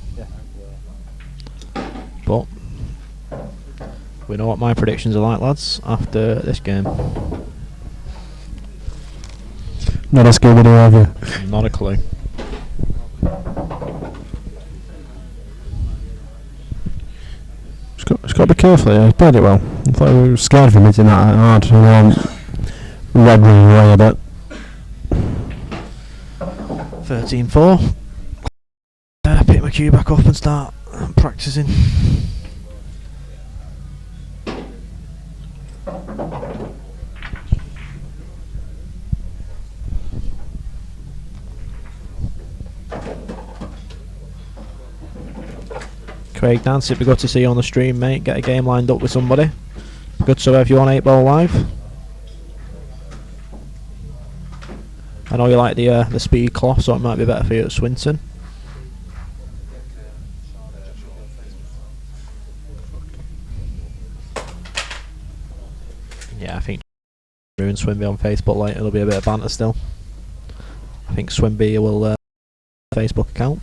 But we know what my predictions are like, lads, after this game. Not a Scooby-Doo, have you? Not a clue. Just got to be careful here. He played it well. I thought we were scared of him hitting that hard. Red running away a bit. 13-4. Pick my cue back up and start practicing. Craig Dance, it'd be good to see you on the stream, mate. Get a game lined up with somebody. Good to have you on 8 Ball Live. I know you like the speed cloth, so it might be better for you at Swinton. Yeah, I think ruin Swimby on Facebook later. There'll be a bit of banter still. I think Swimby will Facebook account.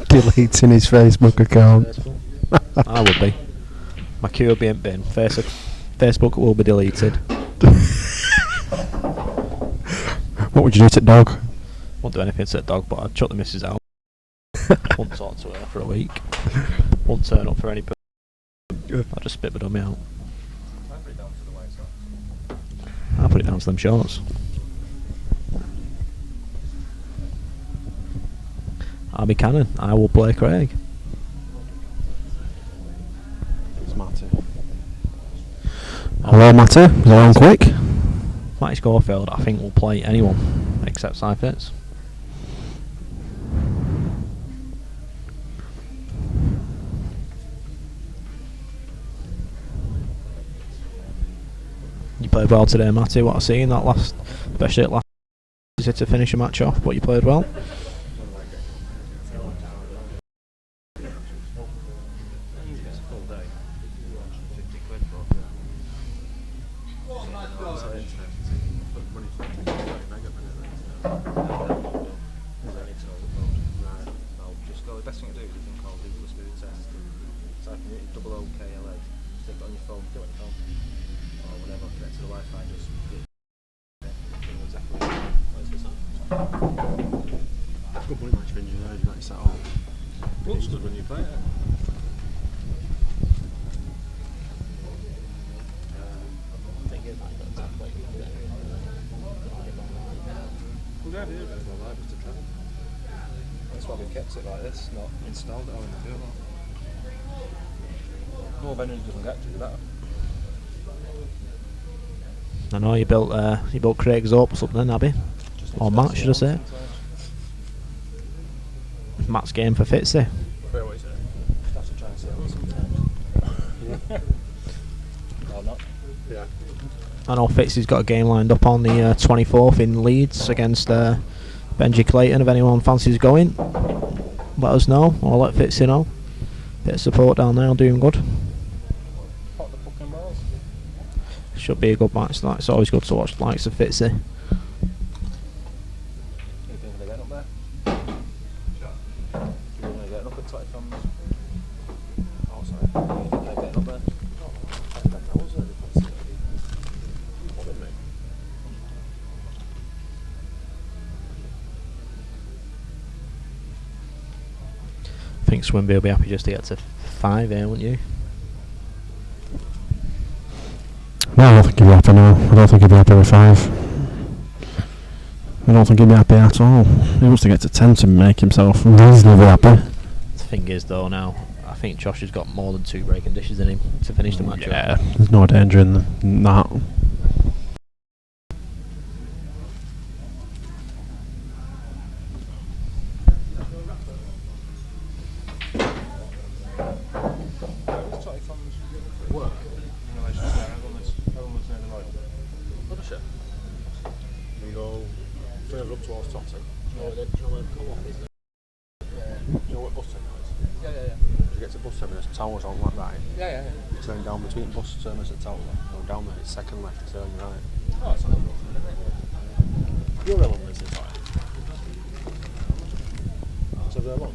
Deleting his Facebook account. I would be. My queue will be in bin. Facebook will be deleted. What would you do to dog? Won't do anything to the dog, but I'd chuck the missus out. Won't talk to her for a week. Won't turn up for any. I'll just spit my dummy out. I'll put it down to them shorts. I'll be Cannon. I will play Craig. It's Matty. Hello, Matty. Is that on quick? Matty Schofield, I think, will play anyone except Cy Fitz. You played well today, Matty. What I see in that last, especially at last, is it to finish a match off, but you played well. Good money match for engineers, you might set up. Looks good when you play it. Good idea, but it's all right, just to try. That's why we kept it like this, not installed it out in the field. More venues doesn't get to do that. I know you built Craig's up or something, Abby. Or Matt, should I say. Matt's game for Fitzy. Fair way, sir. Have to try and see it sometimes. Or not. Yeah. I know Fitzy's got a game lined up on the 24th in Leeds against Benji Clayton. If anyone fancies going, let us know, or let Fitzy know. Bit of support down there, I'll do him good. Pot the fucking balls. Should be a good match. It's always good to watch the likes of Fitzy. I think Swinby will be happy just to get to 5 here, wouldn't you? No, I don't think he'll be happy now. I don't think he'll be happy with 5. I don't think he'll be happy at all. He wants to get to 10 to make himself reasonably happy. The thing is, though, now I think Josh has got more than 2 breaking dishes in him to finish the match. Yeah, there's no danger in that. Towers on that right. Yeah. You turn down between bus terminus and tower. Go down there, it's second left, turn right. Oh, it's not good, isn't it? You're long, isn't it? So they're long?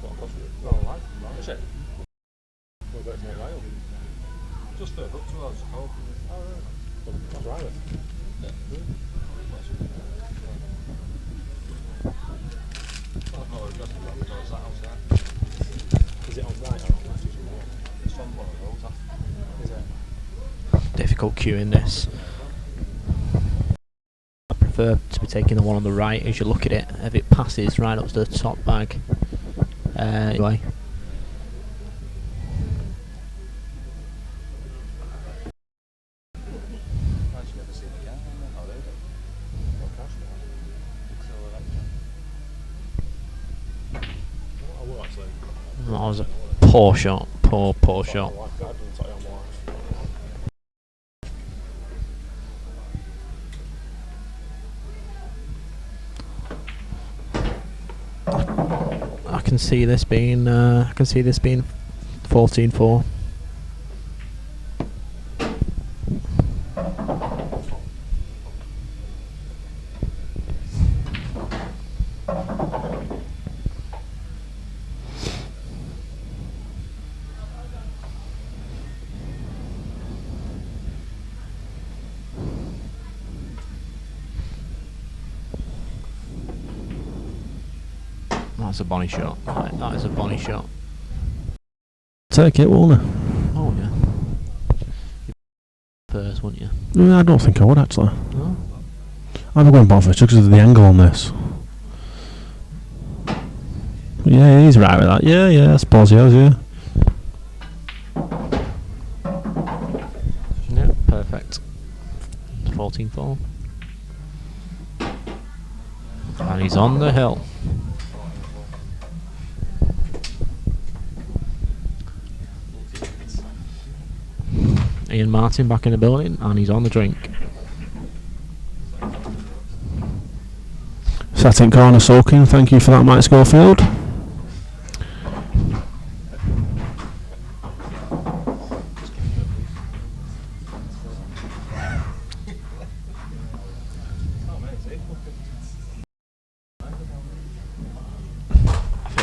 What, across the road? Right. Is it? We're about to make right up. Just further up towards the hole. Oh, right. That's right. Yeah. I've not really got to that because that house there. Is it on right or on left? It's on one of those, is it? Difficult queuing this. I prefer to be taking the one on the right as you look at it. If it passes right up to the top bag. Anyway. That was a poor shot. Poor shot. I can see this being 14-4. That's a bonny shot. Right, that is a bonny shot. Take it, won't it? Oh yeah. purse, wouldn't you? I don't think I would actually. No? I'm going bottom first because of the angle on this. Yeah, he's right with that. Yeah, I suppose he is, yeah. Yeah, perfect. 14-4. And he's on the hill. Ian Martin back in the building, and he's on the drink. Setting corner soaking. Thank you for that, Mike Schofield.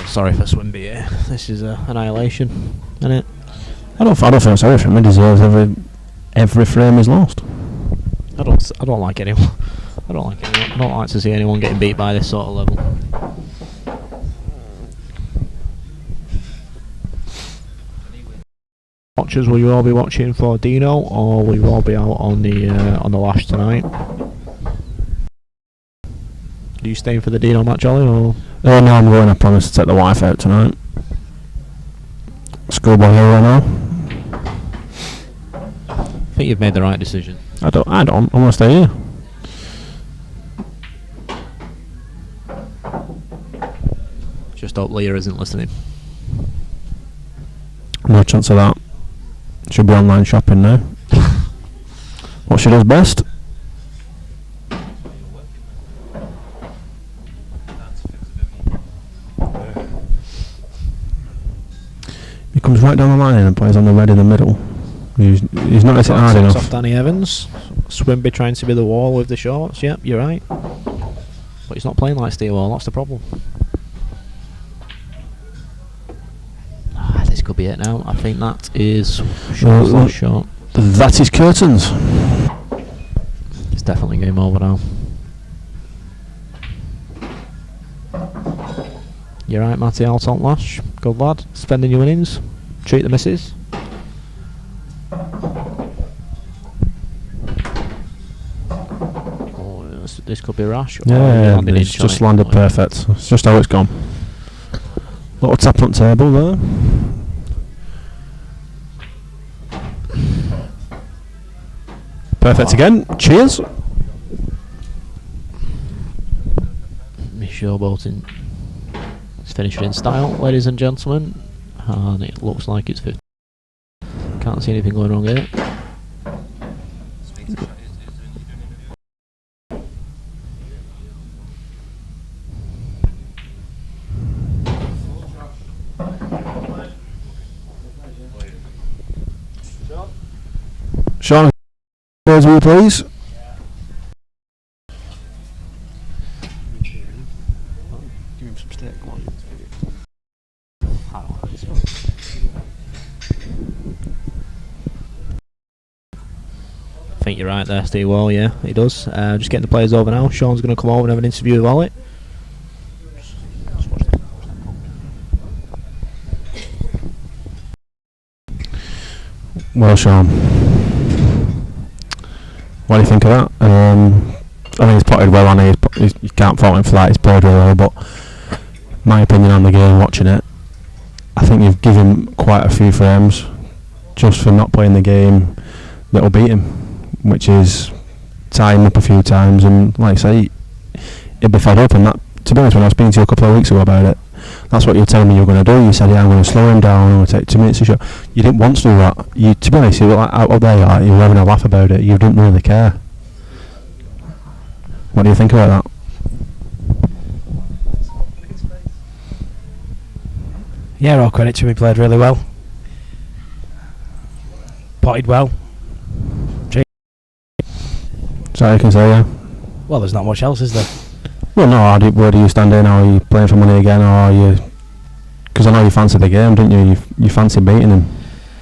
Sorry for Swinby here. This is annihilation, isn't it? I don't feel sorry for him. He deserves every frame he's lost. I don't like anyone. I don't like to see anyone getting beat by this sort of level. Watchers, will you all be watching for Dino, or will you all be out on the lash tonight? Are you staying for the Dino match, Ollie, or? No, I'm going. I promise to take the wife out tonight. Schoolboy hero now. I think you've made the right decision. I don't. I'm gonna stay here. Just hope Leah isn't listening. No chance of that. She'll be online shopping now. What she does best. He comes right down the line and plays on the red in the middle. He's not hitting hard enough. Off Danny Evans. Swinby trying to be the wall with the shorts. Yep, you're right. But he's not playing like Steve Wall. That's the problem. This could be it now. I think that is short. That is curtains. It's definitely game over now. You're right, Matty Alton Lash. Good lad. Spending your winnings. Treat the missus. Oh, this could be rash. Yeah, it's just landed perfect. It's just how it's gone. Little tap on table there. Perfect again. Cheers. Showboating. It's finished in style, ladies and gentlemen. And it looks like it's 50. Can't see anything going wrong here. Sean, words will you please? Give him some steak, come on. I think you're right there, Steve Wall, yeah, he does. Just getting the players over now. Sean's going to come over and have an interview with Ollie. Well, Sean, what do you think of that? I mean, he's potted well on it. You can't fault him for that. He's played really well, but my opinion on the game, watching it, I think you've given him quite a few frames just for not playing the game that'll beat him, which is tie him up a few times, and like I say, he'll be fed up. And that, to be honest, when I was speaking to you a couple of weeks ago about it, that's what you were telling me you were going to do. You said, yeah, I'm going to slow him down, I'm going to take 2 minutes to show. You didn't want to do that. You, to be honest, you were like out there, you were having a laugh about it. You didn't really care. What do you think about that? Yeah, all credit to him, he played really well. Potted well. So you can say, yeah. Well, there's not much else, is there? Well, no, where do you stand in? Are you playing for money again, or are you... Because I know you fancy the game, didn't you? You fancy beating him.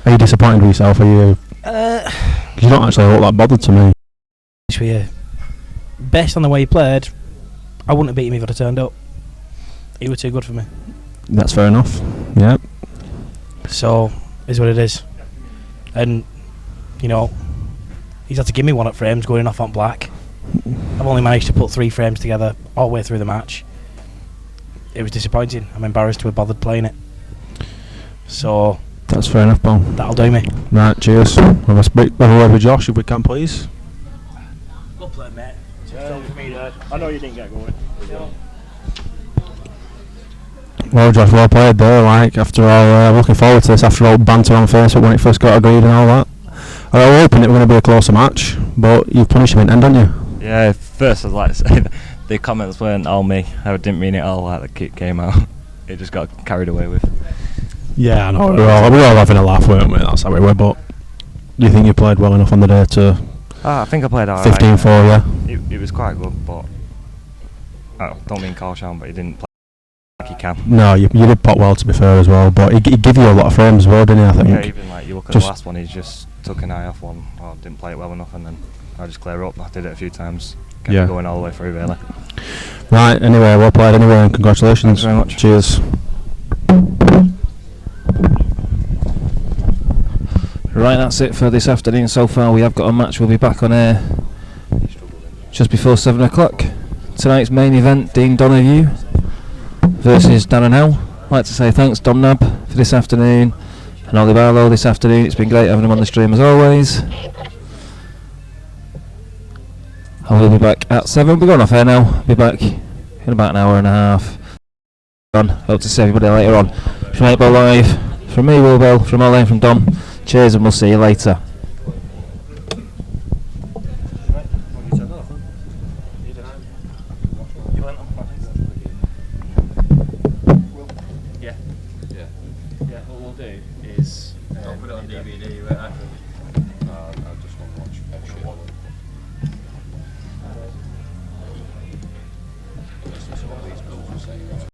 Are you disappointed with yourself? Are you... Cause you don't actually look that bothered to me. With you. Based on the way he played, I wouldn't have beat him if I'd have turned up. He was too good for me. That's fair enough. Yeah. So, is what it is. And, you know, He's had to give me one at frames going off on black. I've only managed to put 3 frames together all the way through the match. It was disappointing. I'm embarrassed to have bothered playing it. So that's fair enough, Paul. That'll do me. Right, cheers. Have a word with Josh if we can, please. Well played, mate. I know you didn't get going. Well, Josh, well played there. Like, after all, looking forward to this. After all banter on Facebook when it first got agreed and all that. I was hoping it was going to be a closer match, but you've punished him in the end, haven't you? Yeah, first I'd like to say the comments weren't all me. I didn't mean it all like the kick came out. It just got carried away with. Yeah, I know. We were all having a laugh, weren't we? That's how we were. But do you think you played well enough on the day to? I think I played alright. 15-4, yeah. It was quite good, but I don't mean Carlshan, but he didn't play like he can. No, you did pot well, to be fair, as well. But he gave you a lot of frames as well, didn't he? I think. Yeah, even like you look at the last one, he just took an eye off one, or didn't play it well enough, and then I just clear up. I did it a few times. Kept it going all the way through, really. Right. Anyway, well played. Anyway, and congratulations. Thanks very much. Cheers. Right, that's it for this afternoon so far. We have got a match. We'll be back on air just before 7 o'clock. Tonight's main event, Dean Donoghue versus Darren Howe. I'd like to say thanks, Dom Nab, for this afternoon, and Ollie Barlow this afternoon. It's been great having him on the stream as always. And we'll be back at 7. We're going off air now. Be back in about an hour and a half. Hope to see everybody later on. From 8 Ball Live, from me, Will Bell, from Ollie, and from Dom. Cheers, and we'll see you later. Yeah, what we'll do is don't put it on DVD, right? I just want to watch extra one. This is what these bills are saying.